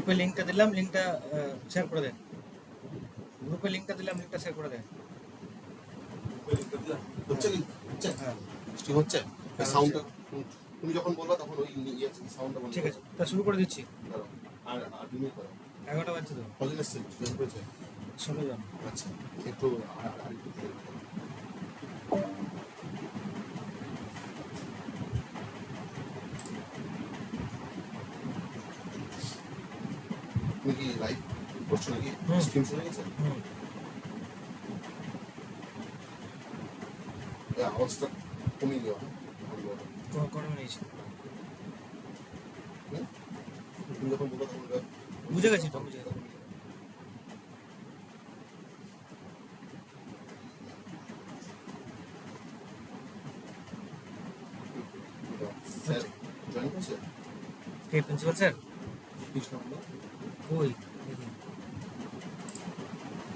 গ্রুপে লিঙ্কটা দিলাম, লিঙ্কটা শেয়ার করে দেন। গ্রুপে লিঙ্কটা দিলাম, লিঙ্কটা শেয়ার করে দেন। হচ্ছে কি হচ্ছে হ্যাঁ ঠিক হচ্ছে সাউন্ডটা তুমি যখন বলবা তখন ওই সাউন্ডটা বন্ধ ঠিক আছে, তা শুরু করে দিচ্ছি। আর আর তুমি করো 11টা বাজছে তো, কজন এসছে জয়েন করেছে 16 জন। আচ্ছা একটু আর একটু তুমি কি লাইভ করছো নাকি স্ট্রিম শুনে গেছে আওয়াজটা কমিয়ে দেওয়া করে নিয়েছি, তুমি যখন বলবো তখন বুঝে গেছি তো, বুঝে গেছি। স্যার জয়েন করছে কে প্রিন্সিপাল স্যার? কৃষ্ণ আমরা ওই দেখি,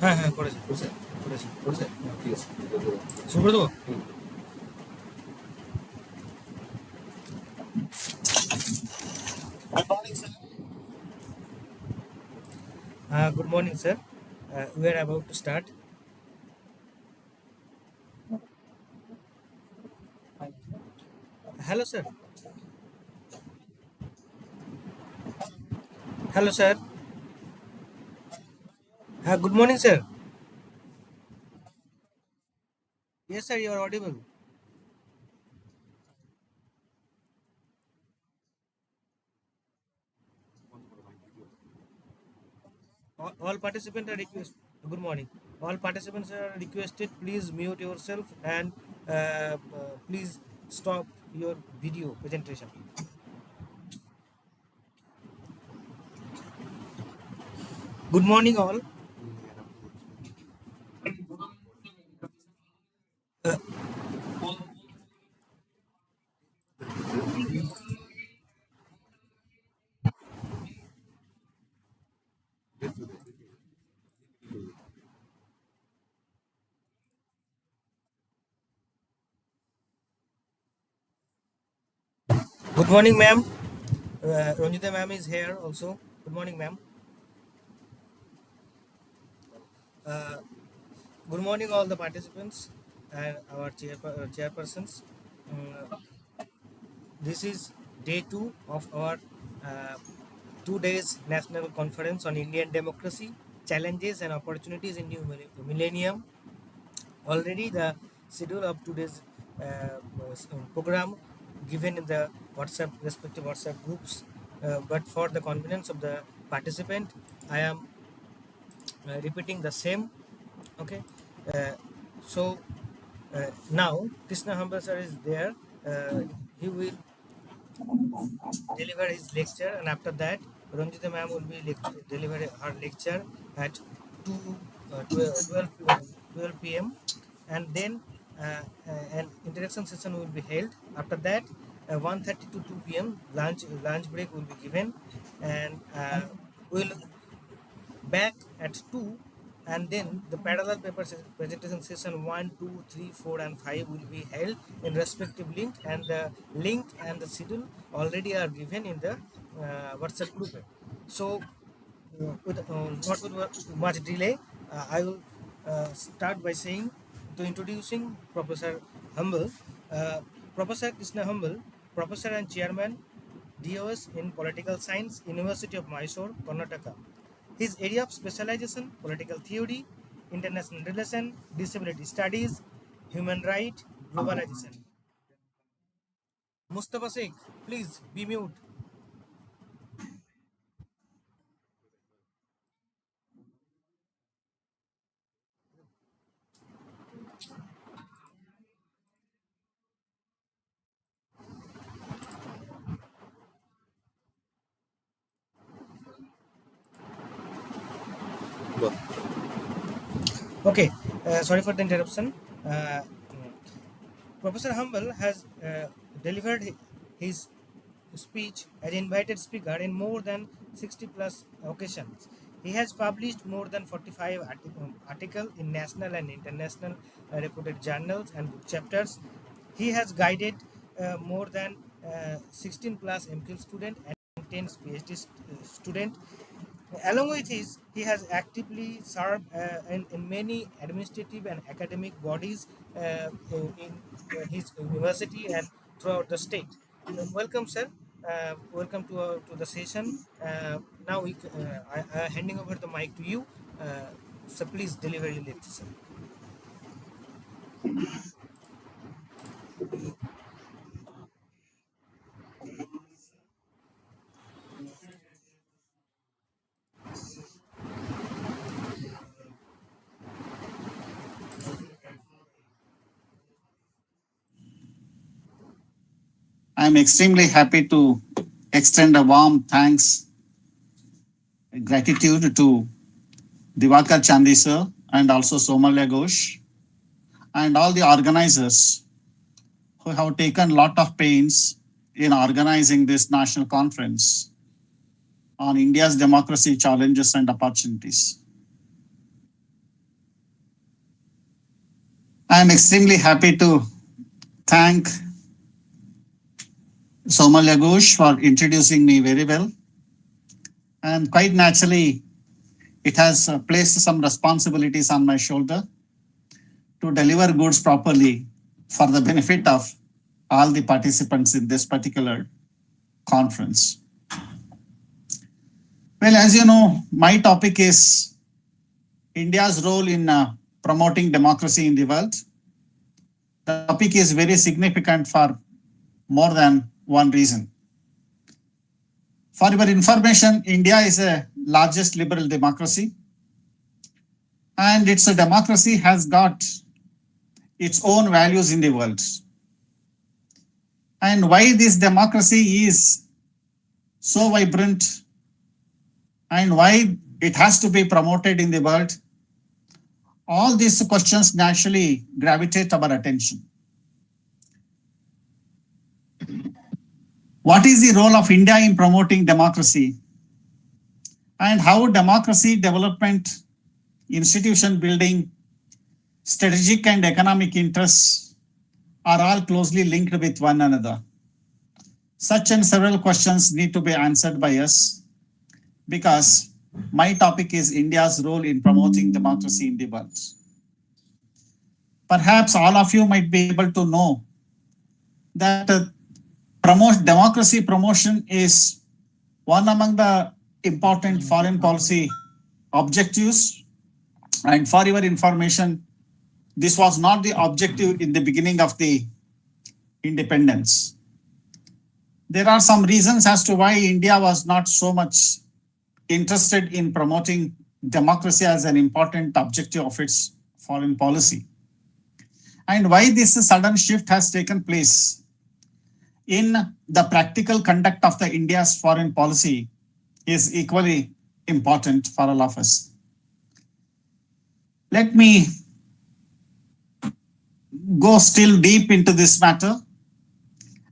হ্যাঁ হ্যাঁ করেছে করছে করেছে করছে ঠিক আছে শুরু করে দেবো। Good morning, sir. We are about to start. Hello, sir. Hello, sir. Good morning, sir. Yes, sir, you are audible. All participants are requested. Good morning. All participants are requested. Please mute yourself and please stop your video presentation. Good morning, all. Uh, Good morning, ma'am. Ranjita ma'am is here also. Good morning, ma'am. Uh, Good morning, all the participants and our chairpersons. This is day 2 of our uh, 2 days national conference on Indian democracy, challenges and opportunities in new millennium. Already the schedule of today's program given in the respective WhatsApp groups, but for the convenience of the participant, I am repeating the same. Okay, so now Krishna Hambal sir is there. He will deliver his lecture, and after that Ranjita ma'am will be deliver her lecture at 12 p.m. and then an interaction session will be held. After that 1:30 to 2 p.m. lunch break will be given, and we'll back at 2, and then the parallel presentation session 1, 2, 3, 4 and 5 will be held in respective link, and the link and the schedule already are given in the WhatsApp group. So not with much delay, I will start by saying to introducing Professor Humble. Professor Krishna Humble, Professor and Chairman, DOS in Political Science, University of Mysore, Karnataka. His area of specialization: political theory, international relation, disability studies, human right, globalization. Mustafa Sheikh, please be mute. Okay, sorry for the interruption. Professor Humble has delivered his speech as invited speaker in more than 60 plus occasions. He has published more than 45 articles in national and international reputed journals and book chapters. He has guided more than 16 plus MPhil students and intense PhD student. Along with his, he has actively served in many administrative and academic bodies in his university and throughout the state. So welcome, sir. Welcome to the session. Now I handing over the mic to you. So please deliver your lecture, sir. I'm extremely happy to extend a warm thanks, gratitude to Divakar Chandi sir and also Somalya Ghosh and all the organizers who have taken a lot of pains in organizing this national conference on India's democracy challenges and opportunities. I'm extremely happy to thank Somalya Ghosh for introducing me very well. And quite naturally, it has placed some responsibilities on my shoulder to deliver goods properly for the benefit of all the participants in this particular conference. Well, as you know, my topic is India's role in promoting democracy in the world. The topic is very significant for more than one reason. For your information, India is the largest liberal democracy, and its democracy has got its own values in the world. And why this democracy is so vibrant and why it has to be promoted in the world, all these questions naturally gravitate our attention. What is the role of India in promoting democracy? And how democracy development, institution building, strategic and economic interests are all closely linked with one another. Such and several questions need to be answered by us because my topic is India's role in promoting democracy in the world. Perhaps all of you might be able to know that democracy promotion is one among the important foreign policy objectives. And for your information, this was not the objective in the beginning of the independence. There are some reasons as to why India was not so much interested in promoting democracy as an important objective of its foreign policy. And why this sudden shift has taken place in the practical conduct of the India's foreign policy is equally important for all of us. Let me go still deep into this matter.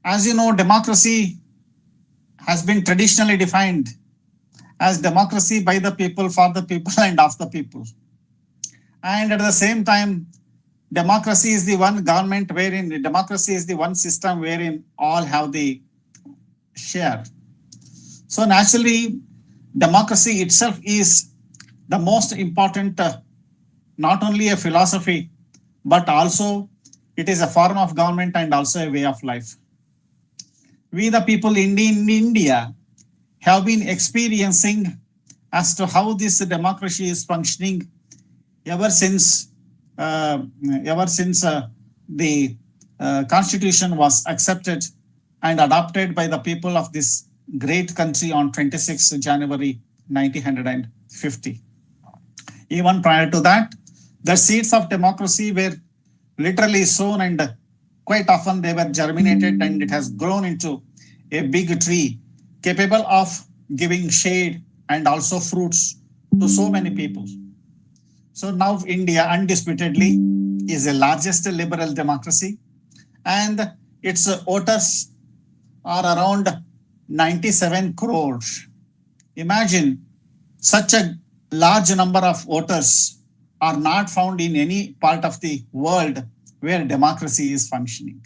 As you know, democracy has been traditionally defined as democracy by the people, for the people, and of the people. And at the same time, democracy is the one government wherein democracy is the one system wherein all have the share. So naturally, democracy itself is the most important, not only a philosophy, but also it is a form of government and also a way of life. We, the people in India, have been experiencing as to how this democracy is functioning ever since the constitution was accepted and adopted by the people of this great country on 26th January 1950. Even prior to that, the seeds of democracy were literally sown, and quite often they were germinated, and it has grown into a big tree capable of giving shade and also fruits to so many people. So now India undisputedly is the largest liberal democracy, and its voters are around 97 crores. Imagine such a large number of voters are not found in any part of the world where democracy is functioning.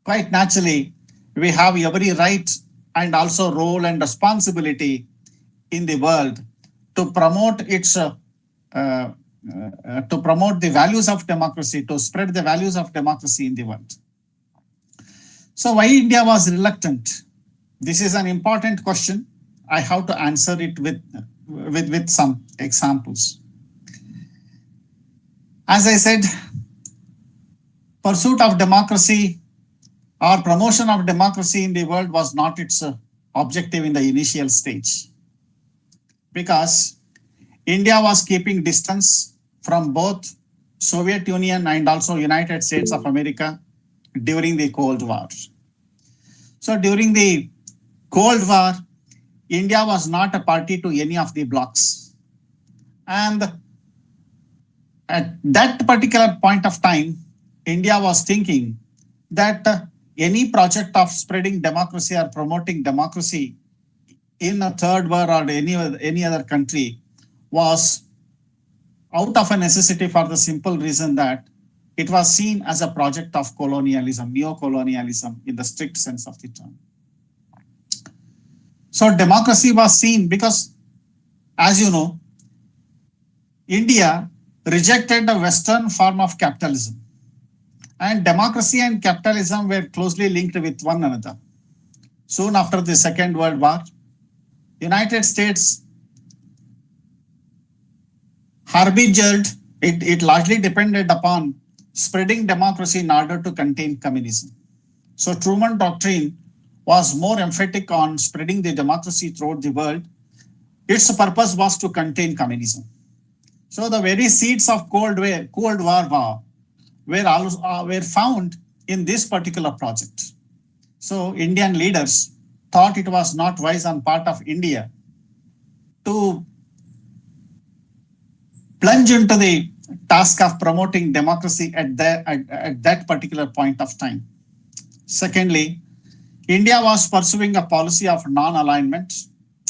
Quite naturally, we have every right and also role and responsibility in the world to promote to promote the values of democracy, to spread the values of democracy in the world. So why India was reluctant? This is an important question. I have to answer it with some examples. As I said, pursuit of democracy or promotion of democracy in the world was not its objective in the initial stage, because India was keeping distance from both Soviet Union and also United States of America during the Cold War. So during the Cold War, India was not a party to any of the blocs. And at that particular point of time, India was thinking that any project of spreading democracy or promoting democracy in a third world or any other country was out of a necessity, for the simple reason that it was seen as a project of colonialism, neo-colonialism in the strict sense of the term. So democracy was seen because, as you know, India rejected the Western form of capitalism, and democracy and capitalism were closely linked with one another. Soon after the Second World War, United States harbingered, it largely depended upon spreading democracy in order to contain communism. So Truman Doctrine was more emphatic on spreading the democracy throughout the world. Its purpose was to contain communism. So the very seeds of Cold War were found in this particular project. So Indian leaders thought it was not wise on part of India to plunge into the task of promoting democracy at that particular point of time. Secondly, India was pursuing a policy of non-alignment,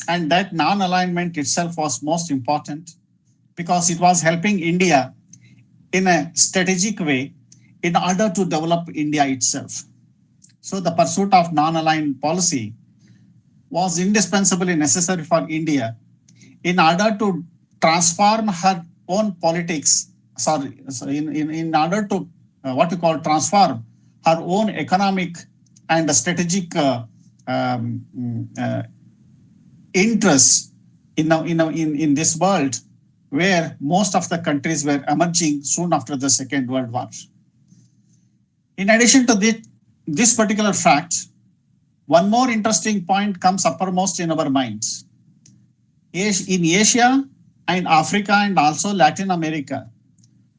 and that non-alignment itself was most important because it was helping India in a strategic way in order to develop India itself. So the pursuit of non-aligned policy was indispensably necessary for India in order to transform her own politics, in order to transform her own economic and strategic interests in this world, where most of the countries were emerging soon after the Second World War. In addition to this particular fact, one more interesting point comes uppermost in our minds. In Asia and Africa and also Latin America,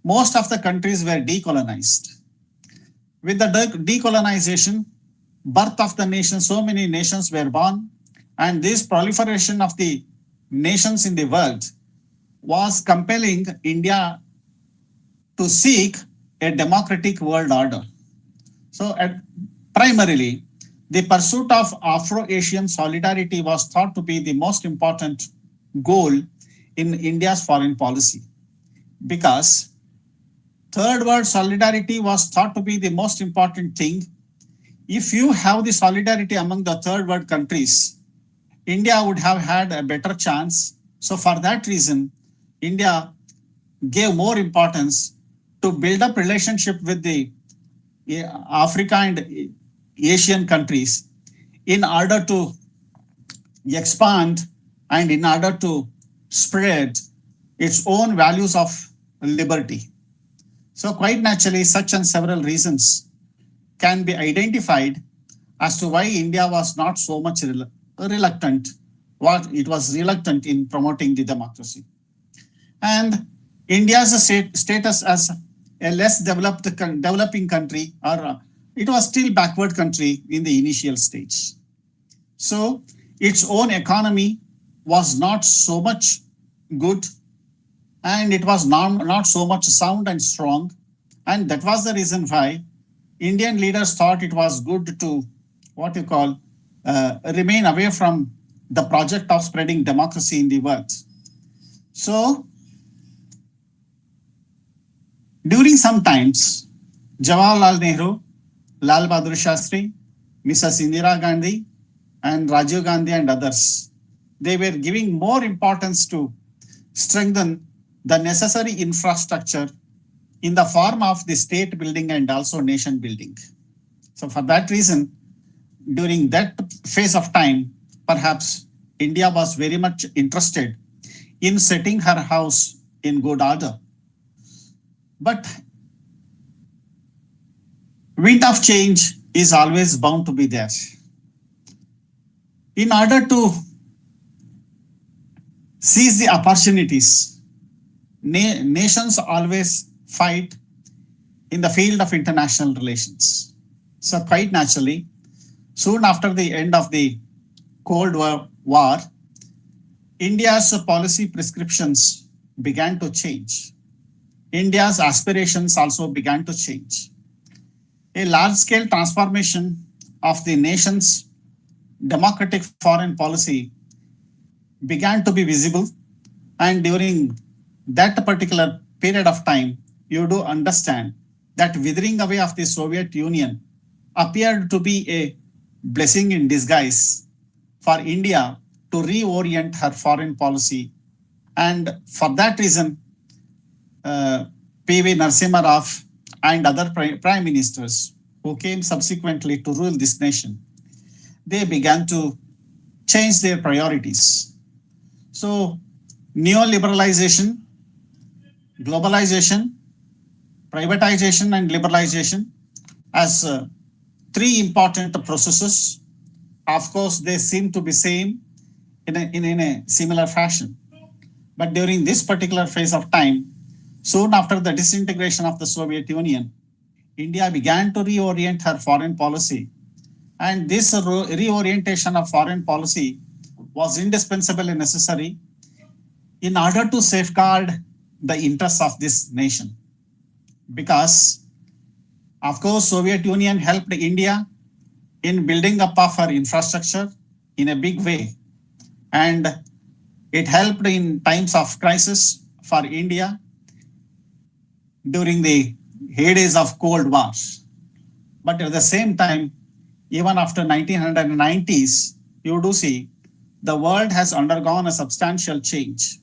most of the countries were decolonized. With the decolonization, birth of the nation, so many nations were born, and this proliferation of the nations in the world was compelling India to seek a democratic world order. So primarily, the pursuit of Afro-Asian solidarity was thought to be the most important goal in India's foreign policy, because third world solidarity was thought to be the most important thing. If you have the solidarity among the third world countries, India would have had a better chance. So for that reason, India gave more importance to build up relationship with the Africa and Asian countries in order to expand and in order to spread its own values of liberty. So quite naturally, such and several reasons can be identified as to why India was not so much reluctant, it was reluctant in promoting the democracy. And India's status as a less developing country, or it was still backward country in the initial stage. So its own economy was not so much good, and it was not so much sound and strong. And that was the reason why Indian leaders thought it was good to remain away from the project of spreading democracy in the world. So during some times, Jawaharlal Nehru, Lal Bahadur Shastri, Mrs. Indira Gandhi, and Rajiv Gandhi and others, they were giving more importance to strengthen the necessary infrastructure in the form of the state building and also nation building. So for that reason, during that phase of time, perhaps India was very much interested in setting her house in good order. But wind of change is always bound to be there. In order to seize the opportunities, nations always fight in the field of international relations. So quite naturally, soon after the end of the Cold War, India's policy prescriptions began to change. India's aspirations also began to change. A large-scale transformation of the nation's democratic foreign policy began to be visible, and during that particular period of time, you do understand that withering away of the Soviet Union appeared to be a blessing in disguise for India to reorient her foreign policy. And for that reason, P.V. Narasimha Rao and other prime ministers who came subsequently to rule this nation, they began to change their priorities. So, neoliberalization, globalization, privatization, and liberalization as three important processes. Of course, they seem to be same in a similar fashion. But during this particular phase of time, soon after the disintegration of the Soviet Union, India began to reorient her foreign policy. And this reorientation of foreign policy was indispensable and necessary in order to safeguard the interests of this nation. Because, of course, Soviet Union helped India in building up of her infrastructure in a big way. And it helped in times of crisis for India during the heydays of Cold War. But at the same time, even after 1990s, you do see the world has undergone a substantial change.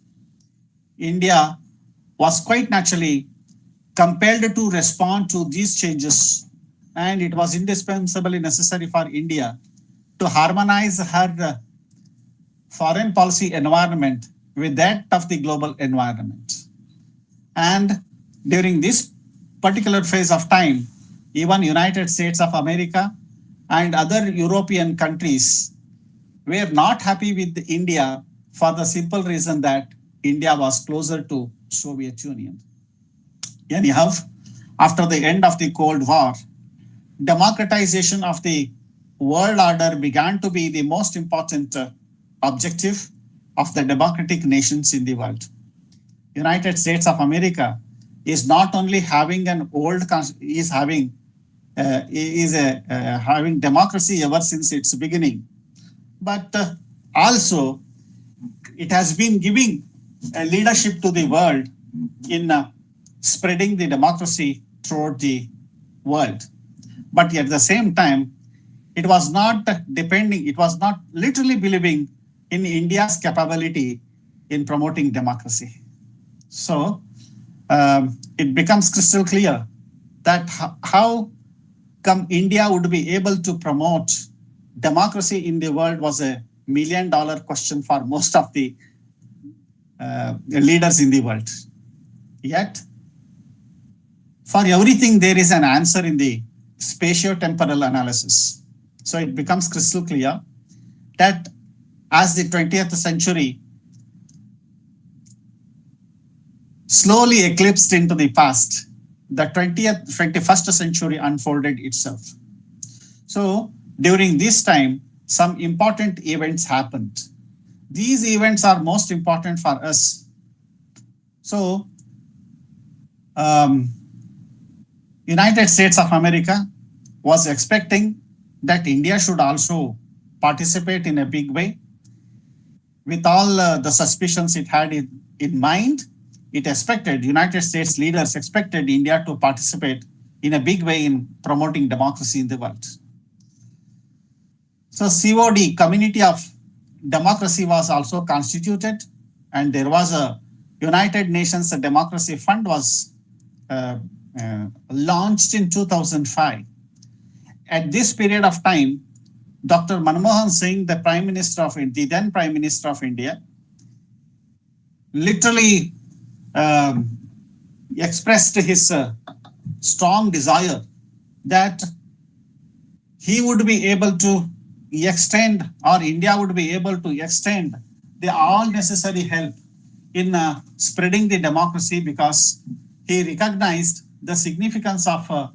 India was quite naturally compelled to respond to these changes, and it was indispensably necessary for India to harmonize her foreign policy environment with that of the global environment. And during this particular phase of time, even United States of America and other European countries were not happy with India for the simple reason that India was closer to Soviet Union. Anyhow, after the end of the Cold War, democratization of the world order began to be the most important objective of the democratic nations in the world. United States of America is not only having an old, is having having democracy ever since its beginning, but also it has been giving leadership to the world in spreading the democracy throughout the world. But at the same time, it was not depending, it was not literally believing in India's capability in promoting democracy. So it becomes crystal clear that how come India would be able to promote democracy in the world was a $1 million question for most of the leaders in the world. Yet, for everything, there is an answer in the spatio-temporal analysis. So it becomes crystal clear that as the 20th century slowly eclipsed into the past, the 21st century unfolded itself. So during this time, some important events happened. These events are most important for us. So United States of America was expecting that India should also participate in a big way. With all the suspicions it had in mind, it expected, United States leaders expected India to participate in a big way in promoting democracy in the world. So COD, Community of Democracy, was also constituted, and there was a United Nations Democracy Fund was launched in 2005. At this period of time, Dr. Manmohan Singh, the Prime Minister of India, the then Prime Minister of India, literally expressed his strong desire that he would be able to extend, or India would be able to extend the all necessary help in spreading the democracy, because he recognized the significance of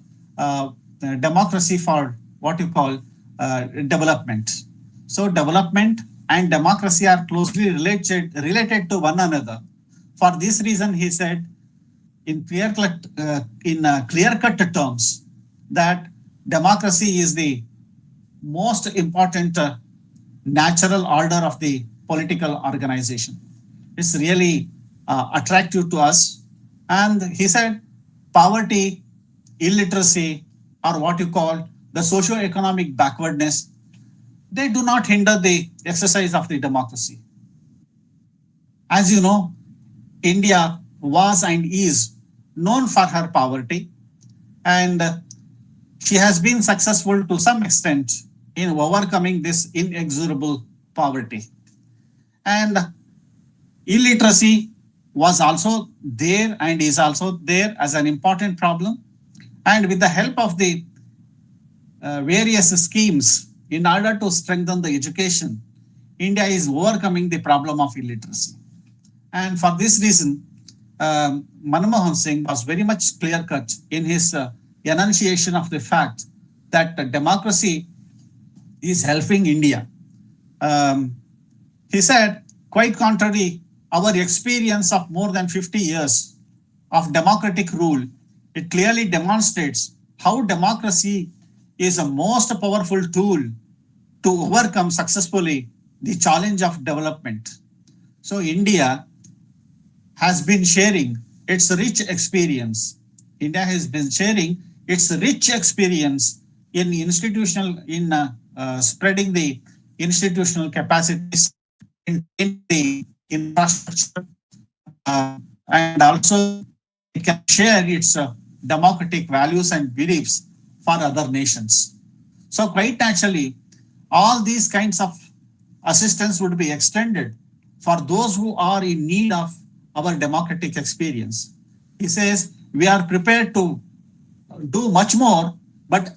democracy for what you call development. So development and democracy are closely related to one another. For this reason, he said in clear-cut terms that democracy is the most important natural order of the political organization. It's really attractive to us. And he said poverty, illiteracy, or what you call the socio-economic backwardness, they do not hinder the exercise of the democracy. As you know, India was and is known for her poverty, and she has been successful to some extent in overcoming this inexorable poverty. And illiteracy was also there and is also there as an important problem. And with the help of the various schemes in order to strengthen the education, India is overcoming the problem of illiteracy. And for this reason, Manmohan Singh was very much clear-cut in his enunciation of the fact that democracy is helping India. He said, quite contrary, our experience of more than 50 years of democratic rule, it clearly demonstrates how democracy is a most powerful tool to overcome successfully the challenge of development. So India has been sharing its rich experience. India has been sharing its rich experience in spreading the institutional capacities, in the infrastructure, and also it can share its democratic values and beliefs for other nations. So quite naturally, all these kinds of assistance would be extended for those who are in need of our democratic experience. He says we are prepared to do much more, but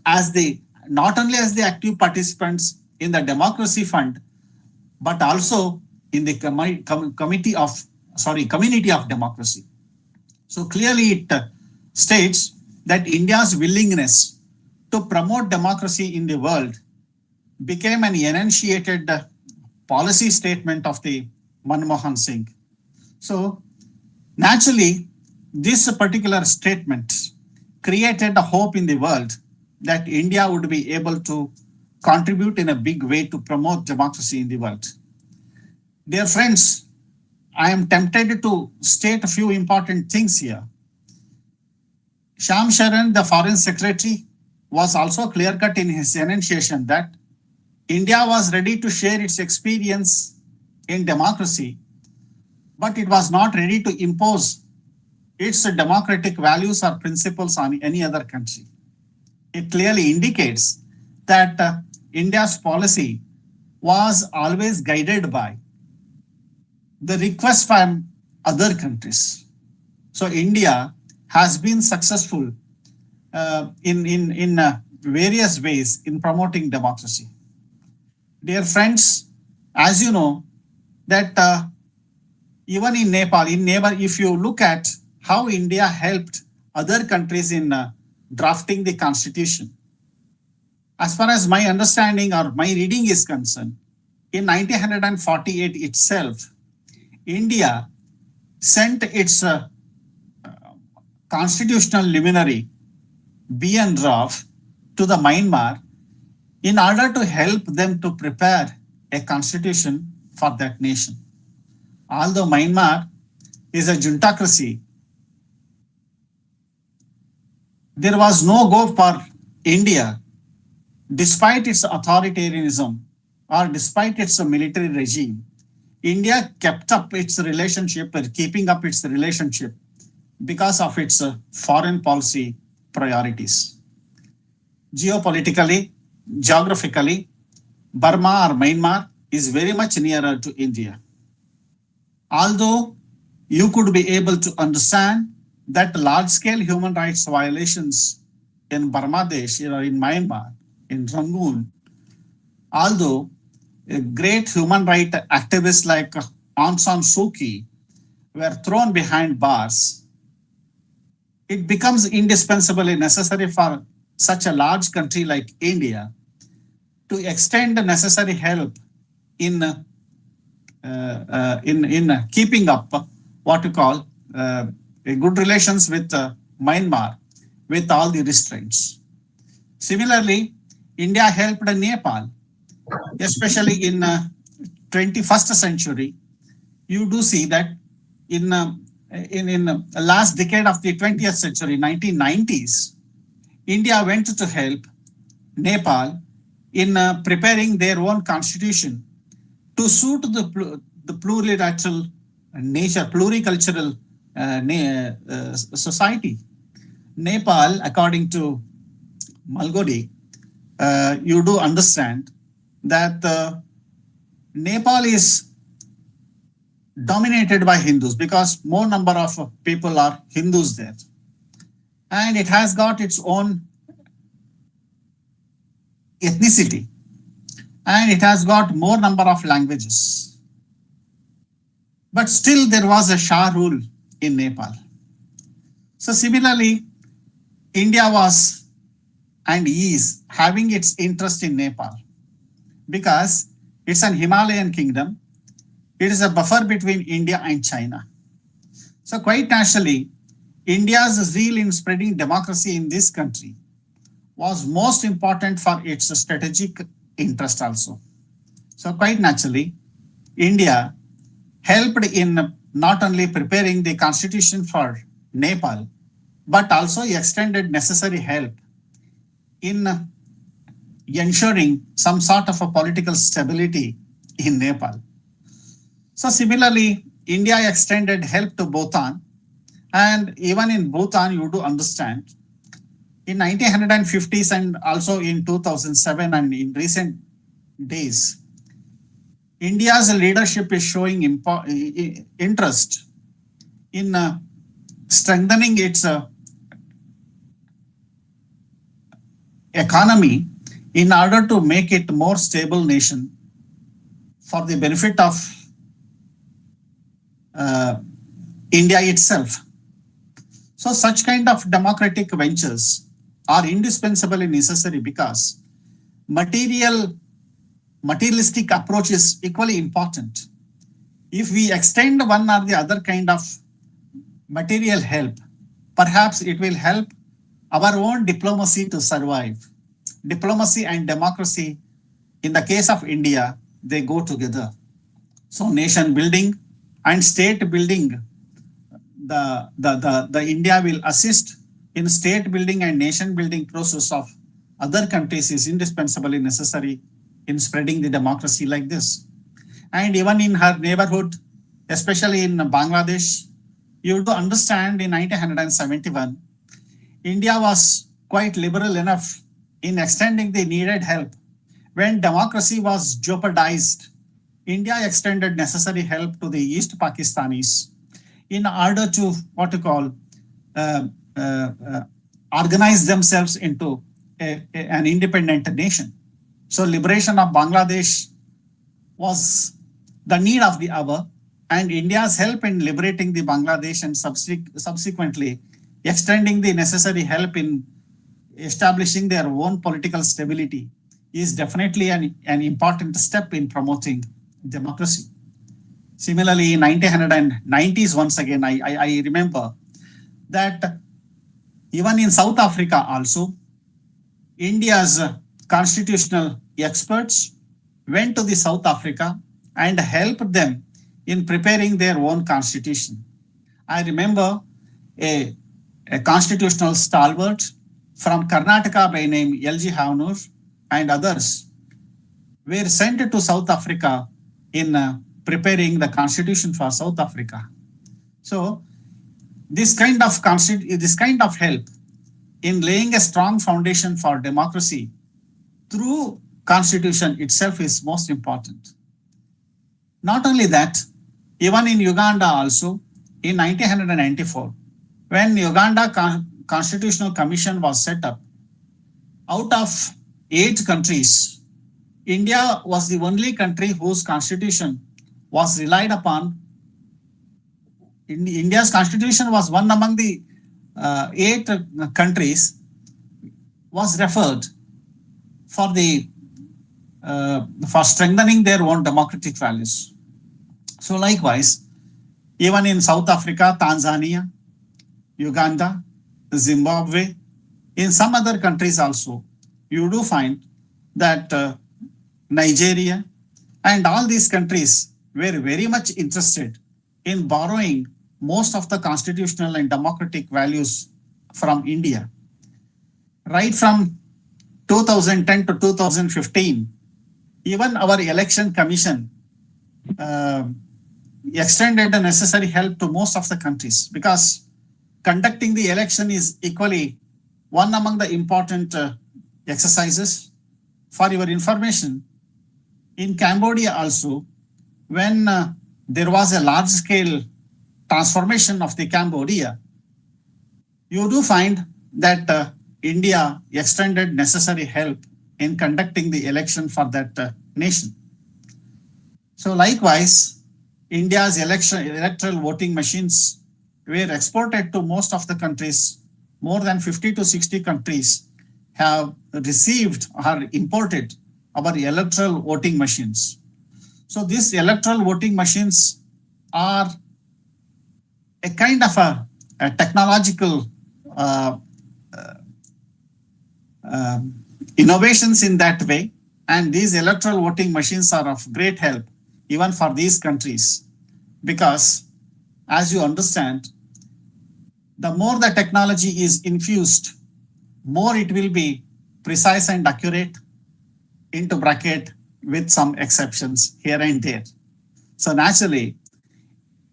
not only as the active participants in the democracy fund, but also in the community of democracy. So clearly it states that India's willingness to promote democracy in the world became an enunciated policy statement of the Manmohan Singh. So naturally, this particular statement created a hope in the world that India would be able to contribute in a big way to promote democracy in the world. Dear friends, I am tempted to state a few important things here. Shyam Sharan, the Foreign Secretary, was also clear-cut in his enunciation that India was ready to share its experience in democracy, but it was not ready to impose its democratic values or principles on any other country. It clearly indicates that India's policy was always guided by the request from other countries. So India has been successful in various ways in promoting democracy. Dear friends, as you know, that even in Nepal, if you look at how India helped other countries in drafting the constitution, as far as my understanding or my reading is concerned, in 1948 itself, India sent its constitutional luminary, B.N. Rao, to the Myanmar in order to help them to prepare a constitution for that nation. Although Myanmar is a juntocracy, there was no go for India, despite its authoritarianism, or despite its military regime, India kept up its relationship or keeping up its relationship because of its foreign policy priorities. Geopolitically, geographically, Burma or Myanmar is very much nearer to India. Although you could be able to understand that large scale human rights violations in Bangladesh or in Myanmar, in Rangoon, although a great human rights activists like Aung San Suu Kyi were thrown behind bars, it becomes indispensably necessary for such a large country like India to extend the necessary help in keeping up what you call a good relations with Myanmar with all the restraints. Similarly, India helped Nepal, especially in 21st century. You do see that in the last decade of the 20th century, 1990s, India went to help Nepal in preparing their own constitution to suit the plurilateral nature, pluricultural society. Nepal, according to Malgodi, you do understand that Nepal is dominated by Hindus because more number of people are Hindus there. And it has got its own ethnicity. And it has got more number of languages. But still there was a Shah rule in Nepal. So similarly, India was and is having its interest in Nepal because it's an Himalayan kingdom. It is a buffer between India and China. So quite naturally, India's zeal in spreading democracy in this country was most important for its strategic interest also. So quite naturally, India helped in not only preparing the constitution for Nepal, but also extended necessary help in ensuring some sort of a political stability in Nepal. So similarly, India extended help to Bhutan, and even in Bhutan, you do understand, in 1950s and also in 2007 and in recent days, India's leadership is showing interest in strengthening its economy in order to make it more stable nation for the benefit of India itself. So such kind of democratic ventures are indispensably necessary because materialistic approach is equally important. If we extend one or the other kind of material help, perhaps it will help our own diplomacy to survive. Diplomacy and democracy, in the case of India, they go together. So nation building and state building, the India will assist in state building and nation building process of other countries is indispensably necessary in spreading the democracy like this. And even in her neighborhood, especially in Bangladesh, you have to understand in 1971, India was quite liberal enough in extending the needed help. When democracy was jeopardized, India extended necessary help to the East Pakistanis in order to organize themselves into an independent nation. So liberation of Bangladesh was the need of the hour, and India's help in liberating the Bangladesh and subsequently extending the necessary help in establishing their own political stability is definitely an important step in promoting democracy. Similarly, in 1990s, once again, I remember that even in South Africa also, India's constitutional experts went to the South Africa and helped them in preparing their own constitution. I remember a constitutional stalwart from Karnataka by name L.G. Havnur and others were sent to South Africa in preparing the constitution for South Africa. So this kind of help in laying a strong foundation for democracy through constitution itself is most important. Not only that, even in Uganda also, in 1994, when Uganda Constitutional Commission was set up, out of 8 countries, India was the only country whose constitution was relied upon. India's constitution was one among the 8 countries was referred for for strengthening their own democratic values. So likewise, even in South Africa, Tanzania, Uganda, Zimbabwe, in some other countries also, you do find that Nigeria and all these countries were very much interested in borrowing most of the constitutional and democratic values from India. Right from 2010 to 2015, even our election commission extended the necessary help to most of the countries, because conducting the election is equally one among the important exercises. For your information, in Cambodia also, when there was a large-scale transformation of the Cambodia, you do find that India extended necessary help in conducting the election for that nation. So likewise, India's electoral voting machines were exported to most of the countries. More than 50 to 60 countries have received or imported our electoral voting machines. So these electoral voting machines are a kind of a technological innovations in that way, and these electoral voting machines are of great help even for these countries, because as you understand, the more the technology is infused, more it will be precise and accurate, into bracket with some exceptions here and there. So naturally,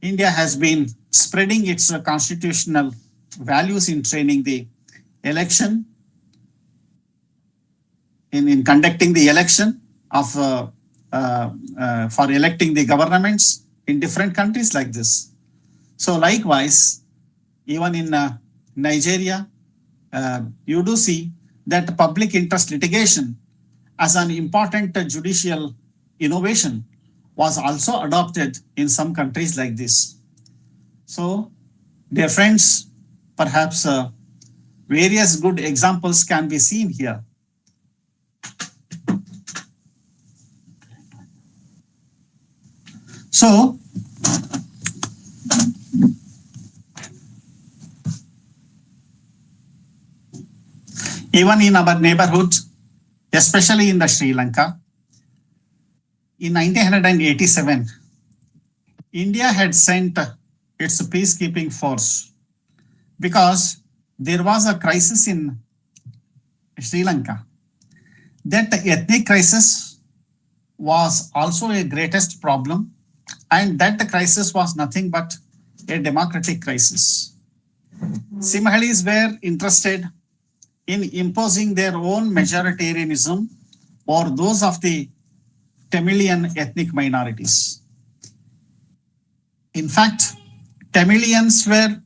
India has been spreading its constitutional values in training the election, in conducting the election of for electing the governments in different countries like this. So likewise, even in Nigeria, you do see that public interest litigation as an important judicial innovation was also adopted in some countries like this. So, dear friends, perhaps various good examples can be seen here. So, even in our neighborhood, especially in the Sri Lanka, in 1987, India had sent its peacekeeping force because there was a crisis in Sri Lanka. That ethnic crisis was also a greatest problem, and that crisis was nothing but a democratic crisis. Sinhalese were interested in imposing their own majoritarianism or those of the Tamilian ethnic minorities. In fact, Tamilians were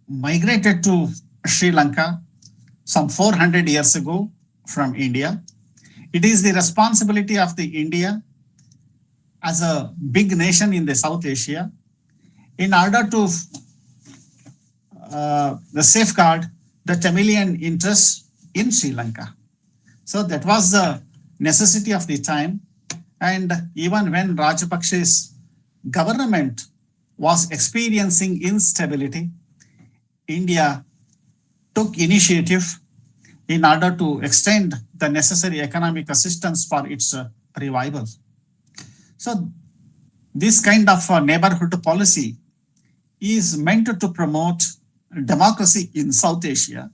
migrated to Sri Lanka some 400 years ago from India. It is the responsibility of the India as a big nation in the South Asia in order to safeguard the Tamilian interests in Sri Lanka. So that was the necessity of the time. And even when Rajapaksa's government was experiencing instability, India took initiative in order to extend the necessary economic assistance for its revival. So this kind of neighborhood policy is meant to promote democracy in South Asia.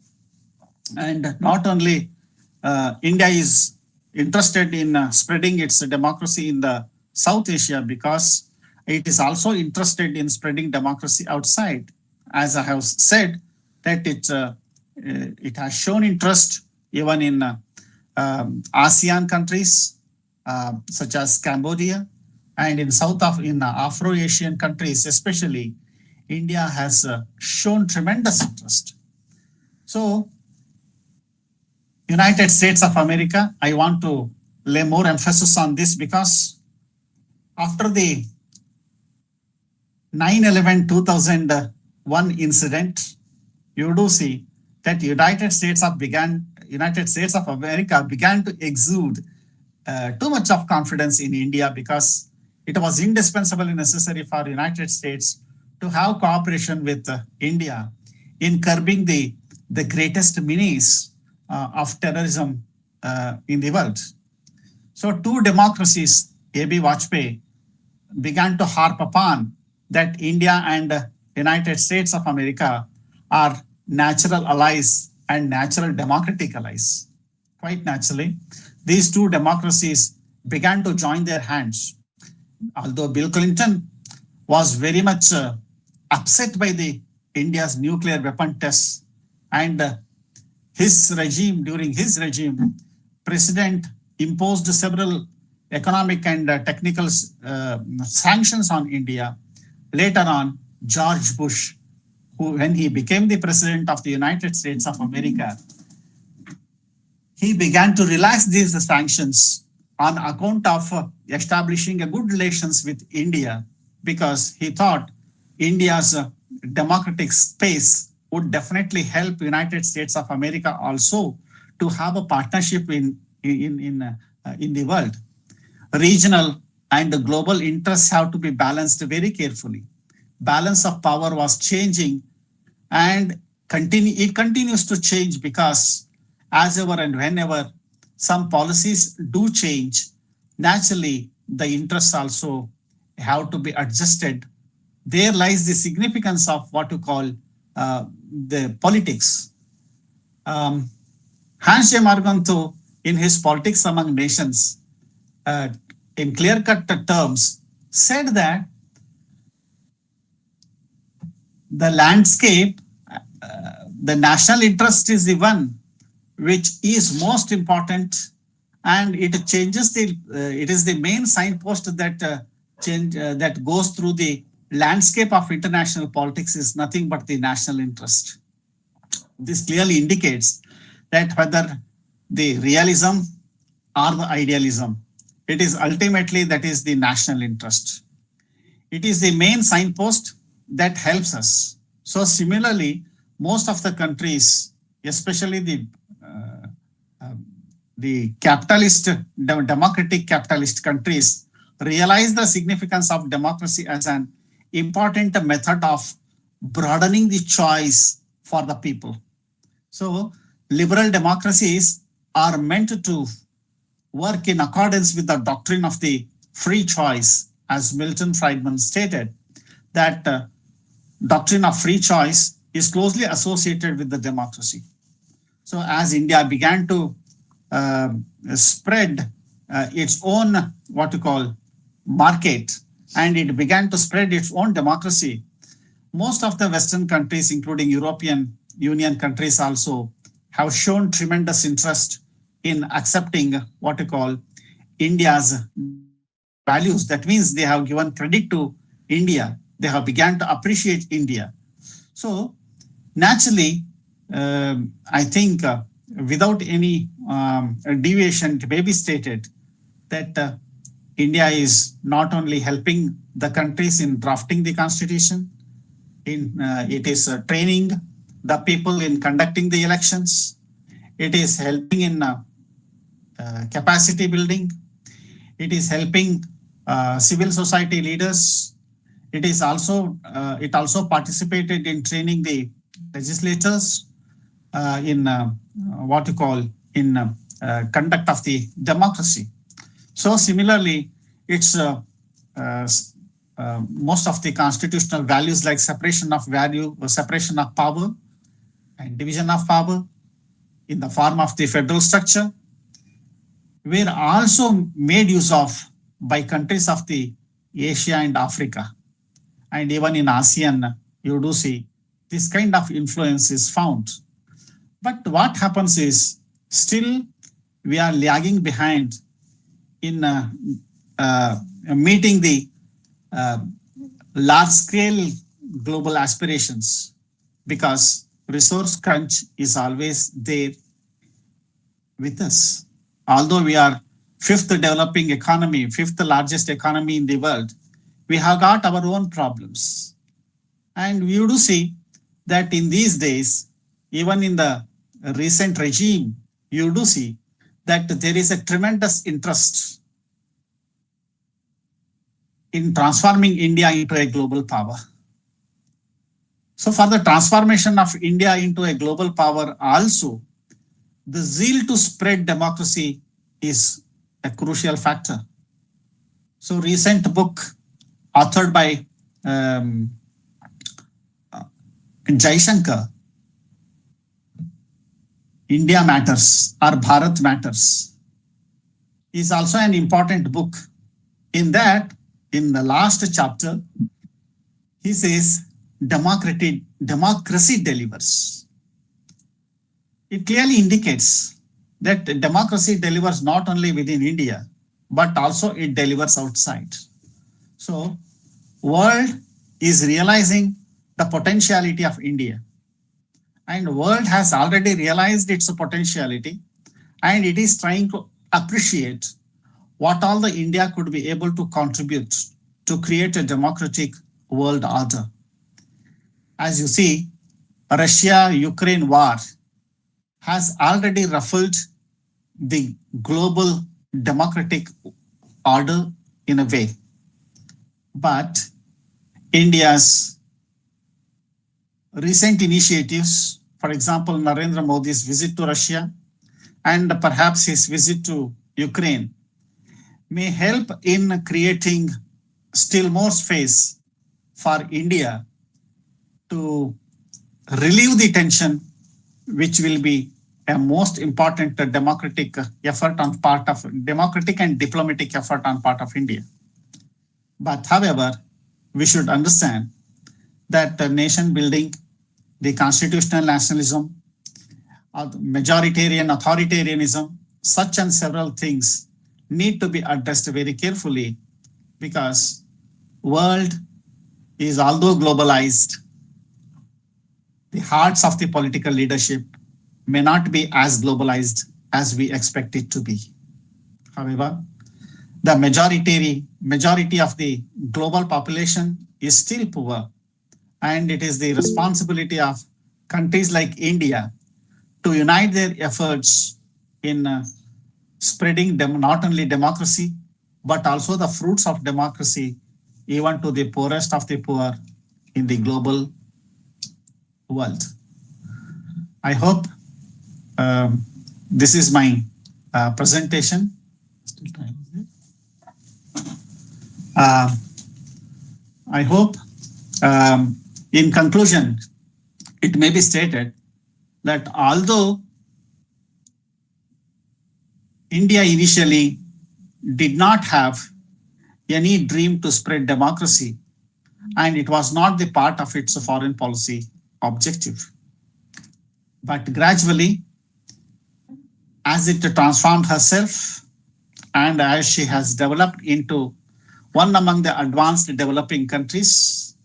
And not only India is interested in spreading its democracy in the South Asia because it is also interested in spreading democracy outside. As I have said, that it has shown interest even in ASEAN countries such as Cambodia, and in Afro-Asian countries, especially India has shown tremendous interest. So, United States of America, I want to lay more emphasis on this because after the 9/11 2001 incident, you do see that United States of America began to exude too much of confidence in India because it was indispensably necessary for United States to have cooperation with India in curbing the greatest menace of terrorism in the world. So two democracies, A.B. Vajpayee, began to harp upon that India and United States of America are natural allies and natural democratic allies. Quite naturally, these two democracies began to join their hands. Although Bill Clinton was very much upset by the India's nuclear weapon tests, and during his regime, President imposed several economic and technical sanctions on India. Later on, George Bush, when he became the President of the United States of America, he began to relax these sanctions on account of establishing a good relations with India, because he thought India's democratic space would definitely help United States of America also to have a partnership in the world. Regional and global interests have to be balanced very carefully. Balance of power was changing, and it continues to change because as ever and whenever some policies do change, naturally the interests also have to be adjusted. There lies the significance of what you call the politics. Hans J. Marganto, in his Politics Among Nations, in clear-cut terms, said that the landscape, the national interest is the one which is most important, and it is the main signpost that goes through the landscape of international politics is nothing but the national interest. This clearly indicates that whether the realism or the idealism, it is ultimately that is the national interest. It is the main signpost that helps us. So similarly, most of the countries, especially the democratic capitalist countries, realize the significance of democracy as an important method of broadening the choice for the people. So liberal democracies are meant to work in accordance with the doctrine of the free choice, as Milton Friedman stated, that doctrine of free choice is closely associated with the democracy. So as India began to spread its own what you call market, and it began to spread its own democracy, most of the Western countries, including European Union countries, also have shown tremendous interest in accepting what you call India's values. That means they have given credit to India. They have begun to appreciate India. So naturally, I think without any deviation, it may be stated that India is not only helping the countries in drafting the constitution, it is training the people in conducting the elections, it is helping in capacity building, it is helping civil society leaders, it also participated in training the legislators in what you call in conduct of the democracy. So similarly, it's most of the constitutional values like separation of power and division of power in the form of the federal structure. were also made use of by countries of the Asia and Africa. And even in ASEAN, you do see this kind of influence is found. But what happens is still we are lagging behind in meeting the uh, large scale global aspirations because resource crunch is always there with us. Although we are fifth developing economy, fifth largest economy in the world, we have got our own problems. And we do see that in these days, even in the recent regime, you do see that there is a tremendous interest in transforming India into a global power. So, for the transformation of India into a global power, also, the zeal to spread democracy is a crucial factor. So, recent book authored by Jaishankar, India Matters or Bharat Matters, is also an important book. In that, in the last chapter, he says, democracy delivers. It clearly indicates that democracy delivers not only within India, but also it delivers outside. So, world is realizing the potentiality of India, and world has already realized its potentiality, and it is trying to appreciate what all the India could be able to contribute to create a democratic world order. As you see, Russia-Ukraine war has already ruffled the global democratic order in a way. But India's recent initiatives, for example, Narendra Modi's visit to Russia and perhaps his visit to Ukraine, may help in creating still more space for India to relieve the tension, which will be a most important democratic effort on part of democratic and diplomatic effort on part of India. But however, we should understand that nation building, the constitutional nationalism, majoritarian authoritarianism, such and several things need to be addressed very carefully because world is although globalized, the hearts of the political leadership may not be as globalized as we expect it to be. However, the majority of the global population is still poor, and it is the responsibility of countries like India to unite their efforts in spreading not only democracy, but also the fruits of democracy even to the poorest of the poor in the global world. I hope this is my presentation. I hope in conclusion, it may be stated that although India initially did not have any dream to spread democracy, and it was not the part of its foreign policy objective. But gradually, as it transformed herself and as she has developed into one among the advanced developing countries,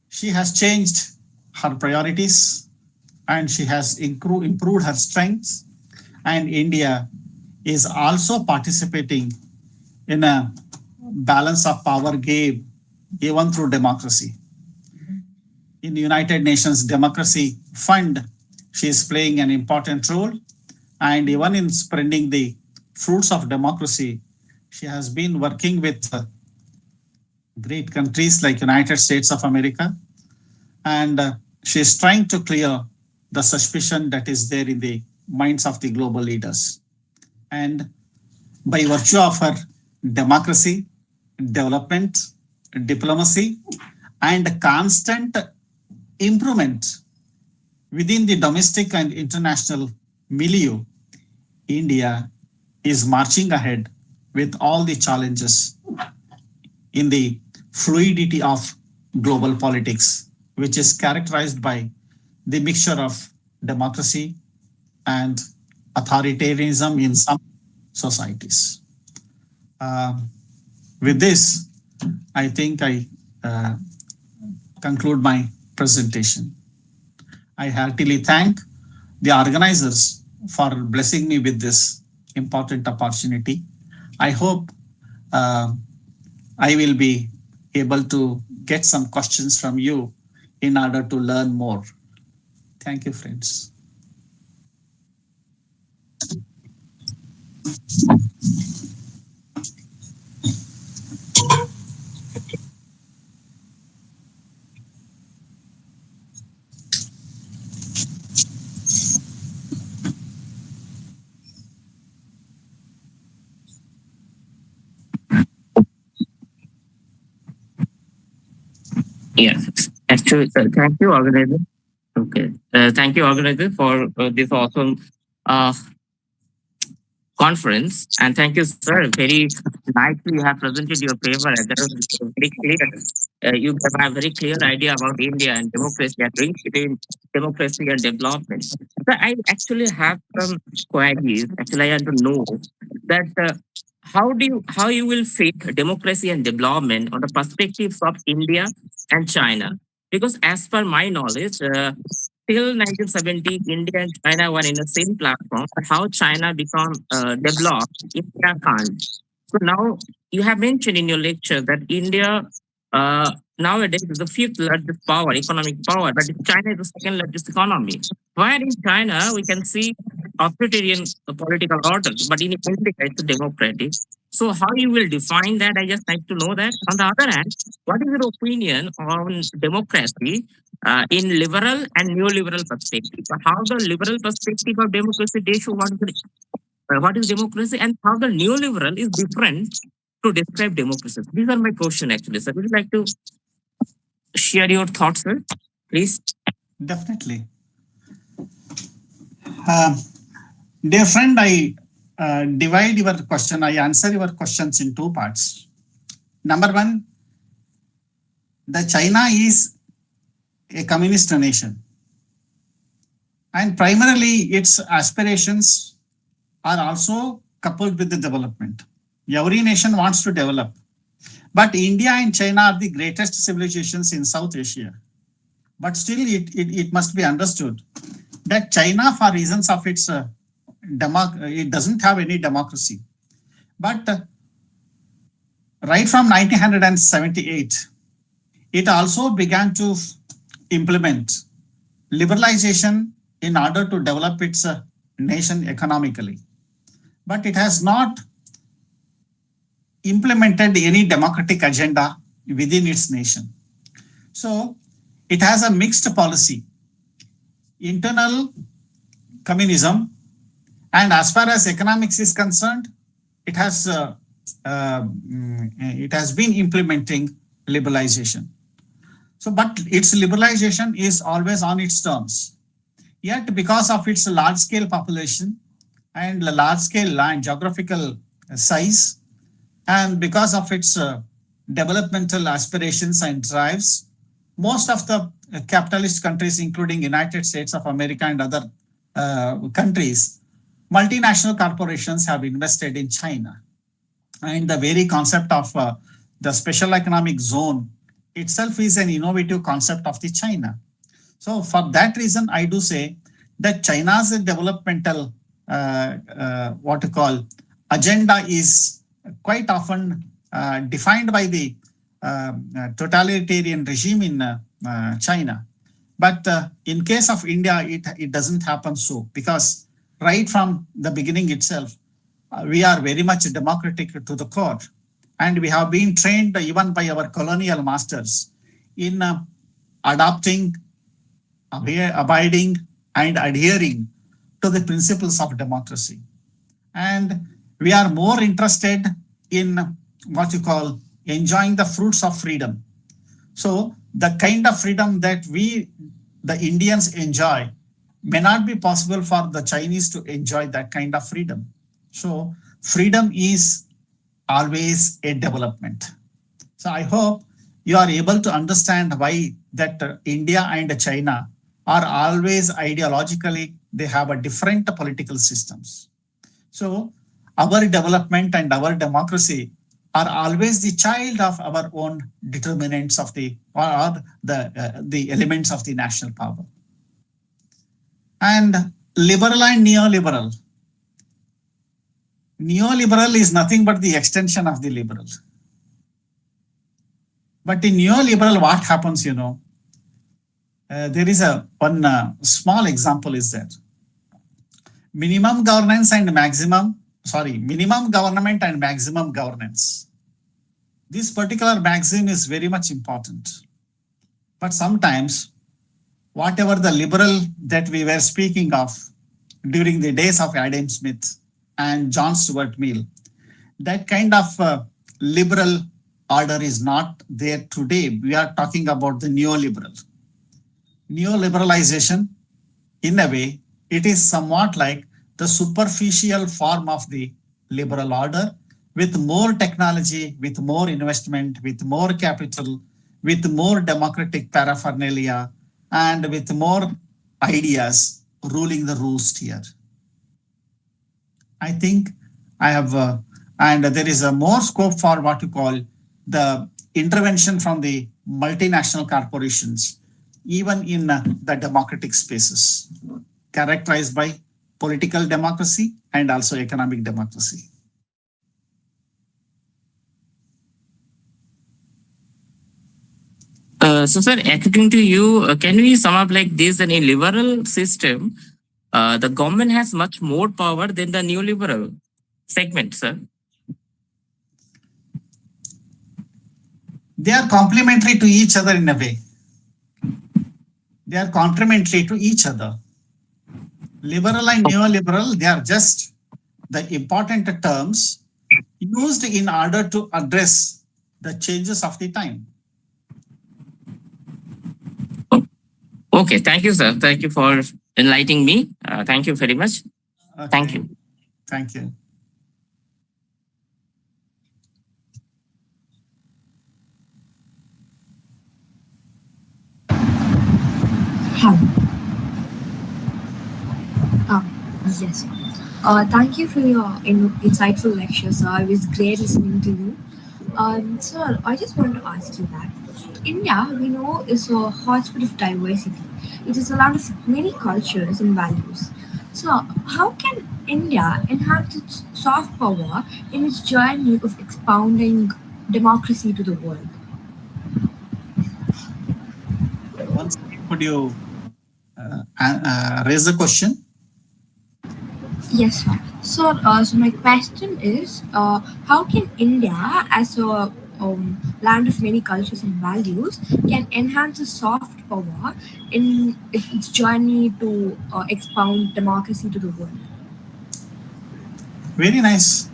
she has changed her priorities and she has improved her strengths, and India is also participating in a balance of power game even through democracy. In the United Nations Democracy Fund, she is playing an important role, and even in spreading the fruits of democracy, she has been working with great countries like United States of America, and she is trying to clear the suspicion that is there in the minds of the global leaders. And by virtue of her democracy, development, diplomacy, and constant improvement within the domestic and international milieu, India is marching ahead with all the challenges in the fluidity of global politics, which is characterized by the mixture of democracy and authoritarianism in some societies. Uh, with this, I think I conclude my presentation. I heartily thank the organizers for blessing me with this important opportunity. I hope uh, I will be able to get some questions from you in order to learn more. Thank you, friends. Yes, actually, thank you, organizer. Okay, thank you, organizer, for this awesome uh, conference, and thank you, sir. Very nicely you have presented your paper. And that was very clear. You have a very clear idea about India and democracy and link between democracy and development. So I actually have some queries. Actually, I want to know that how you will fit democracy and development on the perspectives of India and China, because as per my knowledge, till 1970, India and China were in the same platform. But how China become developed, India can't. So now you have mentioned in your lecture that India nowadays is the fifth largest power, economic power, but China is the second largest economy. Where in China we can see authoritarian political order, but in India it's democratic. So how you will define that? I just like to know that. On the other hand, what is your opinion on democracy in liberal and neoliberal perspective? So how the liberal perspective of democracy they show what is democracy and how the neoliberal is different to describe democracy. These are my question actually. So would you like to share your thoughts, sir? Please. Definitely. Dear friend, I divide your question, I answer your questions in two parts. Number one, the China is a communist nation, and primarily its aspirations are also coupled with the development. Every nation wants to develop, but India and China are the greatest civilizations in South Asia. But still, it must be understood that China, for reasons of its it doesn't have any democracy. But right from 1978, it also began to implement liberalization in order to develop its nation economically. But it has not implemented any democratic agenda within its nation. So it has a mixed policy, internal communism, and as far as economics is concerned, it has been implementing liberalization. So, but its liberalization is always on its terms. Yet, because of its large-scale population and large-scale land geographical size, and because of its developmental aspirations and drives, most of the capitalist countries, including United States of America and other countries, multinational corporations have invested in China. And the very concept of the special economic zone itself is an innovative concept of the China. So for that reason, I do say that China's developmental what to call agenda is quite often defined by the totalitarian regime in China. But in case of India, it doesn't happen so, because right from the beginning itself, we are very much democratic to the core. And we have been trained even by our colonial masters in adopting, abiding, and adhering to the principles of democracy. And we are more interested in what you call enjoying the fruits of freedom. So the kind of freedom that we, the Indians, enjoy may not be possible for the Chinese to enjoy that kind of freedom. So freedom is always a development. So I hope you are able to understand why that India and China are always ideologically, they have a different political systems. So our development and our democracy are always the child of our own determinants of the or the elements of the national power. And liberal and neoliberal. Neoliberal is nothing but the extension of the liberal. But in neoliberal, what happens, there is one small example is there. Minimum governance and minimum government and maximum governance. This particular maxim is very much important. But sometimes, whatever the liberal that we were speaking of during the days of Adam Smith and John Stuart Mill, that kind of liberal order is not there today. We are talking about the neoliberal. Neoliberalization, in a way, it is somewhat like the superficial form of the liberal order with more technology, with more investment, with more capital, with more democratic paraphernalia, and with more ideas ruling the roost here. I think I have, and there is a more scope for what you call the intervention from the multinational corporations, even in the democratic spaces, characterized by political democracy and also economic democracy. So, sir, according to you, can we sum up like this? In a liberal system, the government has much more power than the neoliberal segment, sir. They are complementary to each other in a way. They are complementary to each other. Liberal and neoliberal, they are just the important terms used in order to address the changes of the time. Okay, thank you, sir. Thank you for enlightening me. Thank you very much. Okay. Thank you. Thank you. Hi. Yes. Thank you for your insightful lecture, sir. It was great listening to you. Sir, I just want to ask you that India, we know, is a hotspot of diversity. It is a land of many cultures and values. So, how can India enhance its soft power in its journey of expounding democracy to the world? Once, could you raise the question? Yes, sir. So my question is, how can India, as a land of many cultures and values, can enhance the soft power in its journey to expound democracy to the world? Very nice.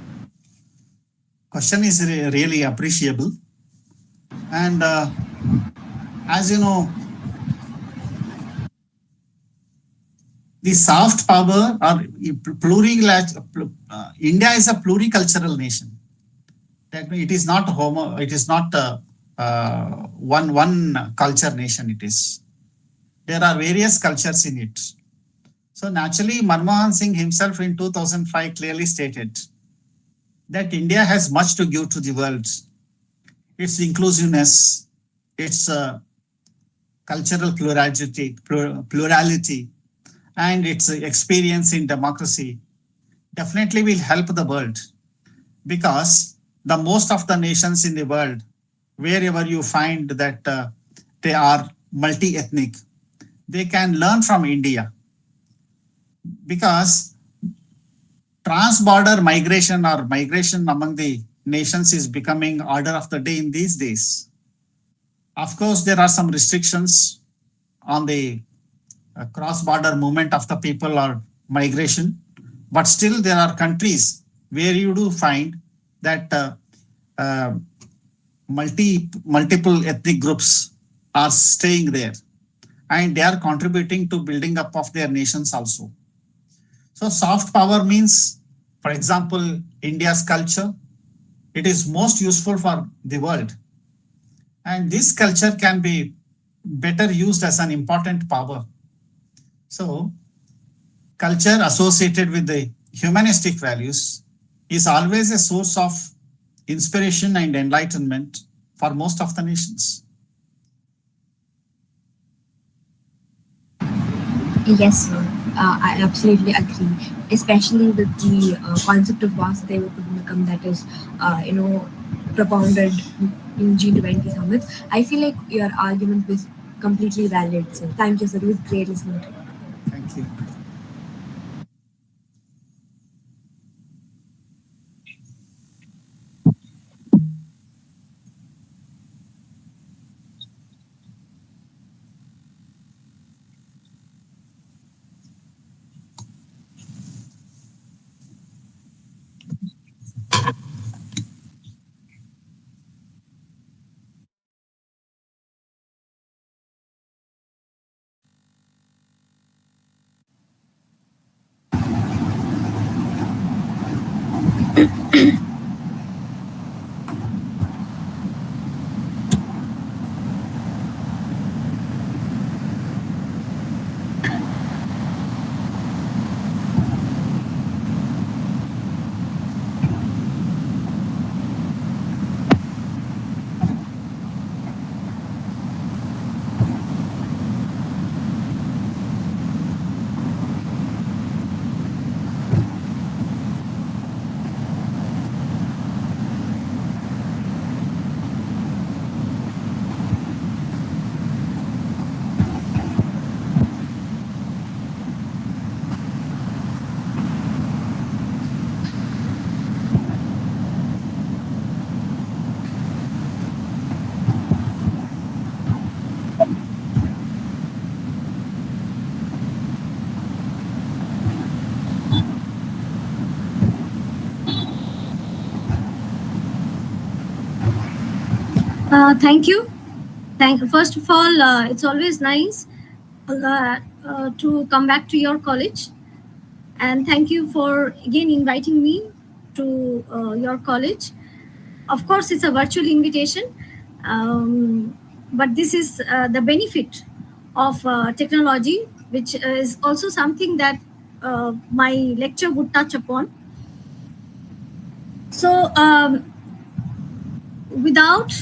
Question is really appreciable. And as you know, the soft power or India is a pluricultural nation. That means it is not one culture nation. It is. There are various cultures in it. So naturally, Manmohan Singh himself in 2005 clearly stated that India has much to give to the world. Its inclusiveness, its cultural plurality, and its experience in democracy definitely will help the world, because the most of the nations in the world, wherever you find that they are multi-ethnic, they can learn from India, because trans-border migration or migration among the nations is becoming order of the day in these days. Of course, there are some restrictions on the cross-border movement of the people or migration, but still there are countries where you do find that multiple ethnic groups are staying there, and they are contributing to building up of their nations also. So soft power means For example, India's culture, it is most useful for the world. And this culture can be better used as an important power. So, culture associated with the humanistic values is always a source of inspiration and enlightenment for most of the nations. Yes, sir. I absolutely agree, especially with the concept of Vasudeva Kudumbakam that is, propounded in G20 summits. I feel like your argument was completely valid, sir. Thank you, sir. It was great listening to you. Thank you. Thank you. First of all, it's always nice to come back to your college, and thank you for again inviting me to your college. Of course, it's a virtual invitation, but this is the benefit of technology, which is also something that my lecture would touch upon. So, without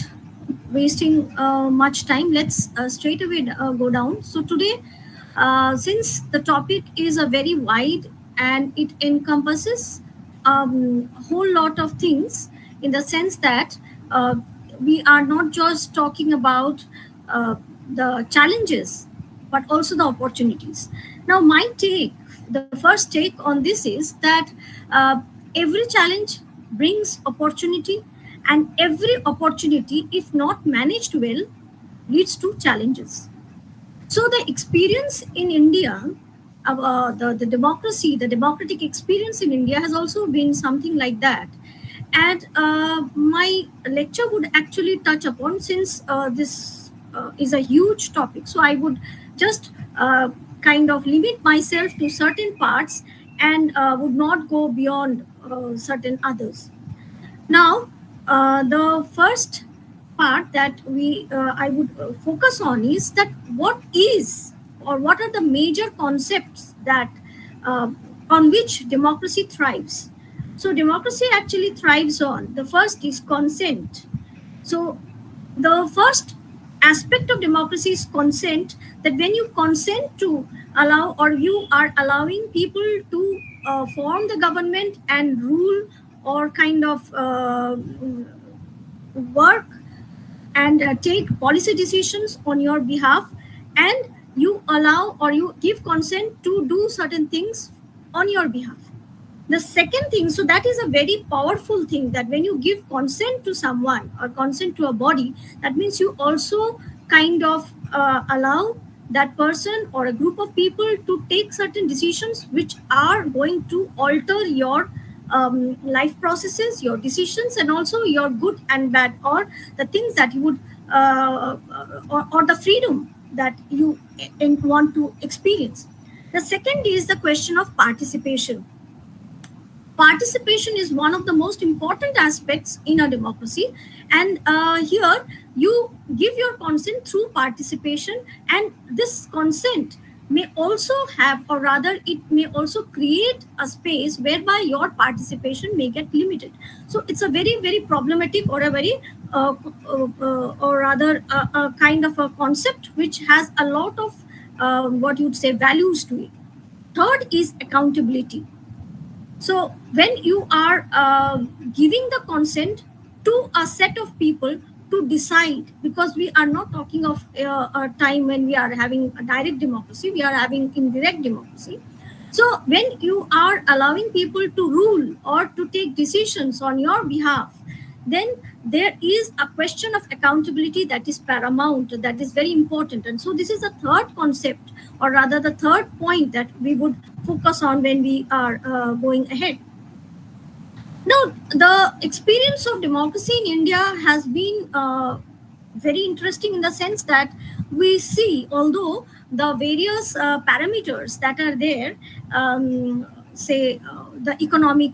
wasting much time, let's straight away go down. So today, since the topic is a very wide and it encompasses a whole lot of things, in the sense that we are not just talking about the challenges, but also the opportunities. Now, the first take on this is that every challenge brings opportunity, and every opportunity, if not managed well, leads to challenges. So the experience in India, the democracy, the democratic experience in India has also been something like that. And my lecture would actually touch upon, since this is a huge topic, so I would just kind of limit myself to certain parts and would not go beyond certain others. Now, the first part that I would focus on is that what are the major concepts that uh, on which democracy thrives. So democracy actually thrives on, the first is consent. So the first aspect of democracy is consent, that when you consent to allow, or you are allowing people to form the government and rule, or kind of work and take policy decisions on your behalf, and you allow or you give consent to do certain things on your behalf. The second thing, so that is a very powerful thing, that when you give consent to someone or consent to a body, that means you also kind of allow that person or a group of people to take certain decisions which are going to alter your life processes, your decisions, and also your good and bad, or the things that you would or the freedom that you want to experience. The second is the question of participation. Participation is one of the most important aspects in a democracy, and here you give your consent through participation, and this consent may also have, or rather it may also create a space whereby your participation may get limited. So it's a very very problematic, or a very or rather a kind of a concept which has a lot of what you'd say values to it. Third is accountability. So when you are giving the consent to a set of people to decide, because we are not talking of a time when we are having a direct democracy, we are having indirect democracy. So when you are allowing people to rule or to take decisions on your behalf, then there is a question of accountability that is paramount, that is very important. And so this is the third concept, or rather the third point that we would focus on when we are going ahead. Now, the experience of democracy in India has been very interesting in the sense that we see, although the various parameters that are there, say the economic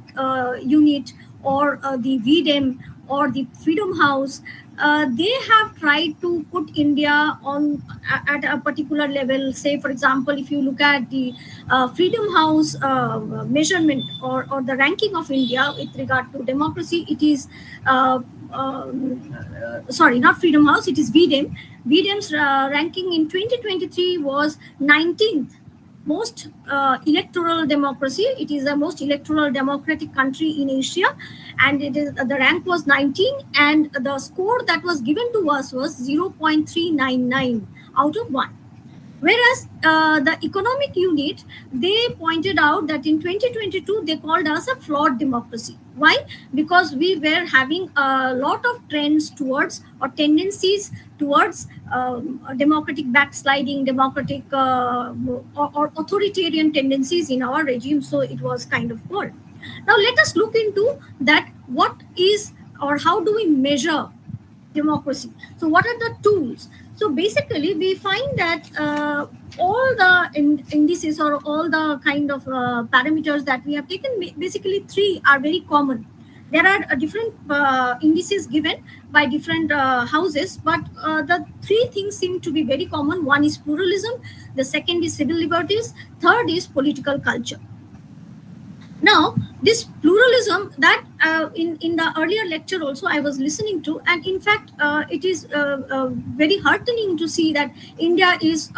unit, or the VDEM, or the Freedom House, they have tried to put India on at a particular level. Say, for example, if you look at the Freedom House measurement, or the ranking of India with regard to democracy, it is sorry, not Freedom House, it is VDEM. VDEM's ranking in 2023 was 19th most electoral democracy. It is the most electoral democratic country in Asia, and it is the rank was 19, and the score that was given to us was 0.399 out of 1. Whereas the economic unit, they pointed out that in 2022 they called us a flawed democracy. Why? Because we were having a lot of trends towards, or tendencies towards, democratic backsliding, democratic or authoritarian tendencies in our regime. So it was kind of poor. Now let us look into that. What is, or how do we measure democracy? So what are the tools? So basically we find that all the indices, or all the kind of parameters that we have taken, basically three are very common. There are different indices given by different houses, but the three things seem to be very common. One is pluralism, the second is civil liberties, third is political culture. Now, this pluralism that in the earlier lecture also I was listening to, and in fact, it is very heartening to see that India is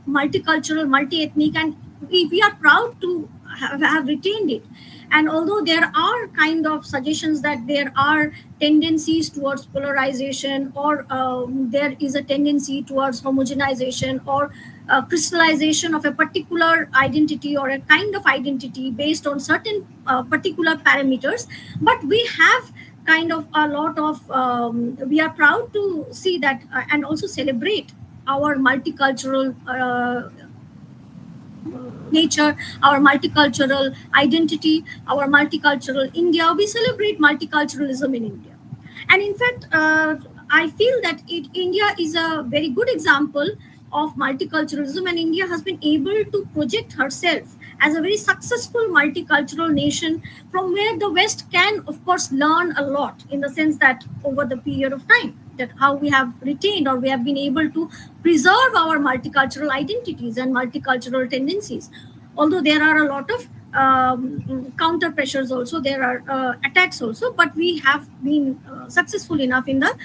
multicultural, multi-ethnic, and we are proud to have retained it. And although there are kind of suggestions that there are tendencies towards polarization, or there is a tendency towards homogenization, or crystallization of a particular identity, or a kind of identity based on certain particular parameters, but we have kind of a lot of we are proud to see that and also celebrate our multicultural nature, our multicultural identity, our multicultural India. We celebrate multiculturalism in India. And in fact, I feel that India is a very good example of multiculturalism, and India has been able to project herself as a very successful multicultural nation, from where the West can, of course, learn a lot, in the sense that over the period of time, that how we have retained, or we have been able to preserve our multicultural identities and multicultural tendencies. Although there are a lot of counter pressures also, there are attacks also, but we have been successful enough in the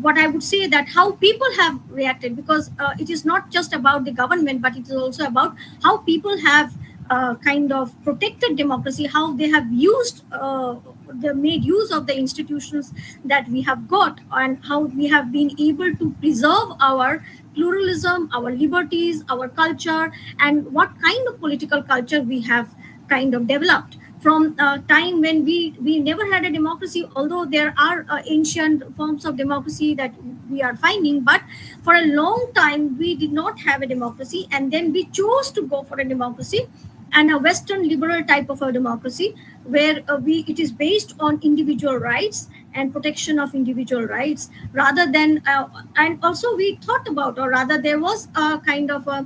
what I would say, that how people have reacted, because it is not just about the government, but it is also about how people have kind of protected democracy, how they have used they made use of the institutions that we have got, and how we have been able to preserve our pluralism, our liberties, our culture, and what kind of political culture we have kind of developed from a time when we never had a democracy, although there are ancient forms of democracy that we are finding, but for a long time we did not have a democracy, and then we chose to go for a democracy, and a Western liberal type of a democracy, where it is based on individual rights and protection of individual rights, rather than and also we thought about, or rather there was a kind of a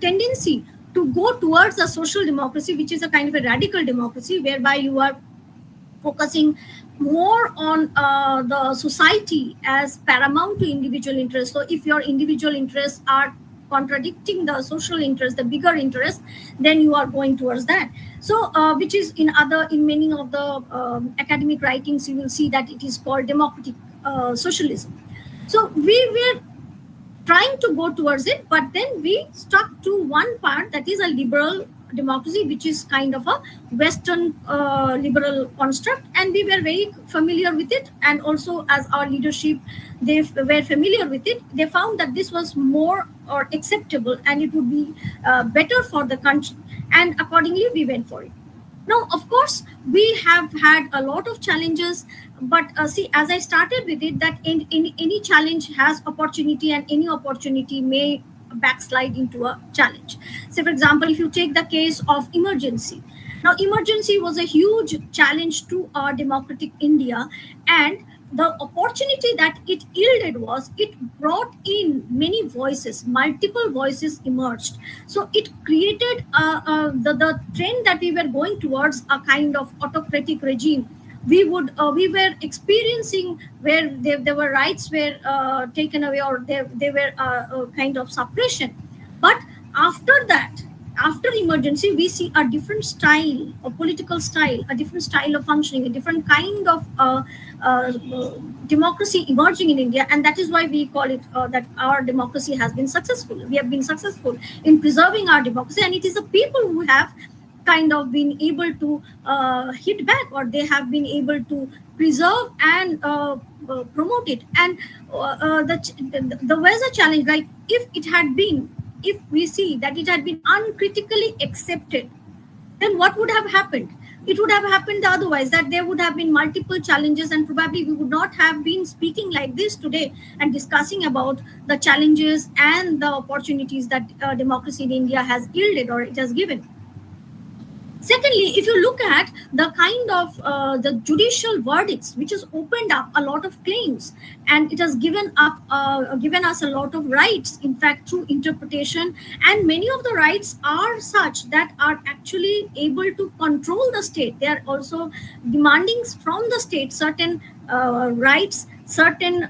tendency to go towards a social democracy, which is a kind of a radical democracy, whereby you are focusing more on the society as paramount to individual interests. So if your individual interests are contradicting the social interest, the bigger interest, then you are going towards that. So which is in many of the academic writings, you will see that it is called democratic socialism. So we were trying to go towards it, but then we stuck to one part, that is a liberal democracy, which is kind of a Western liberal construct, and we were very familiar with it. And also, as our leadership, they were familiar with it. They found that this was more or acceptable, and it would be better for the country, and accordingly, we went for it. Now, of course, we have had a lot of challenges, but see, as I started with it, that in any challenge has opportunity, and any opportunity may backslide into a challenge. So, for example, if you take the case of emergency, now emergency was a huge challenge to our democratic India, and the opportunity that it yielded was it brought in many voices, multiple voices emerged. So it created the trend that we were going towards a kind of autocratic regime. We were experiencing where there were rights were taken away, or they were kind of suppression. But after that, after emergency, we see a different style, a political style, a different style of functioning, a different kind of uh, democracy emerging in India, and that is why we call it that our democracy has been successful. We have been successful in preserving our democracy, and it is the people who have kind of been able to hit back, or they have been able to preserve and promote it. And the was a challenge, like if we see that it had been uncritically accepted, then what would have happened? It would have happened otherwise, that there would have been multiple challenges, and probably we would not have been speaking like this today and discussing about the challenges and the opportunities that democracy in India has yielded, or it has given. Secondly, if you look at the kind of the judicial verdicts, which has opened up a lot of claims, and it has given us a lot of rights, in fact, through interpretation. And many of the rights are such that are actually able to control the state. They are also demanding from the state certain rights, certain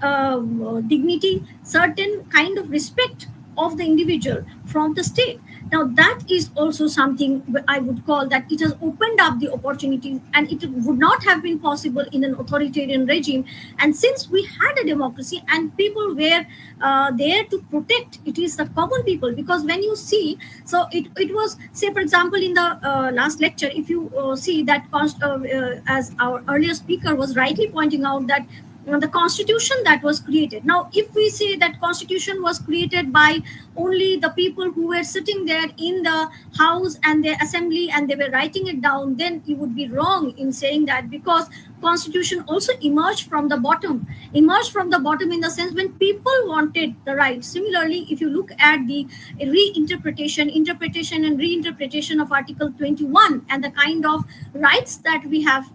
dignity, certain kind of respect of the individual from the state. Now, that is also something I would call that it has opened up the opportunities, and it would not have been possible in an authoritarian regime. And since we had a democracy and people were there to protect, it is the common people. Because when you see, so it was, say, for example, in the last lecture, if you see that, as our earlier speaker was rightly pointing out, that the constitution that was created. Now, if we say that constitution was created by only the people who were sitting there in the house and the assembly, and they were writing it down, then you would be wrong in saying that, because constitution also emerged from the bottom in the sense when people wanted the right. Similarly, if you look at the interpretation and reinterpretation of article 21, and the kind of rights that we have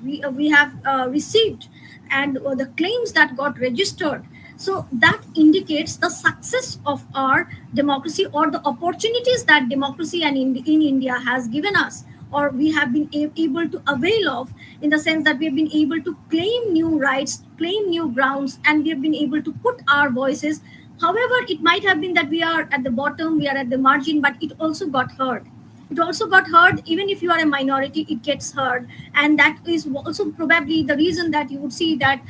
we have received, and the claims that got registered. So that indicates the success of our democracy, or the opportunities that democracy and in India has given us, or we have been able to avail of, in the sense that we have been able to claim new rights, claim new grounds, and we have been able to put our voices. However, it might have been that we are at the bottom, we are at the margin, but it also got heard. Even if you are a minority, it gets heard. And that is also probably the reason that you would see that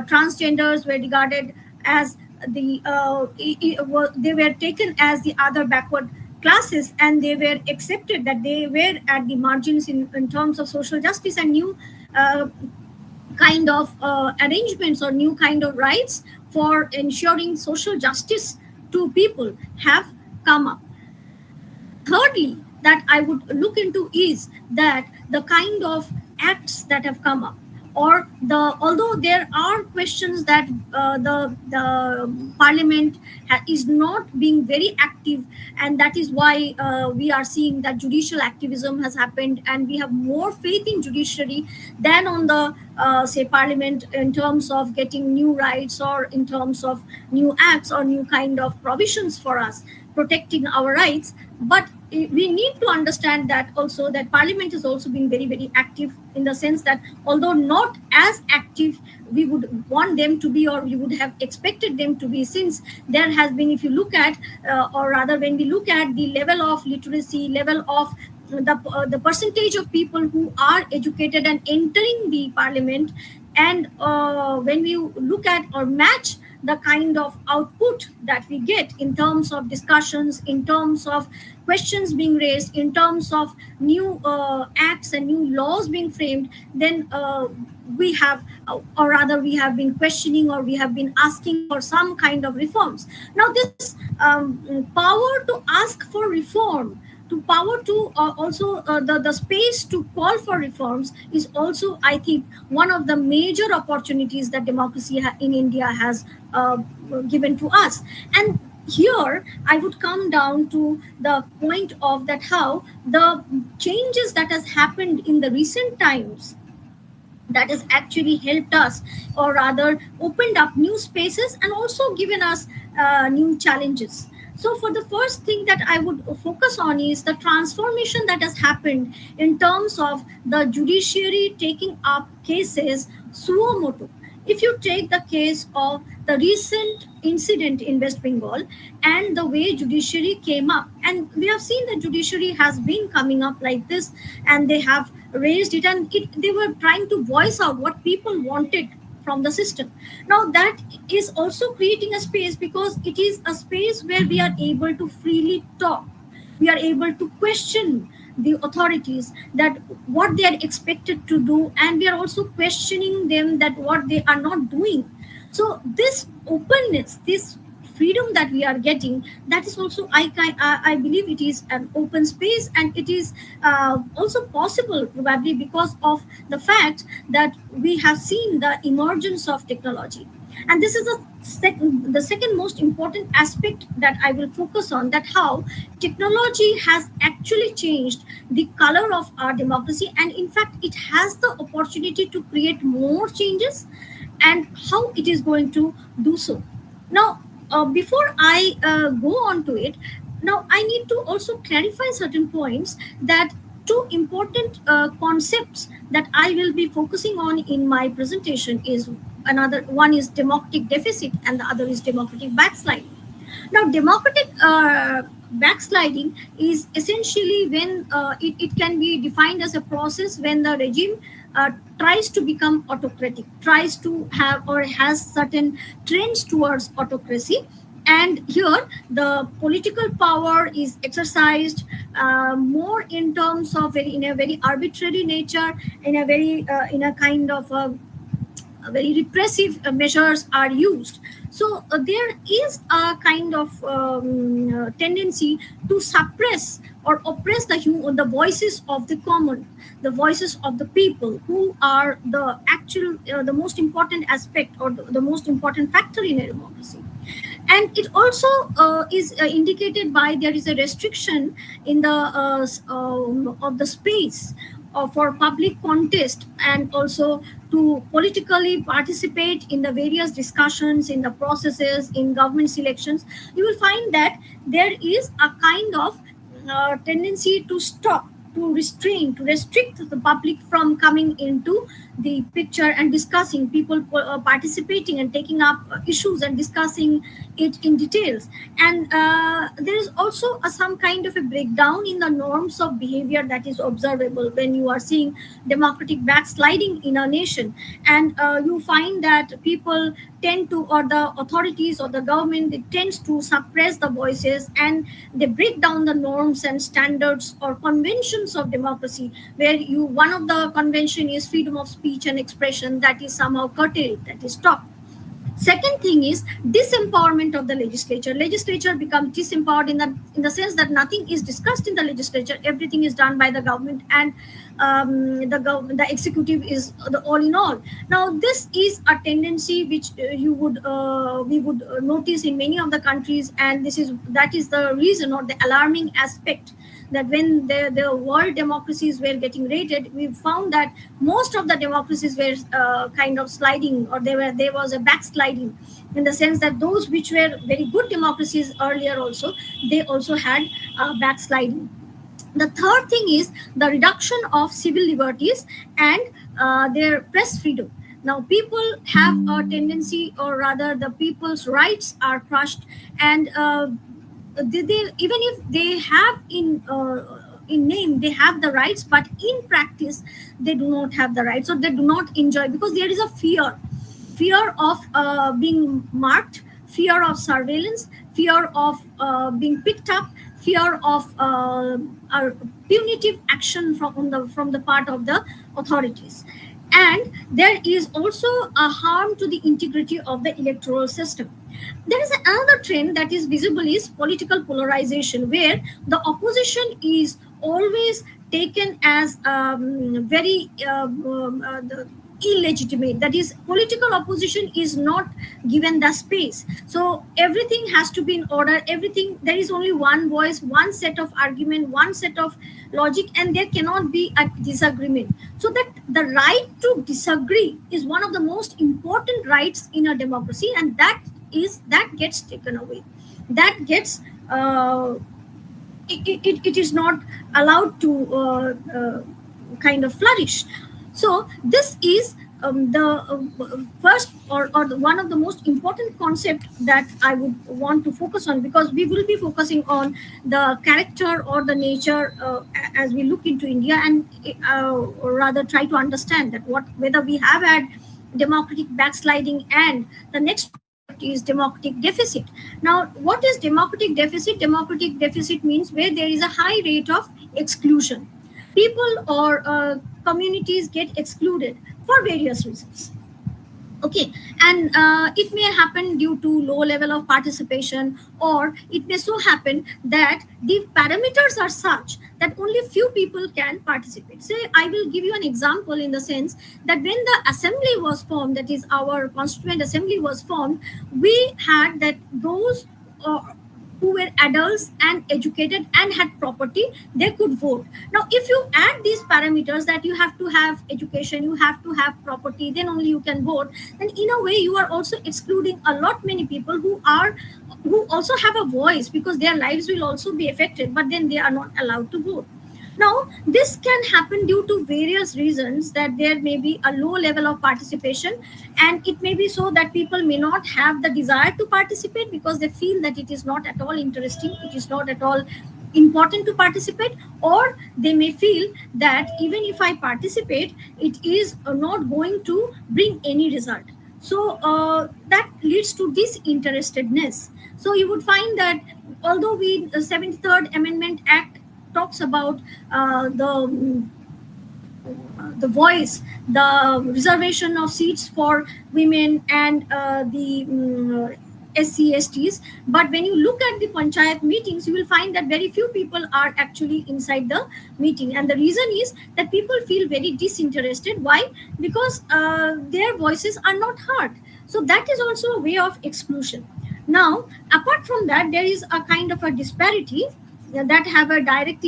transgenders were regarded as they were taken as the other backward classes, and they were accepted that they were at the margins in terms of social justice, and new kind of arrangements or new kind of rights for ensuring social justice to people have come up. Thirdly, that I would look into is that the kind of acts that have come up, or although there are questions that the parliament is not being very active, and that is why we are seeing that judicial activism has happened, and we have more faith in judiciary than on the say parliament, in terms of getting new rights, or in terms of new acts or new kind of provisions for us. protecting our rights. But we need to understand that also that parliament is also being very, very active, in the sense that although not as active we would want them to be, or we would have expected them to be, since there has been, if you look at or rather when we look at the level of literacy, level of the percentage of people who are educated and entering the parliament, and when we look at or match the kind of output that we get in terms of discussions, in terms of questions being raised, in terms of new acts and new laws being framed, then we have, or rather we have been questioning, or we have been asking for some kind of reforms. Now this power to ask for reform, to power to also the space to call for reforms, is also, I think, one of the major opportunities that democracy in India has given to us. And here I would come down to the point of that how the changes that has happened in the recent times, that has actually helped us, or rather opened up new spaces and also given us new challenges. So for the first thing that I would focus on is the transformation that has happened in terms of the judiciary taking up cases suo motu. If you take the case of the recent incident in West Bengal and the way judiciary came up, and we have seen the judiciary has been coming up like this, and they have raised it, and they were trying to voice out what people wanted from the system. Now that is also creating a space, because it is a space where we are able to freely talk, we are able to question the authorities, that what they are expected to do, and we are also questioning them that what they are not doing. So this openness, this freedom that we are getting, that is also, I believe it is an open space, and it is also possible probably because of the fact that we have seen the emergence of technology. And this is the second most important aspect that I will focus on, that how technology has actually changed the color of our democracy, and in fact it has the opportunity to create more changes, and how it is going to do so. Now before I go on to it, now I need to also clarify certain points, that two important concepts that I will be focusing on in my presentation is, another one is democratic deficit and the other is democratic backsliding. Now democratic backsliding is essentially when it can be defined as a process when the regime tries to become autocratic, tries to have or has certain trends towards autocracy. And here the political power is exercised more in terms of in a very arbitrary nature, in a very in a kind of very repressive measures are used. So there is a kind of tendency to suppress or oppress the voices of the common, the voices of the people, who are the actual the most important aspect, or the most important factor in a democracy. And it also is indicated by there is a restriction in the of the space for public contest, and also to politically participate in the various discussions, in the processes, in government selections. You will find that there is a kind of tendency to stop, to restrain, to restrict the public from coming into the picture and discussing, people participating and taking up issues and discussing it in details. And there is also some kind of a breakdown in the norms of behavior that is observable when you are seeing democratic backsliding in a nation. And you find that people tend to, or the authorities or the government, it tends to suppress the voices, and they break down the norms and standards or conventions of democracy, where you, one of the convention is freedom of speech and expression, that is somehow curtailed, that is stopped. Second thing is disempowerment of the legislature. Legislature becomes disempowered in the sense that nothing is discussed in the legislature. Everything is done by the government, and the executive is the all in all. Now, this is a tendency which we would notice in many of the countries, and that is the reason, or the alarming aspect, that when the world democracies were getting rated, we found that most of the democracies were kind of sliding, or there was a backslide backsliding, in the sense that those which were very good democracies earlier also, they also had backsliding. The third thing is the reduction of civil liberties and their press freedom. Now people have a tendency, or rather the people's rights are crushed, and even if they have in name they have the rights, but in practice they do not have the rights, or they do not enjoy, because there is a fear of being marked, fear of surveillance, fear of being picked up, fear of punitive action from the part of the authorities. And there is also a harm to the integrity of the electoral system. There is another trend that is visible, is political polarization, where the opposition is always taken as very illegitimate. That is, political opposition is not given the space. So everything has to be in order. Everything, there is only one voice, one set of argument, one set of logic, and there cannot be a disagreement. So that the right to disagree is one of the most important rights in a democracy, and that gets taken away. That gets it is not allowed to kind of flourish. So this is the first, or one of the most important concept that I would want to focus on, because we will be focusing on the character or the nature as we look into India, and or rather try to understand that whether we have had democratic backsliding, and the next is democratic deficit. Now, what is democratic deficit? Democratic deficit means where there is a high rate of exclusion. People or communities get excluded for various reasons. Okay, and it may happen due to low level of participation, or it may so happen that the parameters are such that only few people can participate. Say, I will give you an example, in the sense that when the assembly was formed, that is our constituent assembly was formed, we had that those who were adults and educated and had property, they could vote. Now, if you add these parameters, that you have to have education, you have to have property, then only you can vote, then in a way you are also excluding a lot many people who also have a voice, because their lives will also be affected, but then they are not allowed to vote. Now, this can happen due to various reasons, that there may be a low level of participation, and it may be so that people may not have the desire to participate because they feel that it is not at all interesting, it is not at all important to participate, or they may feel that even if I participate, it is not going to bring any result. So that leads to disinterestedness. So you would find that although the 73rd Amendment Act talks about the voice, the reservation of seats for women and the SC/STs, but when you look at the panchayat meetings, you will find that very few people are actually inside the meeting, and the reason is that people feel very disinterested. Why? Because their voices are not heard. So that is also a way of exclusion. Now, apart from that, there is a kind of a disparity that have a direct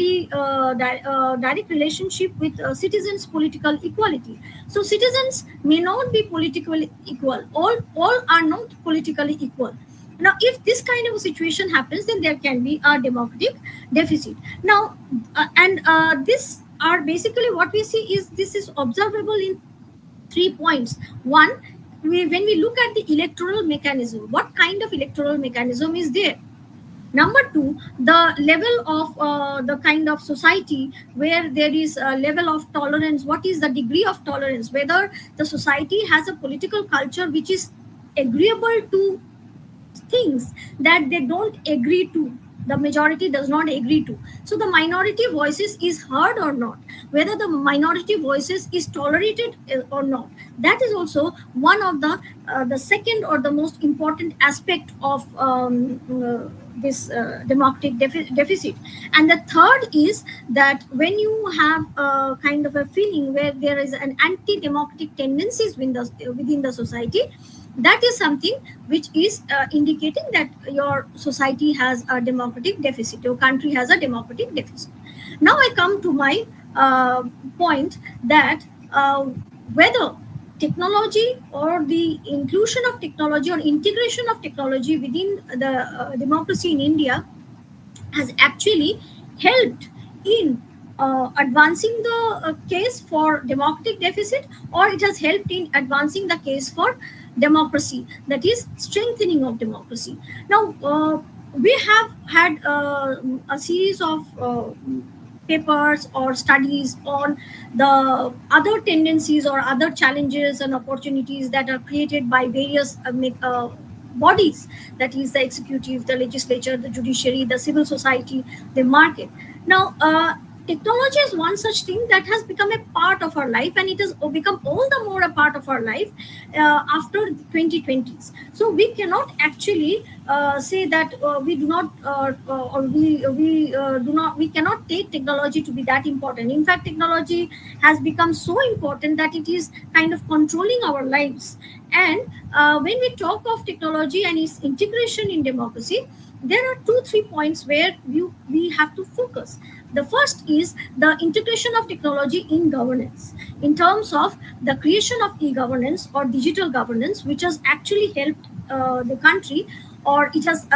relationship with citizens' political equality. So citizens may not be politically equal. All are not politically equal. Now, if this kind of a situation happens, then there can be a democratic deficit. Now, this are basically what we see is this is observable in 3 points. One, when we look at the electoral mechanism, what kind of electoral mechanism is there? Number two, the level of the kind of society where there is a level of tolerance. What is the degree of tolerance? Whether the society has a political culture which is agreeable to things that they don't agree to, the majority does not agree to. So the minority voices is heard or not, whether the minority voices is tolerated or not. That is also one of the second or the most important aspect of this democratic deficit. And the third is that when you have a kind of a feeling where there is an anti-democratic tendencies within the society, that is something which is indicating that your society has a democratic deficit, your country has a democratic deficit. Now I come to my point that whether technology or the inclusion of technology or integration of technology within the democracy in India has actually helped in advancing the case for democratic deficit, or it has helped in advancing the case for democracy, that is strengthening of democracy. Now we have had a series of papers or studies on the other tendencies or other challenges and opportunities that are created by various bodies, that is the executive, the legislature, the judiciary, the civil society, the market. Now technology is one such thing that has become a part of our life, and it has become all the more a part of our life after the 2020s. So we cannot actually say that we do not or we do not we cannot take technology to be that important. In fact, technology has become so important that it is kind of controlling our lives. And when we talk of technology and its integration in democracy, there are 2 3 points where we have to focus. The first is the integration of technology in governance, in terms of the creation of e-governance or digital governance, which has actually helped the country, or it has,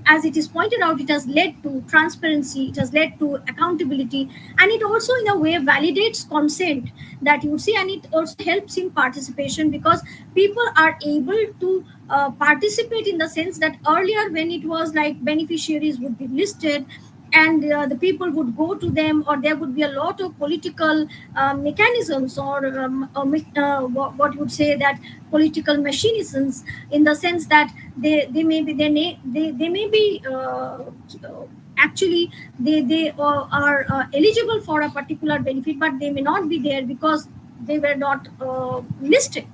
as it is pointed out, it has led to transparency, it has led to accountability, and it also in a way validates consent, that you see, and it also helps in participation, because people are able to participate, in the sense that earlier, when it was like beneficiaries would be listed and the people would go to them, or there would be a lot of political mechanisms, or what you would say, that political mechanisms, in the sense that they may be they may be actually they are eligible for a particular benefit, but they may not be there because they were not listed.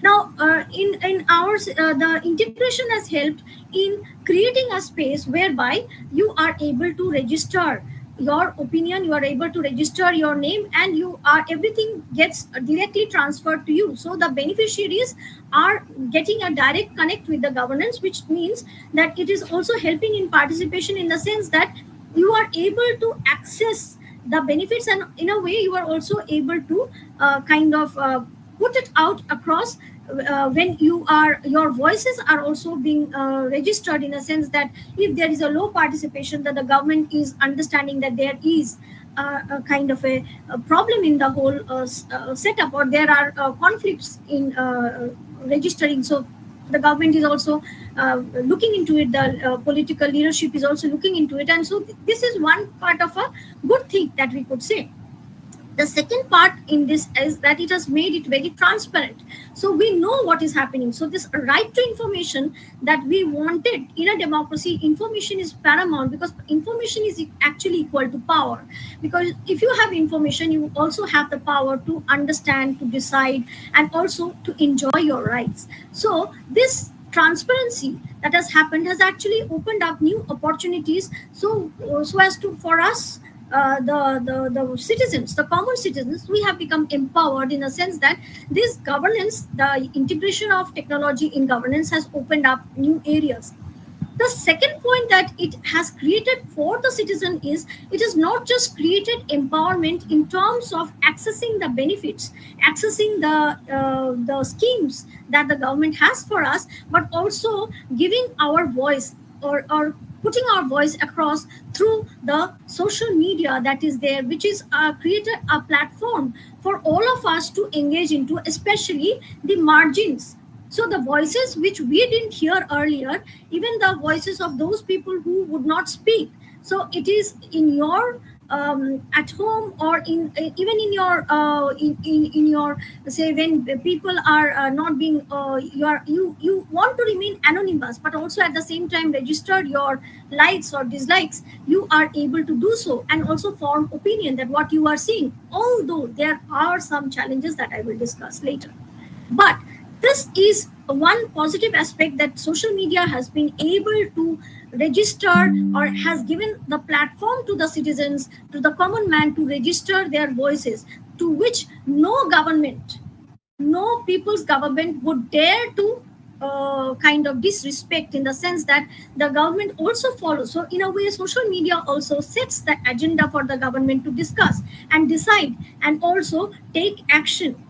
Now in ours, the integration has helped in creating a space whereby you are able to register your opinion, you are able to register your name, and you are, everything gets directly transferred to you. So the beneficiaries are getting a direct connect with the governance, which means that it is also helping in participation, in the sense that you are able to access the benefits, and in a way you are also able to kind of put it out across, when you are, your voices are also being registered, in a sense that if there is a low participation, that the government is understanding that there is a kind of a problem in the whole setup, or there are conflicts in registering. So the government is also looking into it, the political leadership is also looking into it, and so this is one part of a good thing that we could say. The second part in this is that it has made it very transparent, so we know what is happening. So this right to information that we wanted in a democracy, information is paramount, because information is actually equal to power. Because if you have information, you also have the power to understand, to decide, and also to enjoy your rights. So this transparency that has happened has actually opened up new opportunities, so as to, for us, the citizens, the common citizens, we have become empowered, in a sense that this governance, the integration of technology in governance, has opened up new areas. The second point that it has created for the citizen is, it has not just created empowerment in terms of accessing the benefits, accessing the schemes that the government has for us, but also giving our voice, or putting our voice across through the social media that is there, which is created a platform for all of us to engage into, especially the margins. So the voices which we didn't hear earlier, even the voices of those people who would not speak. So it is in your at home, or in even in your in your, say, when people are not being you want to remain anonymous, but also at the same time register your likes or dislikes, you are able to do so, and also form opinion that what you are seeing, although there are some challenges that I will discuss later. But this is one positive aspect, that social media has been able to register, or has given the platform to the citizens, to the common man, to register their voices, to which no government, no people's government would dare to kind of disrespect, in the sense that the government also follows. So in a way, social media also sets the agenda for the government to discuss and decide, and also take action.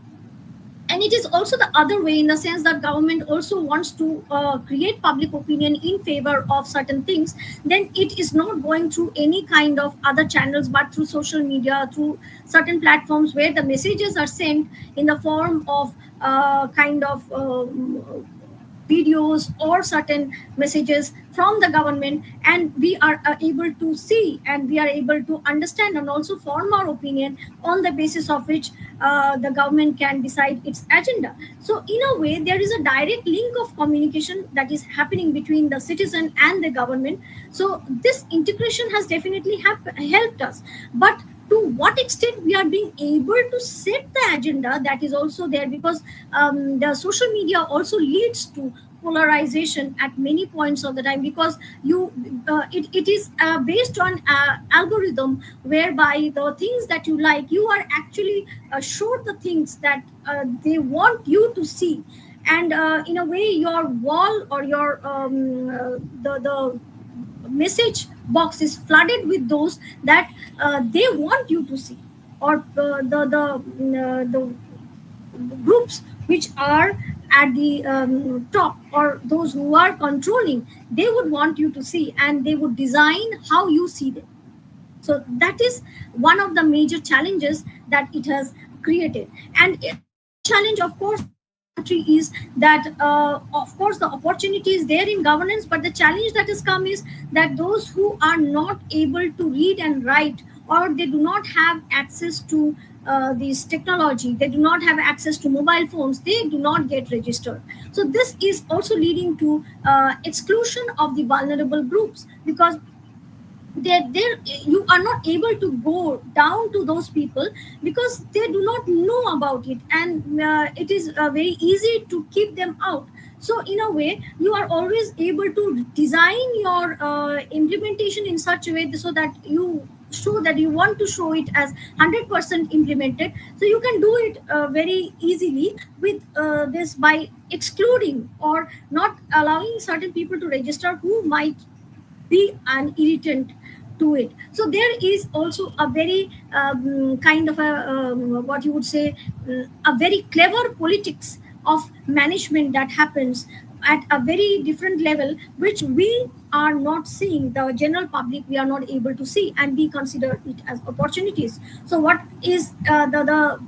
And it is also the other way, in the sense that government also wants to create public opinion in favor of certain things. Then it is not going through any kind of other channels, but through social media, through certain platforms where the messages are sent in the form of kind of videos or certain messages from the government, and we are able to see and we are able to understand and also form our opinion on the basis of which the government can decide its agenda. So in a way, there is a direct link of communication that is happening between the citizen and the government. So this integration has definitely helped us, but to what extent we are being able to set the agenda, that is also there, because the social media also leads to polarization at many points of the time, because it is based on algorithm, whereby the things that you like, you are actually showed the things that they want you to see. And in a way, your wall or your the message box is flooded with those that they want you to see, or the groups which are at the top, or those who are controlling, they would want you to see, and they would design how you see them. So that is one of the major challenges that it has created. And another challenge, of course, in our country is that, of course, the opportunity is there in governance, but the challenge that has come is that those who are not able to read and write, or they do not have access to this technology, they do not have access to mobile phones, they do not get registered. So this is also leading to exclusion of the vulnerable groups, because there you are not able to go down to those people, because they do not know about it, and it is very easy to keep them out. So in a way, you are always able to design your implementation in such a way so that you show that you want to show it as 100% implemented. So you can do it very easily with this, by excluding or not allowing certain people to register who might be an irritant to it. So there is also a very kind of a what you would say, a very clever politics of management that happens at a very different level, which we are not seeing, the general public we are not able to see, and we consider it as opportunities. So what is the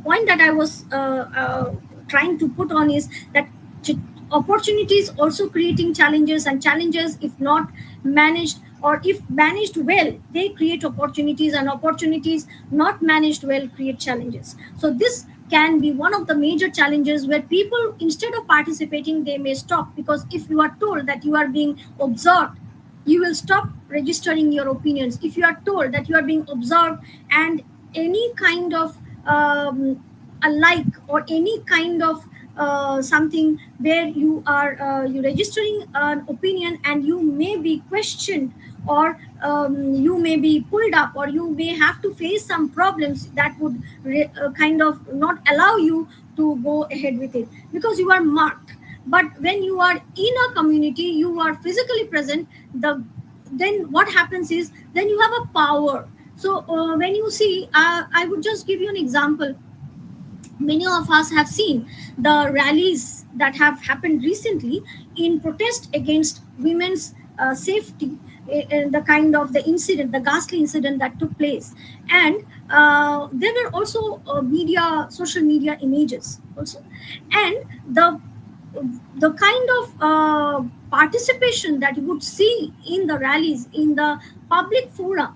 point that I was trying to put on is that ch- opportunities also creating challenges, and challenges, if not managed, or if managed well, they create opportunities, and opportunities not managed well create challenges. So this can be one of the major challenges, where people, instead of participating, they may stop, because if you are told that you are being observed, you will stop registering your opinions. If you are told that you are being observed, and any kind of a like, or any kind of something where you registering an opinion, and you may be questioned, or you may be pulled up, or you may have to face some problems that would kind of not allow you to go ahead with it, because you are marked. But when you are in a community, you are physically present, then what happens is, then you have a power. So when you see, I would just give you an example. Many of us have seen the rallies that have happened recently in protest against women's safety, the kind of the incident, the ghastly incident that took place. And there were also social media images also. And the kind of participation that you would see in the rallies, in the public fora,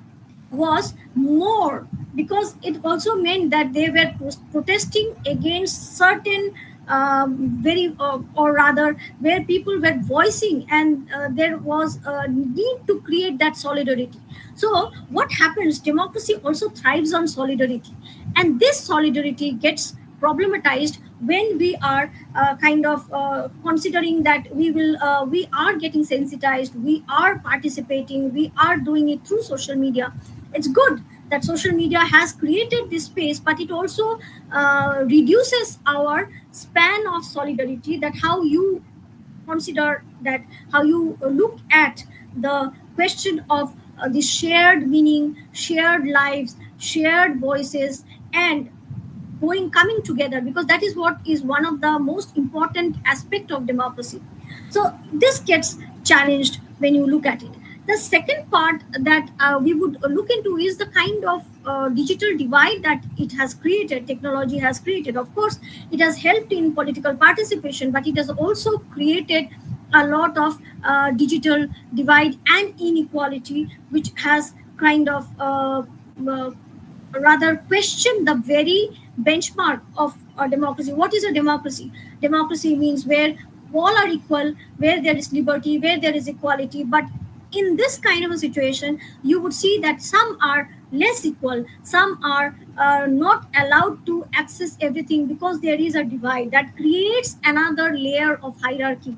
was more, because it also meant that they were protesting against certain very or rather, where people were voicing, and there was a need to create that solidarity. So what happens, democracy also thrives on solidarity, and this solidarity gets problematized when we are kind of considering that we are getting sensitized, we are participating, we are doing it through social media. It's good that social media has created this space, but it also reduces our span of solidarity, that how you consider, that how you look at the question of the shared meaning, shared lives, shared voices, and coming together, because that is what is one of the most important aspect of democracy. So this gets challenged when you look at it. The second part that we would look into is the kind of digital divide that it has created, technology has created. Of course, it has helped in political participation, but it has also created a lot of digital divide and inequality, which has kind of uh, rather question the very benchmark of a democracy. What is a democracy? Democracy means where all are equal, where there is liberty, where there is equality. But in this kind of a situation, you would see that some are less equal, some are not allowed to access everything, because there is a divide that creates another layer of hierarchy.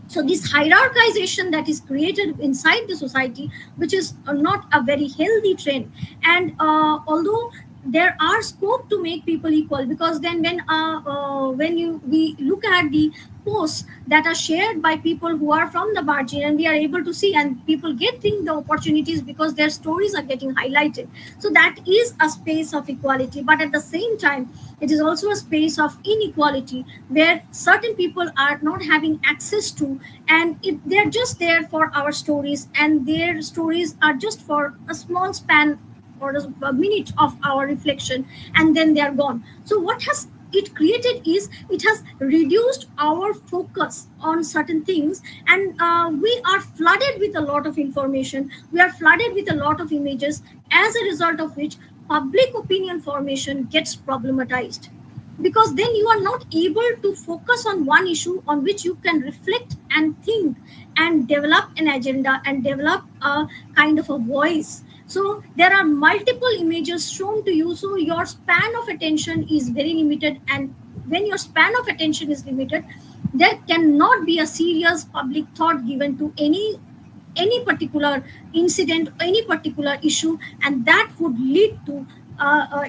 So this hierarchization that is created inside the society, which is not a very healthy trend. And although there are scope to make people equal, because then when you we look at the posts that are shared by people who are from the margin, and we are able to see, and people getting the opportunities because their stories are getting highlighted. So that is a space of equality, but at the same time, it is also a space of inequality, where certain people are not having access to, and they're just there for our stories, and their stories are just for a small span or a minute of our reflection, and then they are gone. So what has it created is, it has reduced our focus on certain things, and we are flooded with a lot of information, we are flooded with a lot of images, as a result of which public opinion formation gets problematized, because then you are not able to focus on one issue on which you can reflect and think and develop an agenda and develop a kind of a voice. So there are multiple images shown to you, so your span of attention is very limited, and when your span of attention is limited, there cannot be a serious public thought given to any particular incident, any particular issue, and that would lead to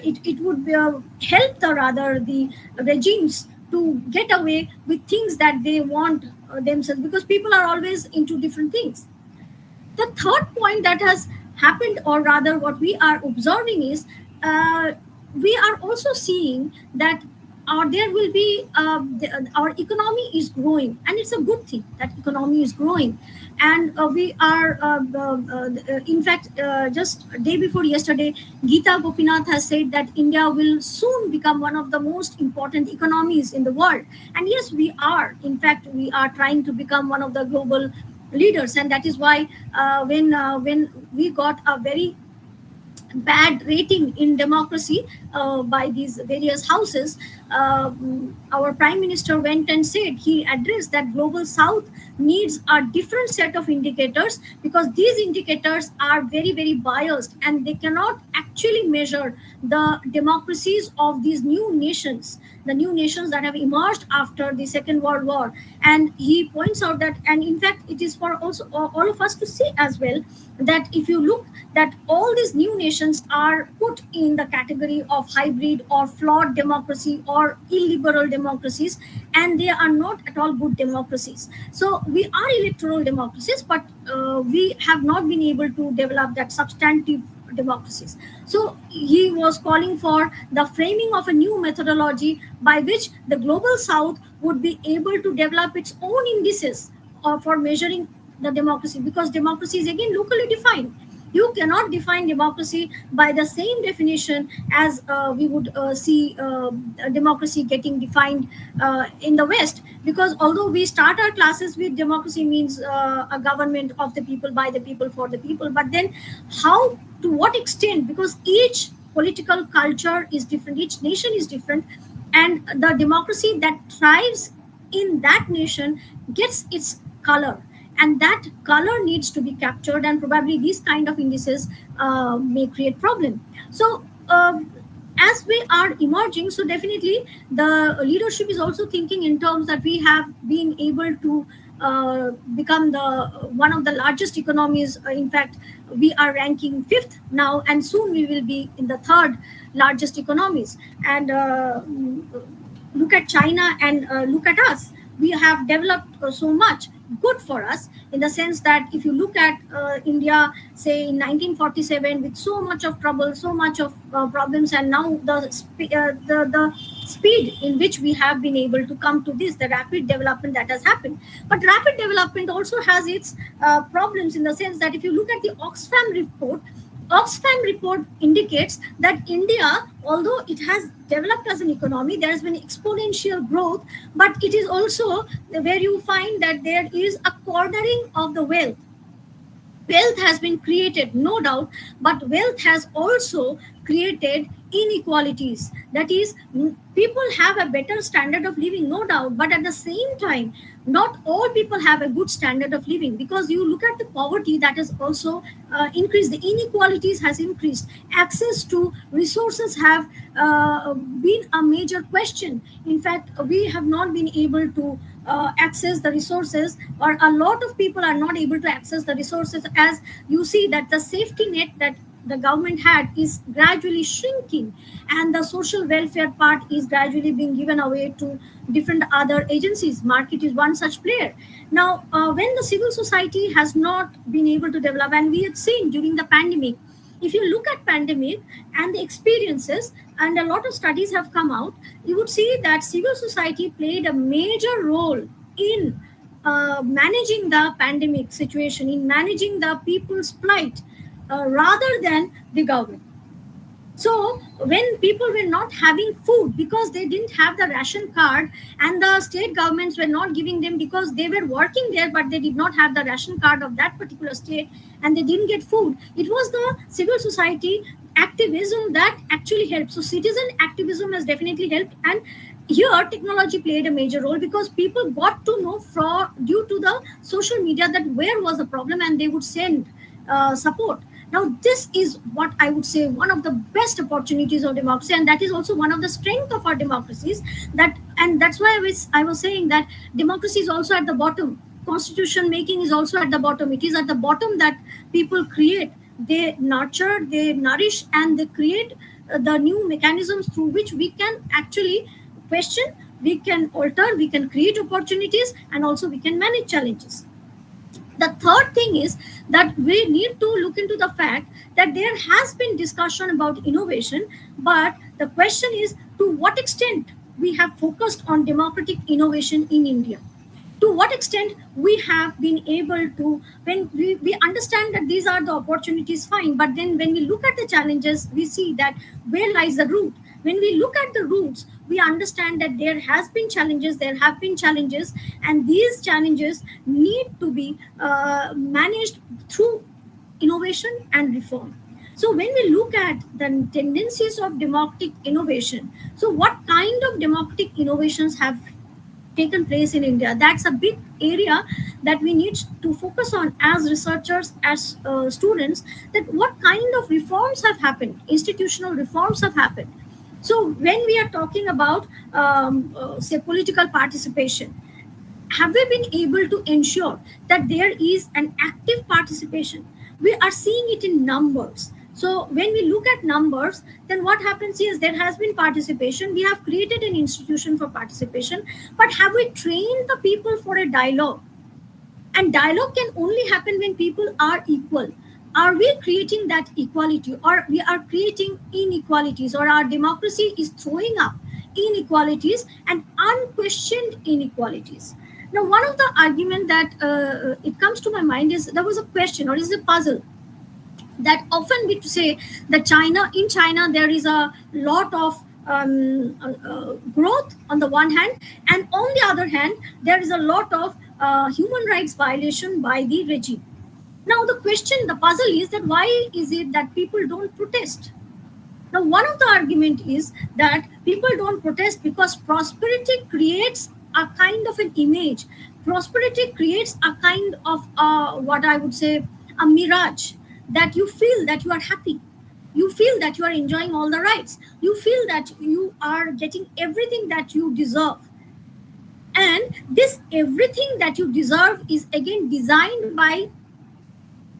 it would help the rather the regimes to get away with things that they want themselves, because people are always into different things. The third point that has happened, or rather what we are observing, is we are also seeing that there will be our economy is growing, and it's a good thing that economy is growing. And we are in fact, just day before yesterday, Geeta Gopinath has said that India will soon become one of the most important economies in the world. And yes, we are, in fact, we are trying to become one of the global leaders. And that is why when we got a very bad rating in democracy by these various houses, our prime minister went and said, he addressed that global south needs a different set of indicators, because these indicators are very very biased, and they cannot actually measure the democracies of these new nations, the new nations that have emerged after the Second World War. And he points out that, and in fact it is for also all of us to see as well, that if you look, that all these new nations are put in the category of hybrid or flawed democracy or illiberal democracies, and they are not at all good democracies. So we are electoral democracies, but we have not been able to develop that substantive democracies. So he was calling for the framing of a new methodology by which the global south would be able to develop its own indices for measuring the democracy, because democracy is again locally defined. You cannot define democracy by the same definition as we would see democracy getting defined in the West, because although we start our classes with democracy means a government of the people, by the people, for the people, but then how, to what extent, because each political culture is different, each nation is different, and the democracy that thrives in that nation gets its color, and that color needs to be captured, and probably these kind of indices may create problem. So as we are emerging, so definitely the leadership is also thinking in terms that we have been able to become the one of the largest economies. In fact, we are ranking fifth now, and soon we will be in the third largest economies. And look at China, and look at us. We have developed so much, good for us, in the sense that if you look at India, say in 1947, with so much of trouble, so much of problems, and now the speed in which we have been able to come to this, the rapid development that has happened. But rapid development also has its problems, in the sense that if you look at the Oxfam report indicates that India, although it has developed as an economy, there has been exponential growth, but it is also where you find that there is a cornering of the wealth. Wealth has been created, no doubt, but wealth has also created inequalities. That is, people have a better standard of living, no doubt, but at the same time, not all people have a good standard of living, because you look at the poverty that has also increased, the inequalities has increased, access to resources have been a major question. In fact, we have not been able to access the resources, or a lot of people are not able to access the resources, as you see that the safety net that the government had is gradually shrinking, and the social welfare part is gradually being given away to different other agencies. Market is one such player. Now, when the civil society has not been able to develop, and we had seen during the pandemic, if you look at pandemic and the experiences, and a lot of studies have come out, you would see that civil society played a major role in managing the pandemic situation, in managing the people's plight, rather than the government. So when people were not having food because they didn't have the ration card, and the state governments were not giving them because they were working there but they did not have the ration card of that particular state, and they didn't get food, it was the civil society activism that actually helped. So citizen activism has definitely helped, and here technology played a major role, because people got to know due to the social media that where was the problem, and they would send support. Now, this is what I would say one of the best opportunities of democracy, and that is also one of the strength of our democracies. And that's why I was saying that democracy is also at the bottom. Constitution making is also at the bottom. It is at the bottom that people create, they nurture, they nourish, and they create the new mechanisms through which we can actually question, we can alter, we can create opportunities, and also we can manage challenges. The third thing is that we need to look into the fact that there has been discussion about innovation, but the question is to what extent we have focused on democratic innovation in India. To what extent we have been able to, when we understand that these are the opportunities, fine, but then when we look at the challenges, we see that where lies the root. When we look at the roots, we understand that there have been challenges, and these challenges need to be managed through innovation and reform. So when we look at the tendencies of democratic innovation, so what kind of democratic innovations have taken place in India? That's a big area that we need to focus on as researchers, as students, that what kind of reforms have happened, institutional reforms have happened. So when we are talking about, say, political participation, have we been able to ensure that there is an active participation? We are seeing it in numbers. So when we look at numbers, then what happens is there has been participation. We have created an institution for participation, but have we trained the people for a dialogue? And dialogue can only happen when people are equal. Are we creating that equality, or we are creating inequalities, or our democracy is throwing up inequalities and unquestioned inequalities? Now, one of the argument that it comes to my mind is, there was a question, or is a puzzle, that often we say that in China there is a lot of growth on the one hand, and on the other hand there is a lot of human rights violation by the regime. Now the puzzle is that why is it that people don't protest? Now, one of the argument is that people don't protest because prosperity creates a kind of an image. Prosperity creates a kind of what I would say a mirage, that you feel that you are happy. You feel that you are enjoying all the rights. You feel that you are getting everything that you deserve. And this everything that you deserve is again designed by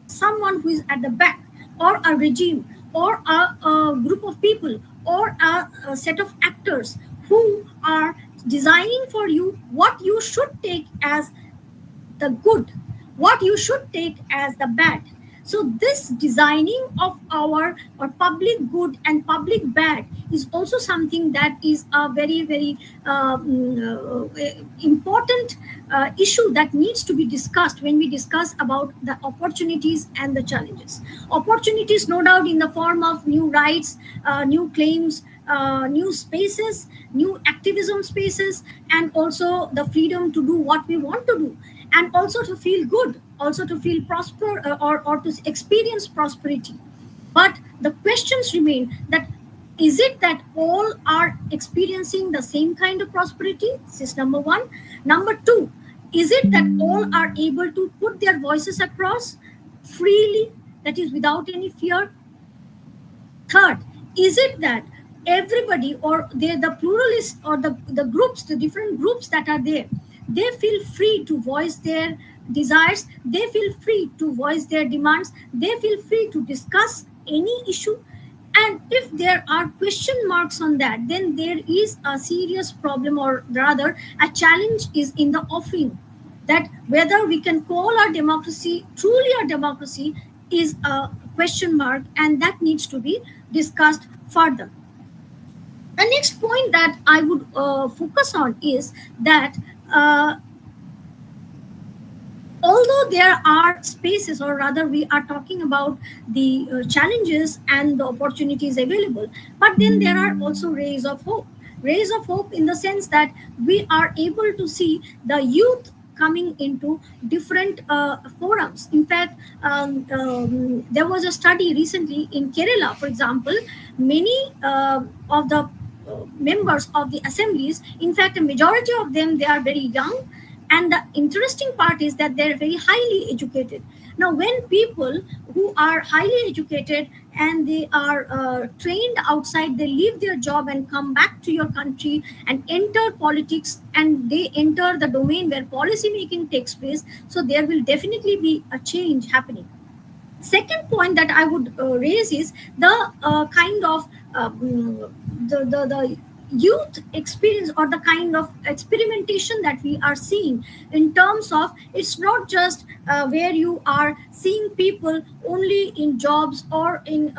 someone who is at the back, or a regime, or a group of people, or a set of actors who are designing for you what you should take as the good, what you should take as the bad. So this designing of our or public good and public bad is also something that is a very very important issue that needs to be discussed when we discuss about the opportunities and the challenges. Opportunities, no doubt, in the form of new rights, new claims, new spaces, new activism spaces, and also the freedom to do what we want to do, and also to feel good, also to feel prosper, or to experience prosperity. But the questions remain that, is it that all are experiencing the same kind of prosperity? This is number one. Number two, is it that all are able to put their voices across freely, that is without any fear? Third, is it that everybody, or the pluralists, or the groups, the different groups that are there, they feel free to voice their desires, they feel free to voice their demands, they feel free to discuss any issue? And if there are question marks on that, then there is a serious problem, or rather a challenge is in the offing, that whether we can call our democracy truly a democracy is a question mark, and that needs to be discussed further. The next point that I would focus on is that although there are spaces, or rather we are talking about the challenges and the opportunities available, but then there are also rays of hope. Rays of hope in the sense that we are able to see the youth coming into different forums. In fact, there was a study recently in Kerala, for example. Many of the members of the assemblies, in fact, a majority of them, they are very young, and the interesting part is that they're very highly educated. Now, when people who are highly educated and they are trained outside, they leave their job and come back to your country and enter politics, and they enter the domain where policy making takes place, so there will definitely be a change happening. Second point that I would raise is the kind of the youth experience, or the kind of experimentation that we are seeing, in terms of, it's not just where you are seeing people only in jobs or in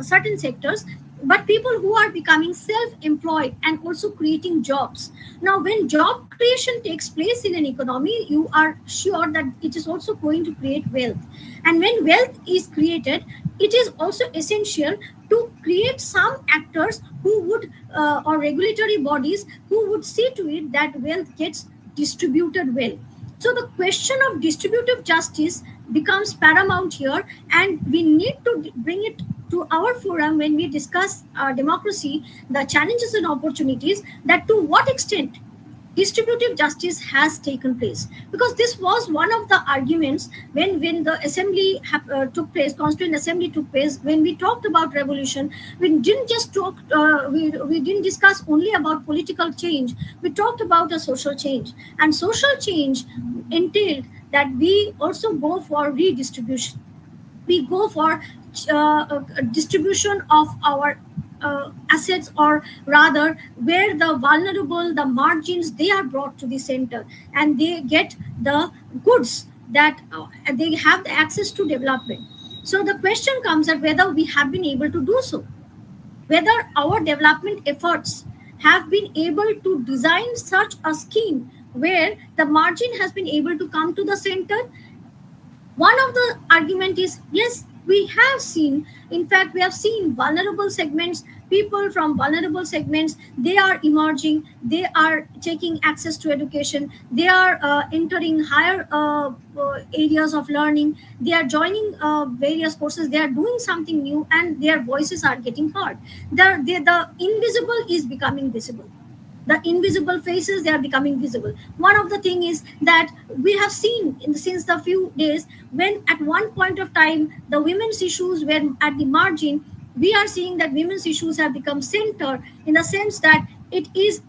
certain sectors, but people who are becoming self-employed and also creating jobs. Now, when job creation takes place in an economy, you are sure that it is also going to create wealth. And when wealth is created, it is also essential to create some actors who would, or regulatory bodies who would see to it that wealth gets distributed well. So the question of distributive justice becomes paramount here, and we need to bring it to our forum when we discuss democracy, the challenges and opportunities, that to what extent distributive justice has taken place. Because this was one of the arguments when the assembly took place, constituent assembly took place. When we talked about revolution, we didn't just talk, we didn't discuss only about political change, we talked about a social change. And social change entailed that we also go for redistribution, we go for distribution of our assets, or rather where the vulnerable, the margins, they are brought to the center, and they get the goods, that they have the access to development. So the question comes that whether we have been able to do so, whether our development efforts have been able to design such a scheme where the margin has been able to come to the center. One of the argument is, yes, we have seen, in fact, we have seen vulnerable segments, people from vulnerable segments, they are emerging, they are taking access to education, they are entering higher areas of learning, they are joining various courses, they are doing something new, and their voices are getting heard. The invisible is becoming visible, the invisible faces, they are becoming visible. One of the thing is that we have seen since the few days, when at one point of time the women's issues were at the margin, we are seeing that women's issues have become center, in the sense that it is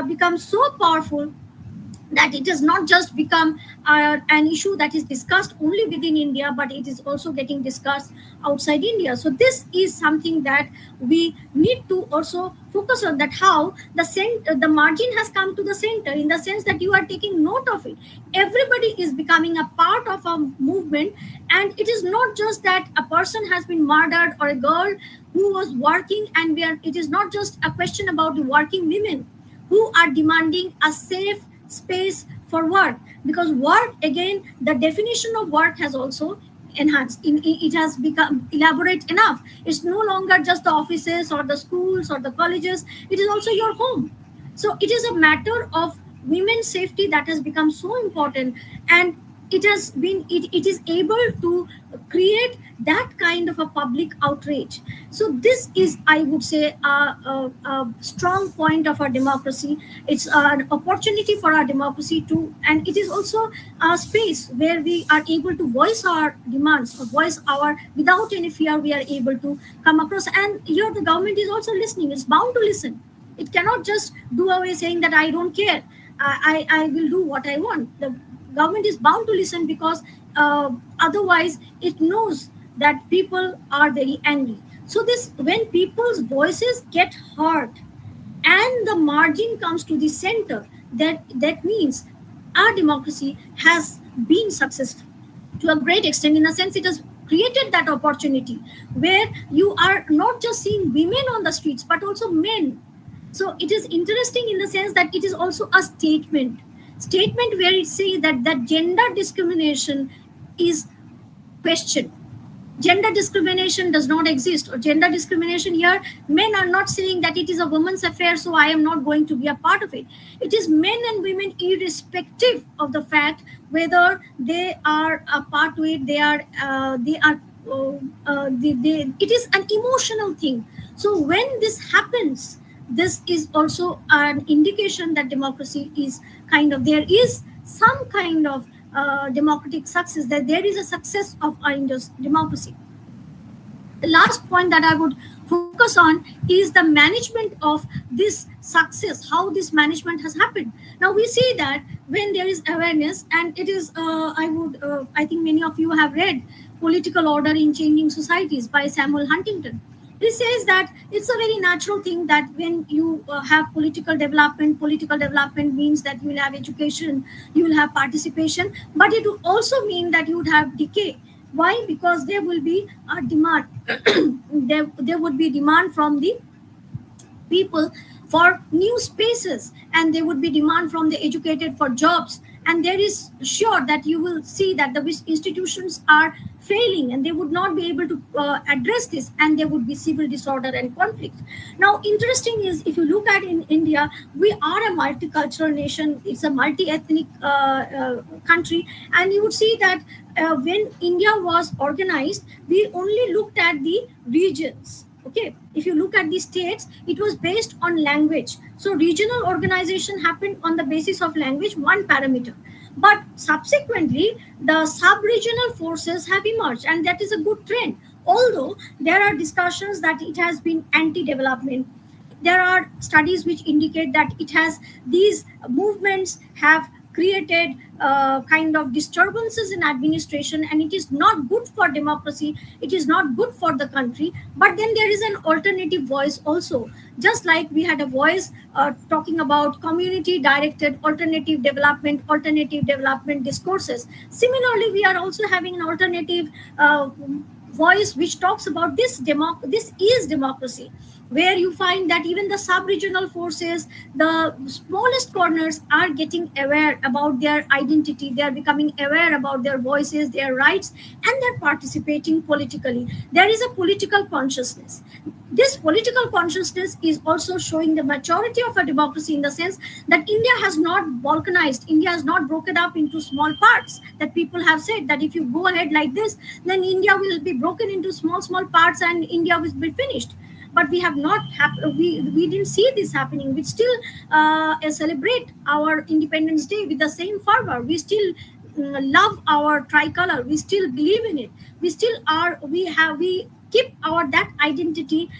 become so powerful that it has not just become an issue that is discussed only within India, but it is also getting discussed outside India. So this is something that we need to also focus on, that how the margin has come to the center, in the sense that you are taking note of it. Everybody is becoming a part of a movement, and it is not just that a person has been murdered or a girl who was working, and it is not just a question about the working women who are demanding a safe space for work, because work, again, the definition of work has also enhanced. It has become elaborate enough. It's no longer just the offices or the schools or the colleges, it is also your home. So it is a matter of women's safety that has become so important, and it is able to create that kind of a public outrage. So this is, I would say, a strong point of our democracy. It's an opportunity for our democracy to, and it is also a space where we are able to voice our demands, or voice our, without any fear, we are able to come across. And here the government is also listening, it's bound to listen. It cannot just do away saying that I don't care, I will do what I want. The government is bound to listen, because otherwise it knows that people are very angry. So this, when people's voices get heard and the margin comes to the center, that means our democracy has been successful to a great extent, in the sense it has created that opportunity where you are not just seeing women on the streets, but also men. So it is interesting in the sense that it is also a statement where it says that gender discrimination is questioned. Gender discrimination does not exist, or gender discrimination here, men are not saying that it is a woman's affair, so I am not going to be a part of it. It is men and women, irrespective of the fact whether they are a part to it. It is an emotional thing. So when this happens, this is also an indication that democracy is kind of, there is some kind of democratic success, that there is a success of our democracy. The last point that I would focus on is the management of this success, how this management has happened. Now we see that when there is awareness, and it is, I think many of you have read Political Order in Changing Societies by Samuel Huntington. He says that it's a very natural thing that when you have political development means that you will have education, you will have participation, but it will also mean that you would have decay. Why? Because there will be a demand. There would be demand from the people for new spaces, and there would be demand from the educated for jobs, and there is sure that you will see that the institutions are failing, and they would not be able to address this, and there would be civil disorder and conflict. Now interesting is, if you look at in India, we are a multicultural nation, it's a multi-ethnic country, and you would see that when India was organized, we only looked at the regions. Okay, if you look at the states, it was based on language. So regional organization happened on the basis of language, one parameter. But subsequently, the sub-regional forces have emerged, and that is a good trend. Although there are discussions that it has been anti-development, there are studies which indicate that these movements have created kind of disturbances in administration, and it is not good for democracy, it is not good for the country. But then there is an alternative voice also, just like we had a voice talking about community directed alternative development discourses. Similarly, we are also having an alternative voice which talks about this is democracy, where you find that even the sub-regional forces, the smallest corners, are getting aware about their identity, they are becoming aware about their voices, their rights, and they're participating politically. There is a political consciousness. This political consciousness is also showing the maturity of a democracy, in the sense that India has not balkanized, India has not broken up into small parts, that people have said that if you go ahead like this, then India will be broken into small parts and India will be finished. But we have not we didn't see this happening. We still celebrate our Independence Day with the same fervor. We still love our tricolor, we still believe in it, we keep our that identity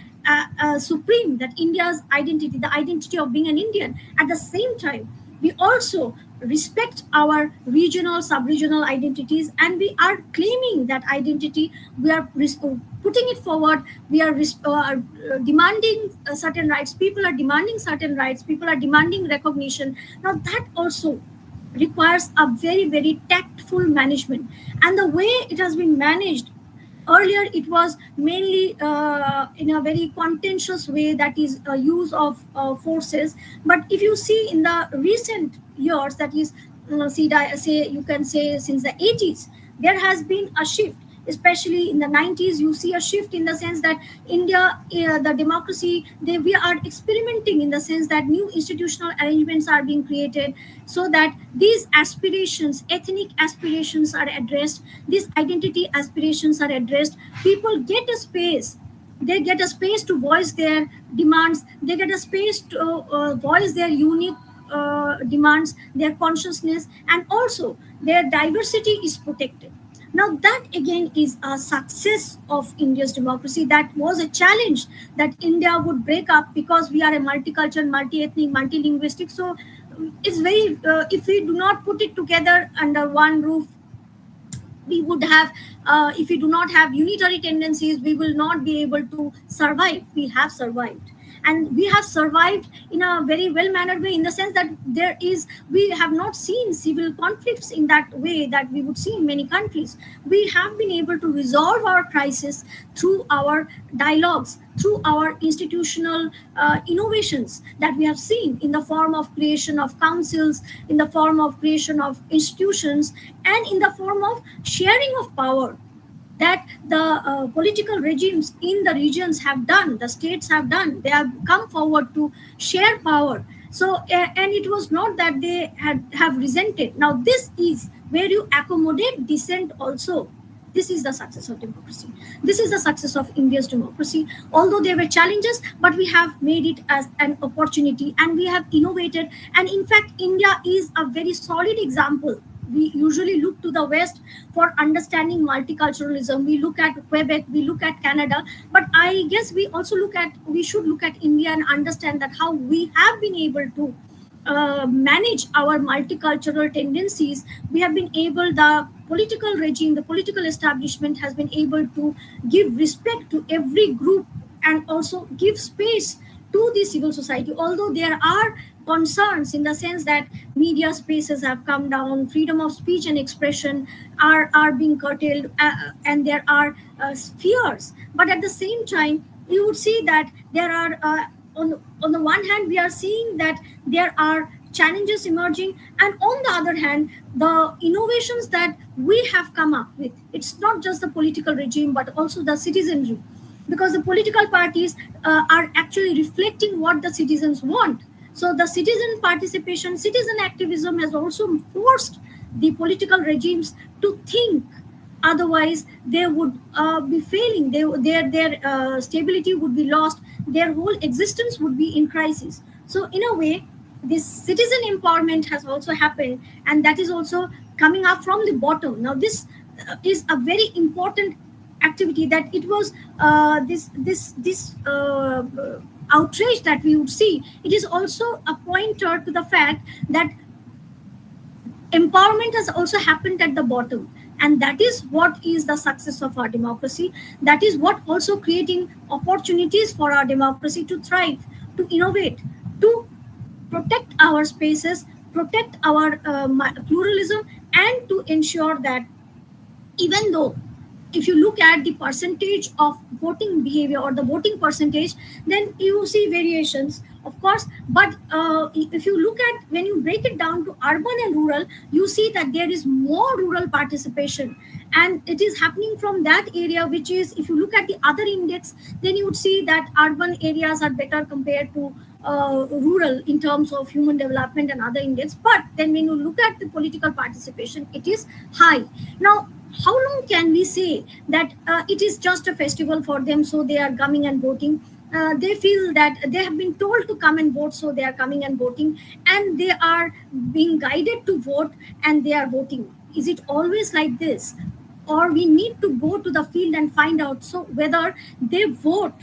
supreme, that India's identity, the identity of being an Indian. At the same time, we also respect our regional, sub-regional identities, and we are claiming that identity. We are putting it forward. We are demanding certain rights. People are demanding certain rights. People are demanding recognition. Now that also requires a very, very tactful management, and the way it has been managed earlier, it was mainly in a very contentious way, that is use of forces. But if you see in the recent years, that is say you can say since the 80s, there has been a shift. Especially in the 90s, you see a shift in the sense that India, the democracy, we are experimenting in the sense that new institutional arrangements are being created, so that these aspirations, ethnic aspirations, are addressed, these identity aspirations are addressed. People get a space. They get a space to voice their demands. They get a space to voice their unique demands, their consciousness, and also their diversity is protected. Now, that again is a success of India's democracy. That was a challenge that India would break up, because we are a multicultural, multi-ethnic, multilinguistic. So it's very, if we do not put it together under one roof, we would have, if we do not have unitary tendencies, we will not be able to survive. We have survived, and we have survived in a very well mannered way, in the sense that we have not seen civil conflicts in that way that we would see in many countries. We have been able to resolve our crisis through our dialogues, through our institutional innovations that we have seen in the form of creation of councils, in the form of creation of institutions, and in the form of sharing of power, that the political regimes in the regions have done, the states have done. They have come forward to share power. So, and it was not that they have resented. Now, this is where you accommodate dissent also. This is the success of democracy. This is the success of India's democracy. Although there were challenges, but we have made it as an opportunity, and we have innovated. And in fact, India is a very solid example. We usually look to the West for understanding multiculturalism. We look at Quebec, we look at Canada, but I guess we should look at India and understand that how we have been able to manage our multicultural tendencies. We have been able, the political regime, the political establishment has been able to give respect to every group, and also give space to the civil society. Although there are concerns in the sense that media spaces have come down, freedom of speech and expression are being curtailed, and there are fears. But at the same time, you would see that there are, on the one hand, we are seeing that there are challenges emerging, and on the other hand, the innovations that we have come up with, it's not just the political regime, but also the citizenry, because the political parties are actually reflecting what the citizens want. So the citizen participation, citizen activism has also forced the political regimes to think. Otherwise, they would be failing. Their stability would be lost. Their whole existence would be in crisis. So in a way, this citizen empowerment has also happened, and that is also coming up from the bottom. Now, this is a very important activity, that it was this outrage that we would see. It is also a pointer to the fact that empowerment has also happened at the bottom, and that is what is the success of our democracy. That is what also creating opportunities for our democracy to thrive, to innovate, to protect our spaces, protect our pluralism, and to ensure that, even though if you look at the percentage of voting behavior or the voting percentage, then you see variations, of course. But if you look at, when you break it down to urban and rural, you see that there is more rural participation, and it is happening from that area, which is, if you look at the other index, then you would see that urban areas are better compared to rural in terms of human development and other index. But then when you look at the political participation, it is high. Now, how long can we say that it is just a festival for them, so they are coming and voting? They feel that they have been told to come and vote, so they are coming and voting, and they are being guided to vote, and they are voting. Is it always like this? Or we need to go to the field and find out, so whether they vote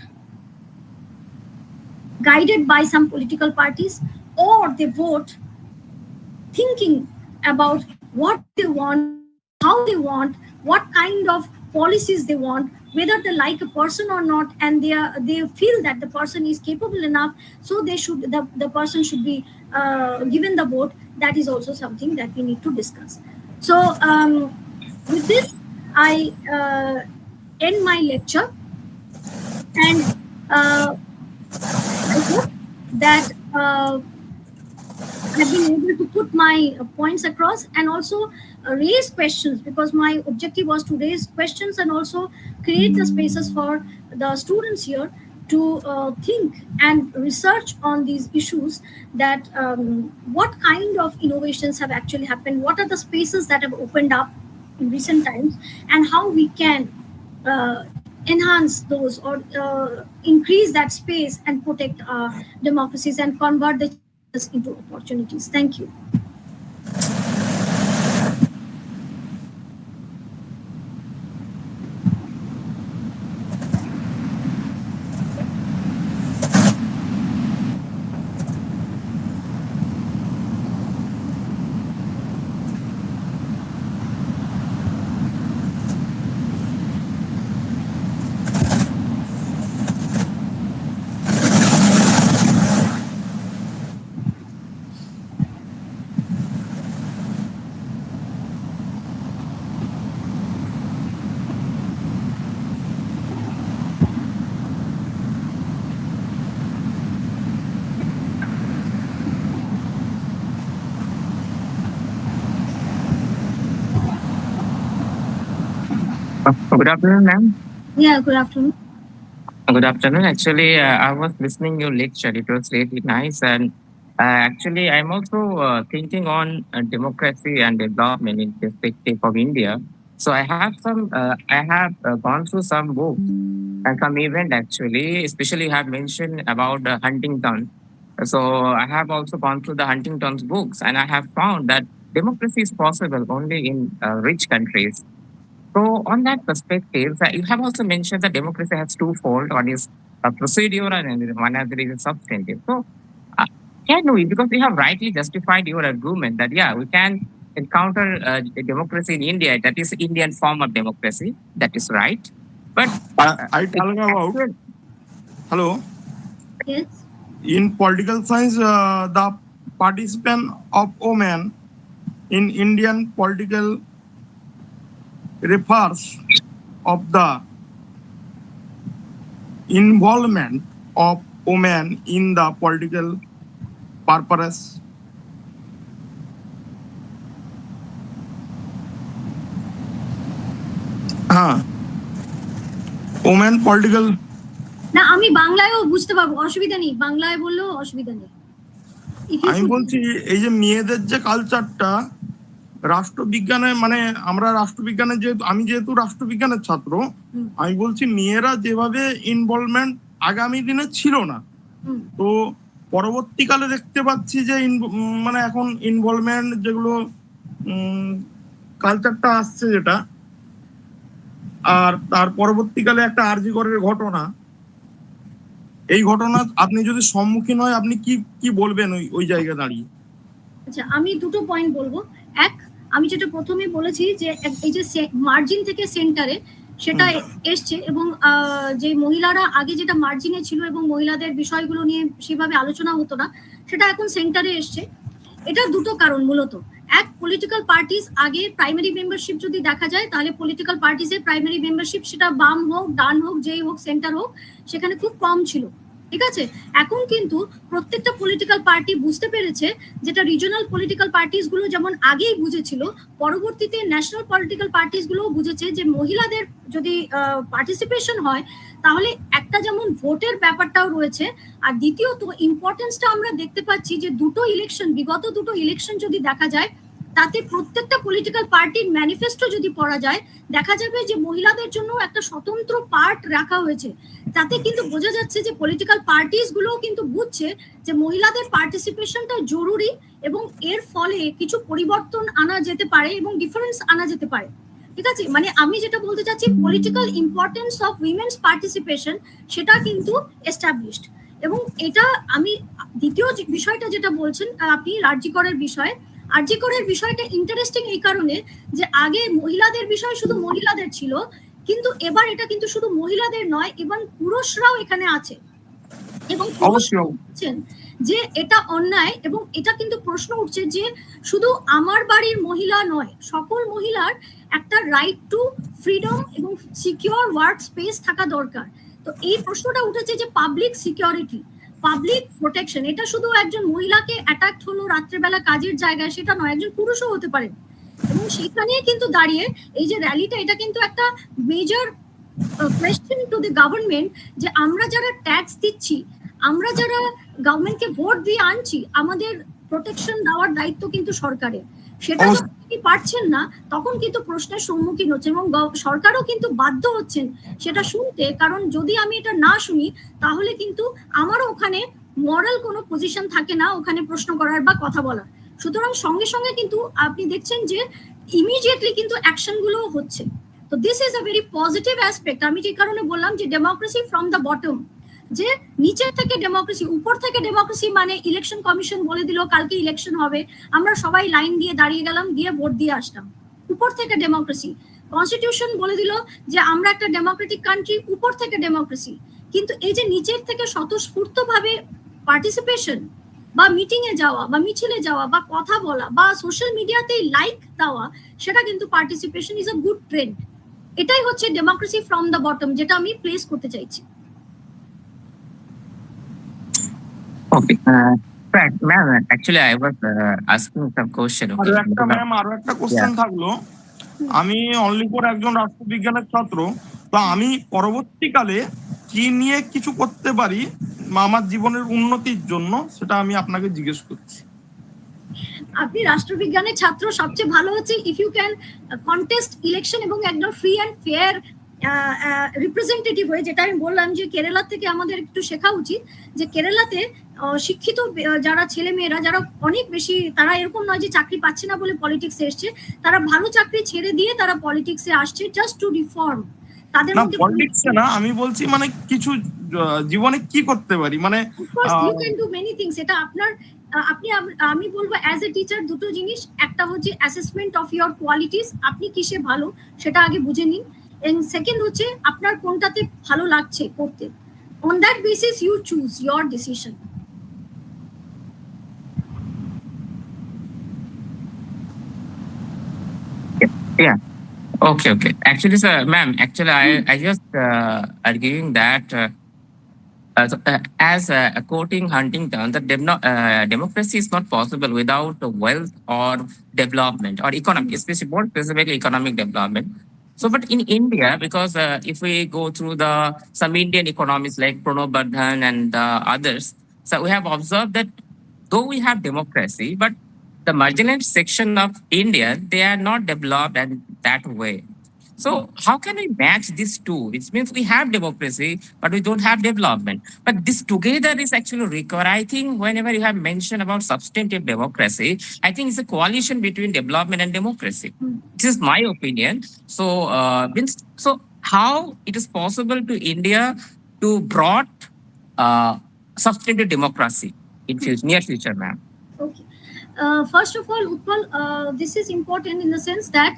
guided by some political parties, or they vote thinking about what they want, how they want, what kind of policies they want, whether they like a person or not, and they feel that the person is capable enough, so the person should be given the vote. That is also something that we need to discuss. So with this, I end my lecture, and I hope that I've been able to put my points across, and also raise questions, because my objective was to raise questions and also create the spaces for the students here to think and research on these issues, that what kind of innovations have actually happened, what are the spaces that have opened up in recent times, and how we can uh, enhance those, or increase that space and protect democracies and convert the challenges into opportunities. Thank you. Good afternoon, ma'am. Yeah, good afternoon. Good afternoon. Actually, I was listening your lecture. It was really nice, and actually, I'm also thinking on democracy and development in perspective of India. So I have gone through some books and some event actually. Especially, have mentioned about Huntington. So I have also gone through the Huntington's books, and I have found that democracy is possible only in rich countries. So, on that perspective, you have also mentioned that democracy has twofold. One is procedural, and one other is substantive. So, uh, can we, because you have rightly justified your argument that, yeah, we can encounter a democracy in India, that is Indian form of democracy, that is right. But I talking about, hello, Yes. in political science, the participant of women in Indian political refers of the involvement of women in the political purpose. Women political. না, আমি বাংলায়ও বুঝতে পারবো, অসুবিধা নেই, বাংলায় বললেও অসুবিধা নেই। আমি বলছি এই যে মেয়েদের যে কালচারটা রাষ্ট্রবিজ্ঞানে, মানে আমরা রাষ্ট্রবিজ্ঞানে যেহেতু, আমি যেহেতু রাষ্ট্রবিজ্ঞানের ছাত্র, আমি বলছি মেয়েরা যেভাবে ইনভলভমেন্ট আগামী দিনে ছিল না, তো পরবর্তীকালে দেখতে পাচ্ছি যে মানে এখন ইনভলভমেন্ট যেগুলো কালচারটা আসছে যেটা, আর তার পরবর্তীকালে একটা আরজিকরের ঘটনা, এই ঘটনা আপনি যদি সম্মুখীন হয় আপনি কি কি বলবেন ওই জায়গায় দাঁড়িয়ে? আচ্ছা, আমি দুটো পয়েন্ট বলবো। এক, আমি যেটা প্রথমে বলেছি যে এই যে মার্জিন থেকে সেন্টারে সেটা এসছে, এবং যে মহিলারা আগে যেটা মার্জিনে ছিল এবং মহিলাদের বিষয়গুলো নিয়ে সেভাবে আলোচনা হতো না, সেটা এখন সেন্টারে এসছে। এটা দুটো কারণ মূলত। এক, পলিটিক্যাল পার্টিস আগে প্রাইমারি মেম্বারশিপ যদি দেখা যায়, তাহলে পলিটিক্যাল পার্টিসের প্রাইমারি মেম্বারশিপ, সেটা বাম হোক, ডান হোক, যেই হোক, সেন্টার হোক, সেখানে খুব কম ছিল। ঠিক আছে, এখন কিন্তু প্রত্যেকটা পলিটিক্যাল পার্টি বুঝতে পেরেছে, যেটা রিজনাল পলিটিক্যাল পার্টিস গুলো যেমন আগেই বুঝেছিল, পরবর্তীতে ন্যাশনাল পলিটিক্যাল পার্টিস গুলোও বুঝেছে যে মহিলাদের যদি পার্টিসিপেশন হয়, তাহলে একটা যেমন ভোটের ব্যাপারটাও রয়েছে, আর দ্বিতীয়ত ইম্পর্টেন্সটা আমরা দেখতে পাচ্ছি যে বিগত দুটো ইলেকশন যদি দেখা যায়, তাতে প্রত্যেকটা পলিটিক্যাল পার্টির ম্যানিফেস্টো যদি পড়া যায়, দেখা যাবে যে মহিলাদের জন্য একটা স্বতন্ত্র পার্ট রাখা হয়েছে। তাতে কিন্তু বোঝা যাচ্ছে যে পলিটিক্যাল পার্টিস গুলোও কিন্তু বুঝছে যে মহিলাদের পার্টিসিপেশনটা জরুরি, এবং এর ফলে কিছু পরিবর্তন আনা যেতে পারে এবং ডিফারেন্স আনা যেতে পারে। ঠিক আছে, মানে আমি যেটা বলতে চাচ্ছি, political importance of women's participation সেটা কিন্তু এস্টাবলিশড। এবং এটা আমি দ্বিতীয় বিষয়টা যেটা বলছেন আপনি, আরজিকরের বিষয়, আরজি করের বিষয়টা ইন্টারেস্টিং এই কারণে যে আগে মহিলাদের বিষয় শুধু মহিলাদের ছিল, কিন্তু এবার এটা কিন্তু শুধু মহিলাদের নয়, এবং পুরুষরাও এখানে আছে, এবং অবশ্যই বলছেন যে এটা অন্যায়, এবং এটা কিন্তু প্রশ্ন উঠছে যে শুধু আমার বাড়ির মহিলা নয়, সকল মহিলার একটা রাইট টু ফ্রিডম এবং সিকিউর ওয়ার্ক স্পেস থাকা দরকার। তো এই প্রশ্নটা উঠেছে যে পাবলিক সিকিউরিটি, পাবলিক প্রোটেকশন, এটা শুধু একজন মহিলাকে অ্যাটাক হলো রাত্রেবেলা কাজের জায়গায় সেটা নয়, একজন পুরুষও হতে পারে। এবং সেখানে কিন্তু দাঁড়িয়ে এই যে র্যালিটা, এটা কিন্তু একটা major question to the government, যে আমরা যারা ট্যাক্স দিচ্ছি, আমরা যারা গভর্নমেন্টকে ভোট দিয়ে আনছি, আমাদের প্রোটেকশন দেওয়ার দায়িত্ব কিন্তু সরকারের। সেটা যখন তিনি পারছেন না, তখন কিন্তু প্রশ্নের সম্মুখীন হচ্ছে, এবং সরকারও কিন্তু বাধ্য হচ্ছেন সেটা শুনতে, কারণ যদি আমি এটা না শুনি তাহলে কিন্তু আমারও ওখানে মরাল কোনো পজিশন থাকে না ওখানে প্রশ্ন করার বা কথা বলার। সুতরাং সঙ্গে সঙ্গে কিন্তু আপনি দেখছেন যে ইমিডিয়েটলি কিন্তু অ্যাকশন গুলো হচ্ছে। তো this is a very positive aspect. আমি যে কারণে বললাম যে ডেমোক্রেসি ফ্রম দ্য বটম, যে নিচের থেকে ডেমোক্রেসি, উপর থেকে ডেমোক্রেসি মানে ইলেকশন কমিশন বলে দিল কালকে ইলেকশন হবে, আমরা সবাই লাইন দিয়ে দাঁড়িয়ে গেলাম, দিয়ে ভোট দিয়ে আসলাম, উপর থেকে ডেমোক্রেসি। কনস্টিটিউশন বলে দিল যে আমরা একটা ডেমোক্রেটিক কান্ট্রি, উপর থেকে ডেমোক্রেসি। কিন্তু এই যে নিচের থেকে স্বতঃস্ফূর্তভাবে পার্টিসিপেশন, বা মিটিং এ যাওয়া, বা মিছিলে যাওয়া, বা কথা বলা, বা সোশ্যাল মিডিয়াতে লাইক দেওয়া, সেটা কিন্তু participation is a good trend. এটাই হচ্ছে ডেমোক্রেসি ফ্রম দ্য বটম, যেটা আমি প্লেস করতে চাইছি। Okay. Ma'am, actually, I was asking some question. আরো Okay. একটা ম্যাম, আরো একটা কোশ্চেন থাকলো। আমি অনলি ফর একজন রাষ্ট্রবিজ্ঞানের ছাত্র, তো আমি পরবর্তীকালে কি নিয়ে কিছু করতে পারি আমার জীবনের উন্নতির জন্য, সেটা আমি আপনাকে জিজ্ঞেস করছি। আপনি রাষ্ট্রবিজ্ঞানের ছাত্র, সবচেয়ে ভালো হচ্ছে if you can contest election এবং একদম ফ্রি অ্যান্ড ফেয়ার রিপ্রেজেন্টেটিভ হয়ে, যেটা আমি বললাম যে কেরালা থেকে আমাদের একটু শেখা উচিত, যে কেরালাতে শিক্ষিত যারা ছেলে মেয়েরা, যারা অনেক বেশি, তারা এরকম নয় যে চাকরি পাচ্ছে না বলে পলিটিক্সে এসছে, তারা ভালো চাকরি ছেড়ে দিয়ে তারা পলিটিক্সে আসছে জাস্ট টু রিফর্ম। তাদের না মধ্যে পলিটিক্সে না, আমি বলছি মানে কিছু জীবনে কি করতে পারি, মানে you can do many things. এটা আপনার আপনি, আমি বলবো অ্যাজ এ টিচার দুটো জিনিস, একটা হচ্ছে অ্যাসেসমেন্ট অফ ইয়োর কোয়ালিটিস, আপনি কিসে ভালো সেটা আগে বুঝে নিন, এন্ড সেকেন্ড হচ্ছে আপনার কোনটাতে ভালো লাগছে করতে, on that basis you choose your decision. Yeah. Okay. Actually, sir, ma'am, actually, I just arguing that as quoting Huntington, that democracy is not possible without wealth or development or economic, especially more specifically economic development. So, but in India, because if we go through some Indian economists like Pranab Bardhan and others, so we have observed that though we have democracy, but the marginalized section of India, they are not developed in that way. So how can we match these two? It means we have democracy, but we don't have development. But this together is actually required. I think whenever you have mentioned about substantive democracy, I think it's a coalition between development and democracy. This is my opinion. So, so how it is possible to India to brought substantive democracy in near future, ma'am? Okay. First of all, Utpal, this is important in the sense that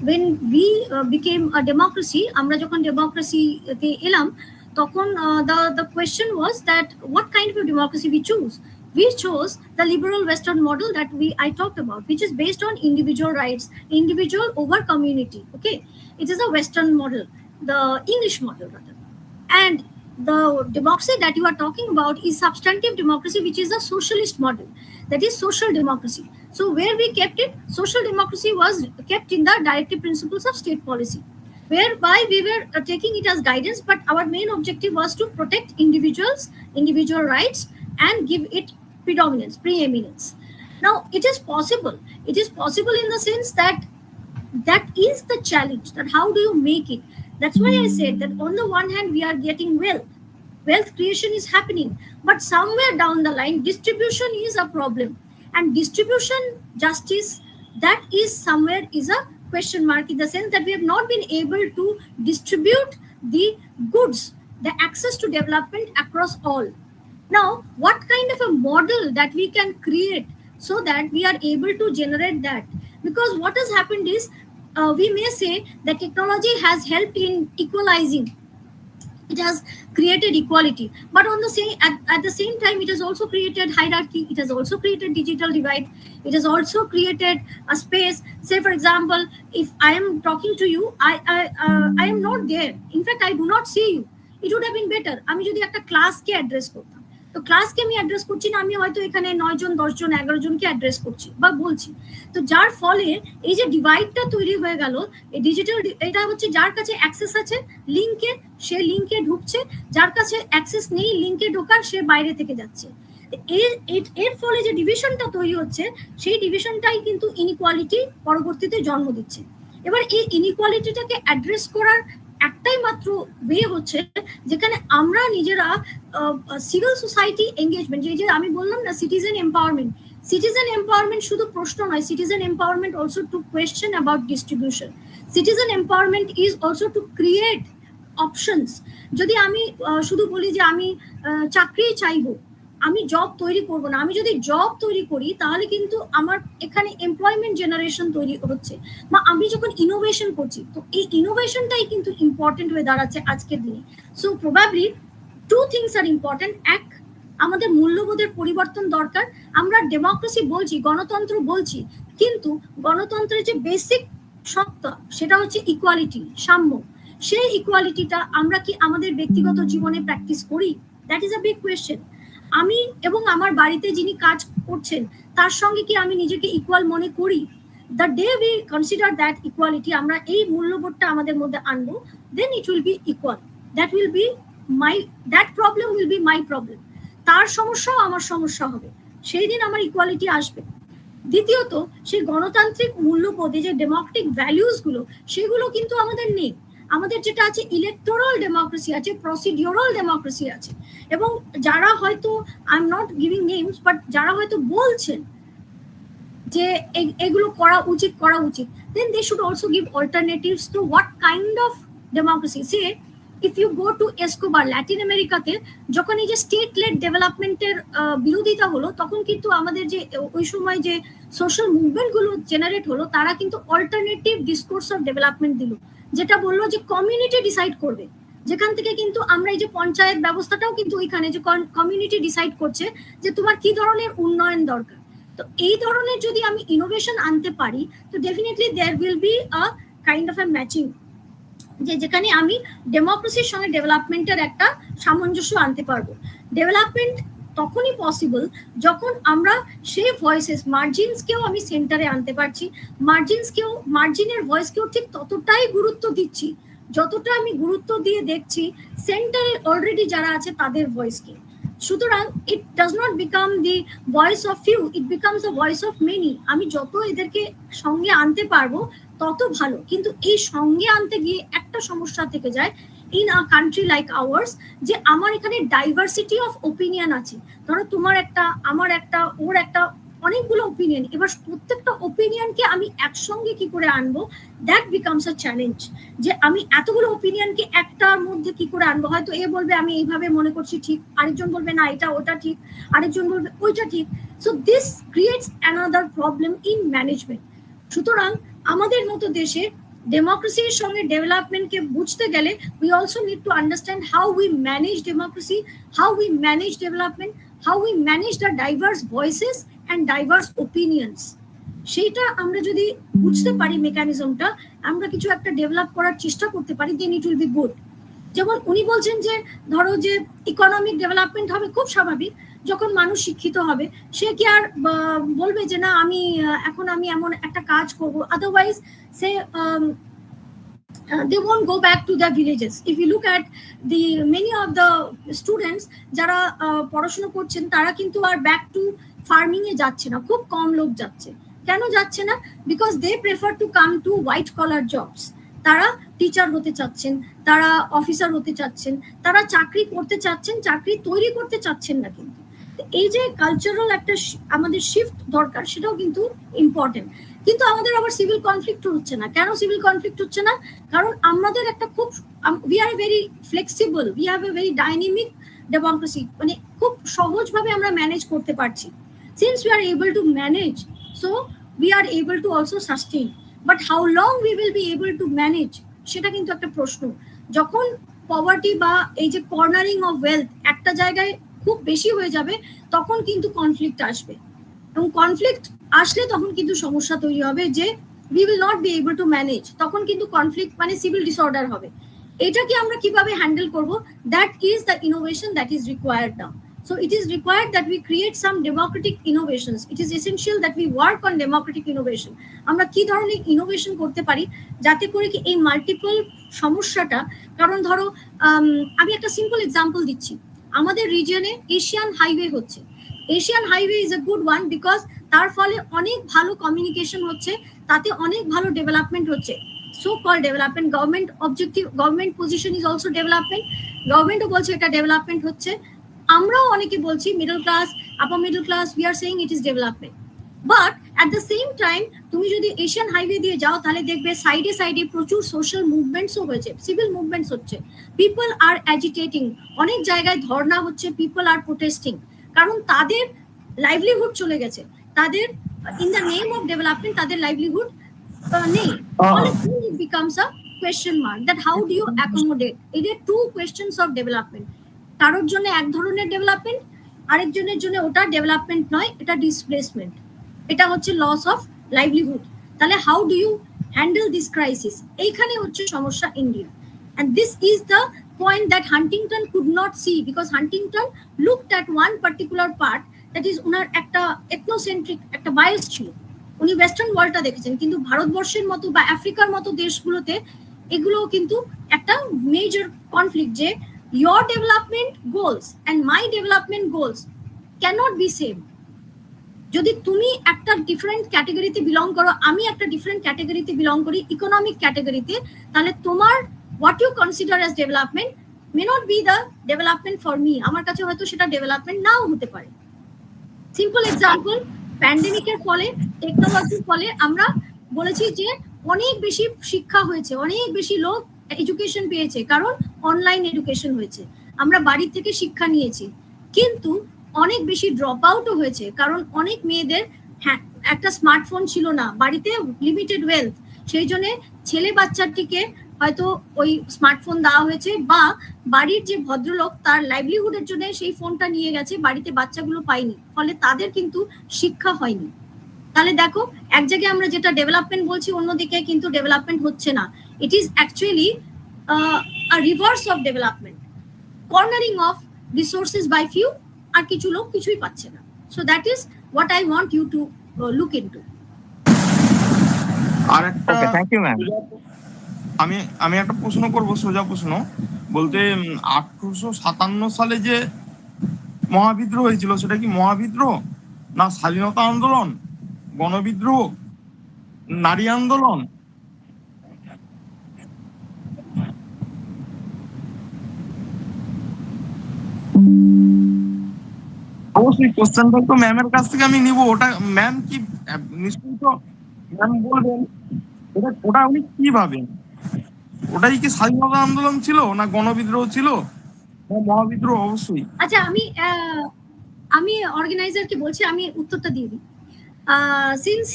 when we became a democracy, আমরা যখন ডেমোক্রেসিতে এলাম, তখন the question was that what kind of a democracy we choose. We chose the liberal Western model that I talked about, which is based on individual rights, individual over community. Okay, it is a Western model, the English model rather. And the democracy that you are talking about is substantive democracy, which is a socialist model, that is social democracy. So where we kept it, social democracy was kept in the directive principles of state policy, whereby we were taking it as guidance, but our main objective was to protect individual rights and give it preeminence. Now it is possible in the sense that that is the challenge, that how do you make it. That's why I said that on the one hand we are getting wealth creation is happening, but somewhere down the line distribution is a problem, and distribution justice, that is somewhere is a question mark, in the sense that we have not been able to distribute the goods, the access to development across all. Now what kind of a model that we can create so that we are able to generate that. Because what has happened is, we may say that technology has helped in equalizing, it has created equality, but on the same at the same time it has also created hierarchy, it has also created digital divide, it has also created a space. Say for example, if I am talking to you, I am not there, in fact I do not see you, it would have been better আমি যদি একটা ক্লাসকে address করতাম, তো ক্লাসকে আমি address করছি না, আমি হয়তো এখানে 9 জন 10 জন 11 জনকে অ্যাড্রেস করছি বা বলছি। তো যার ফলে এই যে ডিভাইডটা তৈরি হয়ে গেল, এই ডিজিটাল, এটা হচ্ছে যার কাছে অ্যাক্সেস আছে লিংকে, সে লিংকে ঢুকছে, যার কাছে অ্যাক্সেস নেই লিংকে ঢোকার, সে বাইরে থেকে যাচ্ছে। এর ফলে যে ডিভিশনটা তৈরি হচ্ছে, সেই ডিভিশনটাই কিন্তু ইনইকুয়ালিটি পরবর্তীতে জন্ম দিচ্ছে। এবার এই ইনইকুয়ালিটিটাকে অ্যাড্রেস করার একটাই মাত্র ওয়ে হচ্ছে যেখানে আমরা নিজেরা সিভিল সোসাইটি এঙ্গেজমেন্ট, যে আমি বললাম না সিটিজেন এম্পাওয়ারমেন্ট শুধু প্রশ্ন নয়, citizen empowerment also to question about distribution, citizen empowerment is also to create options. যদি আমি শুধু বলি যে আমি চাকরি চাইবো, আমি জব তৈরি করব না, আমি যদি জব তৈরি করি তাহলে কিন্তু আমার এখানে এমপ্লয়মেন্ট জেনারেশন তৈরি হচ্ছে, বা আমি যখন ইনোভেশন করছি, তো এই ইনোভেশনটাই কিন্তু ইম্পর্টেন্ট হয়ে দাঁড়াচ্ছে আজকের দিনে। So probably two things are important. এক, আমাদের মূল্যবোধের পরিবর্তন দরকার। আমরা ডেমোক্রেসি বলছি, গণতন্ত্র বলছি, কিন্তু গণতন্ত্রের যে বেসিক সত্তা সেটা হচ্ছে ইকুয়ালিটি, সাম্য। সেই ইকুয়ালিটিটা আমরা কি আমাদের ব্যক্তিগত জীবনে প্র্যাকটিস করি? That is a big question. আমি এবং আমার বাড়িতে যিনি কাজ করছেন তার সঙ্গে কি আমি নিজেকে ইকুয়াল মনে করি? The day we consider that equality, আমরা এই মূল্যবোধটা আমাদের মধ্যে আনবো, then it will be equal. That will be that problem will be my problem. তার সমস্যাও আমার সমস্যা হবে, সেই দিন আমার ইকুয়ালিটি আসবে। দ্বিতীয়ত, সেই গণতান্ত্রিক মূল্যবোধে যে ডেমোক্রেটিক ভ্যালুস গুলো, সেগুলো কিন্তু আমাদের নেই। আমাদের যেটা আছে ইলেকটোরাল ডেমোক্রেসি আছে, প্রসিডিউরাল ডেমোক্রেসি আছে। এবং যারা হয়তো, I am not giving names, but যারা হয়তো বলছেন যে এগুলো করা উচিত, then they should also give alternatives to what kind of democracy. Say if you go to Escobar, Latin আমেরিকাতে যখন এই যে স্টেট লেড ডেভেলপমেন্টের বিরোধিতা হলো, তখন কিন্তু আমাদের যে ওই সময় যে সোশ্যাল মুভমেন্ট গুলো জেনারেট হলো, তারা কিন্তু অল্টারনেটিভ ডিসকোর্স অফ ডেভেলপমেন্ট দিল, যেটা বললো যে কমিউনিটি ডিসাইড করবে। যেখান থেকে কিন্তু আমরা এই যে পঞ্চায়েত ব্যবস্থাটাও কিন্তু ওইখানে যে কমিউনিটি ডিসাইড করছে যে তোমার কি ধরনের উন্নয়ন দরকার। তো এই ধরনের যদি আমি ইনোভেশন আনতে পারি, তো definitely there will be a kind of a matching, যেখানে আমি ডেমোক্রেসির সঙ্গে ডেভেলপমেন্টের একটা সামঞ্জস্য আনতে পারবো। ডেভেলপমেন্ট তখনই পসিবল যখন আমরা সেই ভয়েসেস, মার্জিনসকেও আমি সেন্টারে আনতে পারছি, মার্জিনের ভয়েসকেও ঠিক ততটাই গুরুত্ব দিচ্ছি যতটা আমি গুরুত্ব দিয়ে দেখছি সেন্টারে অলরেডি যারা আছে তাদের ভয়েসকে। সুতরাং it does not become the voice of few, it becomes the voice of many. আমি যত এদেরকে সঙ্গে আনতে পারবো তত ভালো, কিন্তু এই সঙ্গে আনতে গিয়ে একটা সমস্যা থেকে যায় in a country like hours, যে আমার এখানে ডাইভার্সিটি অফ ওপিনিয়ন আছে। ধরো তোমার একটা, আমার একটা, ওর একটা, অনেকগুলো ওপিনিয়ন। এবার প্রত্যেকটা ওপিনিয়নকে আমি একসঙ্গে কি করে আনবো, দ্যাট বিকামস আ চ্যালেঞ্জ। যে আমি এতগুলো ওপিনিয়নকে একটার মধ্যে কি করে আনবো? হয়তো এ বলবে আমি এইভাবে মনে করছি ঠিক, আরেকজন বলবে না এটা ওটা ঠিক, আরেকজন বলবে ওইটা ঠিক। So this creates another problem in management. সুতরাং আমাদের মতো দেশে ডেমোক্রেসির সঙ্গে ডেভেলপমেন্টকে বুঝতে গেলে we also need to understand how we manage democracy, how we manage development, how we manage the diverse voices and diverse opinions. সেইটা আমরা যদি বুঝতে পারি মেকানিজমটা, আমরা কিছু একটা ডেভেলপ করার চেষ্টা করতে পারি, দেন ইট উইল বি গুড। যেমন উনি বলছেন যে ধরো যে ইকোনমিক ডেভেলপমেন্ট হবে, খুব স্বাভাবিক। যখন মানুষ শিক্ষিত হবে, সে কি আর বলবে যে না আমি এখন আমি এমন একটা কাজ করবো? Otherwise say they won't go back to their villages. If you look at the many of the students যারা পড়াশোনা করছেন, তারা কিন্তু আর ব্যাক টু ফার্মিং এ যাচ্ছে না, খুব কম লোক যাচ্ছে। কেন যাচ্ছে না? Because they prefer to come to white collar jobs. তারা টিচার হতে চাচ্ছেন, তারা অফিসার হতে চাচ্ছেন, তারা চাকরি করতে চাচ্ছেন, চাকরি তৈরি করতে চাচ্ছেন না। কিন্তু এই যে কালচারাল একটা আমাদের শিফট দরকার, সেটাও কিন্তু ইম্পর্টেন্ট। কিন্তু আমাদের আবার সিভিল কনফ্লিক্ট হচ্ছে না। কেন সিভিল কনফ্লিক্ট হচ্ছে না? কারণ আমাদের একটা খুব, we are very flexible, we have a very dynamic democracy, মানে খুব সহজভাবে আমরা ম্যানেজ করতে পারছি। Since we are able to manage, so we are able to also sustain. But how long we will be able to manage, সেটা কিন্তু একটা প্রশ্ন। যখন পভার্টি বা এই যে কর্নারিং অফ ওয়েলথ একটা জায়গায় খুব বেশি হয়ে যাবে, তখন কিন্তু কনফ্লিক্ট আসবে, এবং কনফ্লিক্ট আসলে তখন কিন্তু সমস্যা তৈরি হবে যে we will not be able to manage, তখন কিন্তু কনফ্লিক্ট মানে সিভিল ডিসঅর্ডার হবে। এটাকে আমরা কিভাবে হ্যান্ডেল করব, that is the innovation that is required now. So it is required that we create some democratic innovations. It is essential that we work on democratic innovation. আমরা কি ধরনের innovation করতে পারি যাতে করে কি এই মাল্টিপল সমস্যাটা, কারণ ধরো আমি একটা সিম্পল এক্সাম্পল দিচ্ছি, আমাদের রিজিয়নে এশিয়ান হাইওয়ে হচ্ছে। Asian highway is a good one because তার ফলে অনেক ভালো কমিউনিকেশন হচ্ছে, তাতে অনেক ভালো ডেভেলপমেন্ট হচ্ছে, so call development. Government objective, government position is also development, গভর্নমেন্টও বলছে এটা ডেভেলপমেন্ট হচ্ছে, আমরাও অনেকে বলছি middle class, upper middle class, we are saying it is development. But at the same time তুমি যদি এশিয়ান হাইওয়ে দিয়ে যাও তাহলে দেখবে সাইডে সাইডে প্রচুর সোশ্যাল মুভমেন্টসও হয়েছে, সিভিল মুভমেন্টস হচ্ছে, পিপল আর অ্যাজিটেটিং, অনেক জায়গায় ধর্ণা হচ্ছে, পিপল আর প্রোটেস্টিং, কারণ তাদের লাইভলিহুড চলে গেছে, তাদের in the name of development তাদের লাইভলিহুড নেই। It becomes a question mark that how do you accommodate? It are two questions of development. কারোর জন্য এক ধরনের ডেভেলপমেন্ট, আরেকজনের জন্য ওটা ডেভেলপমেন্ট নয়, এটা ডিসপ্লেসমেন্ট, এটা হচ্ছে লস অফ লাইভলিহুড। তাহলে how do you handle this crisis, এইখানে হচ্ছে সমস্যা India. And this is the point that Huntington could not see, because Huntington looked at one particular part, that is ওনার একটা এথনোসেন্ট্রিক একটা বায়াস ছিল, উনি ওয়েস্টার্ন ওয়ার্ল্ডটা দেখেছেন, কিন্তু ভারতবর্ষের মতো বা আফ্রিকার মতো দেশগুলোতে এগুলো কিন্তু একটা মেজর কনফ্লিক্ট, যে your development goals and my development goals cannot be same. যদি তুমি একটা ডিফারেন্ট ক্যাটাগরিতে বিলং করো, আমি একটা ডিফারেন্ট ক্যাটাগরিতে বিলং করি, ইকোনমিক ক্যাটাগরিতে, তাহলে তোমার what you consider as development may not be the development for me, আমার কাছে হয়তো সেটা ডেভেলপমেন্ট নাও হতে পারে। সিম্পল এক্সাম্পল, প্যান্ডেমিকের ফলে, টেকনোলজির ফলে আমরা বলেছি যে অনেক বেশি শিক্ষা হয়েছে, অনেক বেশি লোক এডুকেশন পেয়েছে, কারণ অনলাইন এডুকেশন হয়েছে, আমরা বাড়ি থেকে শিক্ষা নিয়েছি, কিন্তু অনেক বেশি ড্রপ আউটও হয়েছে, কারণ অনেক মেয়েদের একটা স্মার্টফোন ছিল না, বাড়িতে লিমিটেড ওয়েলথ, সেই জন্য ছেলে বাচ্চাটিকে হয়তো ওই স্মার্টফোন দেওয়া হয়েছে, বা বাড়ির যে ভদ্রলোক তার লাইভলিহুডের জন্য সেই ফোনটা নিয়ে গেছে, বাড়িতে বাচ্চাগুলো পায়নি, ফলে তাদের কিন্তু শিক্ষা হয়নি। তাহলে দেখো, এক জায়গায় আমরা যেটা ডেভেলপমেন্ট বলছি, অন্যদিকে কিন্তু ডেভেলপমেন্ট হচ্ছে না, it is actually a reverse of development, cornering of resources by few, আর কিছু লোক কিছুই পাচ্ছে না। So that is what I want you to look into. আর একটা Okay, thank you, ma'am. আমি একটা প্রশ্ন করব, সোজা প্রশ্ন, বলতে 1857 সালে যে মহাবিদ্রোহ হয়েছিল, সেটা কি মহাবিদ্রোহ না স্বাধীনতা আন্দোলন, গণবিদ্রোহ, নারী আন্দোলন? অবশ্যই কোশ্চেনটা তো ম্যামের কাছ থেকে আমি নিব, ওটা ম্যাম কি নিশ্চয়ই তো ম্যাম বলবেন, ওটা উনি কি ভাবেন, ওটাই কি স্বাধীনতা আন্দোলন ছিল না গণবিদ্রোহ ছিল না মহাবিদ্রোহ? অবশ্যই। আচ্ছা, আমি অর্গানাইজারকে বলছি, আমি উত্তরটা দিয়ে দিই। সিন্স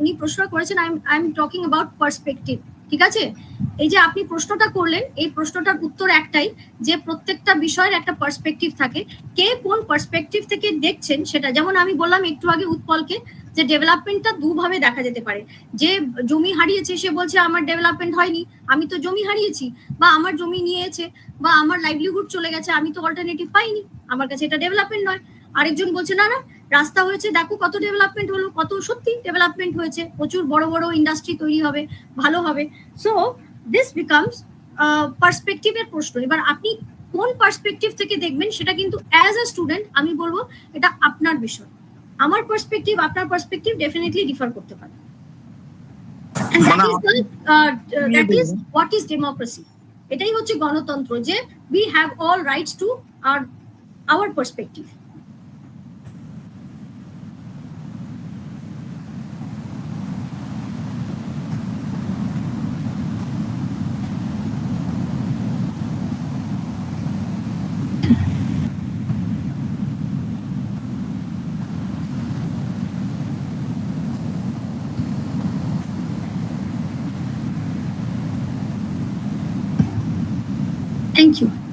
উনি প্রশ্ন করেছেন, I am talking about perspective, ঠিক আছে? এই যে আপনি প্রশ্নটা করলেন, এই প্রশ্নটার উত্তর একটাই, যে প্রত্যেকটা বিষয়ের একটা পার্সপেক্টিভ থাকে, কে কোন পার্সপেক্টিভ থেকে দেখছেন সেটা। যেমন আমি বললাম একটু আগে উৎপলকে, যে ডেভেলপমেন্টটা দুভাবে দেখা যেতে পারে, যে জমি হারিয়েছে সে বলছে আমার ডেভেলপমেন্ট হয়নি, আমি তো জমি হারিয়েছি, বা আমার জমি নিয়েছে, বা আমার লাইভলিহুড চলে গেছে, আমি তো অল্টারনেটিভ পাইনি, আমার কাছে এটা ডেভেলপমেন্ট নয়। আরেকজন বলছে না না, রাস্তা হয়েছে, দেখো কত ডেভেলপমেন্ট হলো, কত সত্যি ডেভেলপমেন্ট হয়েছে, প্রচুর বড় বড় ইন্ডাস্ট্রি তৈরি হবে, ভালো হবে। সো দিস বিকামস পার্সপেক্টিভের প্রশ্ন। এবার আপনি কোন পার্সপেক্টিভ থেকে দেখবেন সেটা কিন্তু অ্যাজ আ স্টুডেন্ট আমি বলবো এটা আপনার বিষয়। আমার পার্সপেক্টিভ আপনার পার্সপেক্টিভ ডেফিনেটলি ডিফার করতে পারে। That is what is democracy. এটাই হচ্ছে গণতন্ত্র, যে we have all rights to our perspective. Thank you.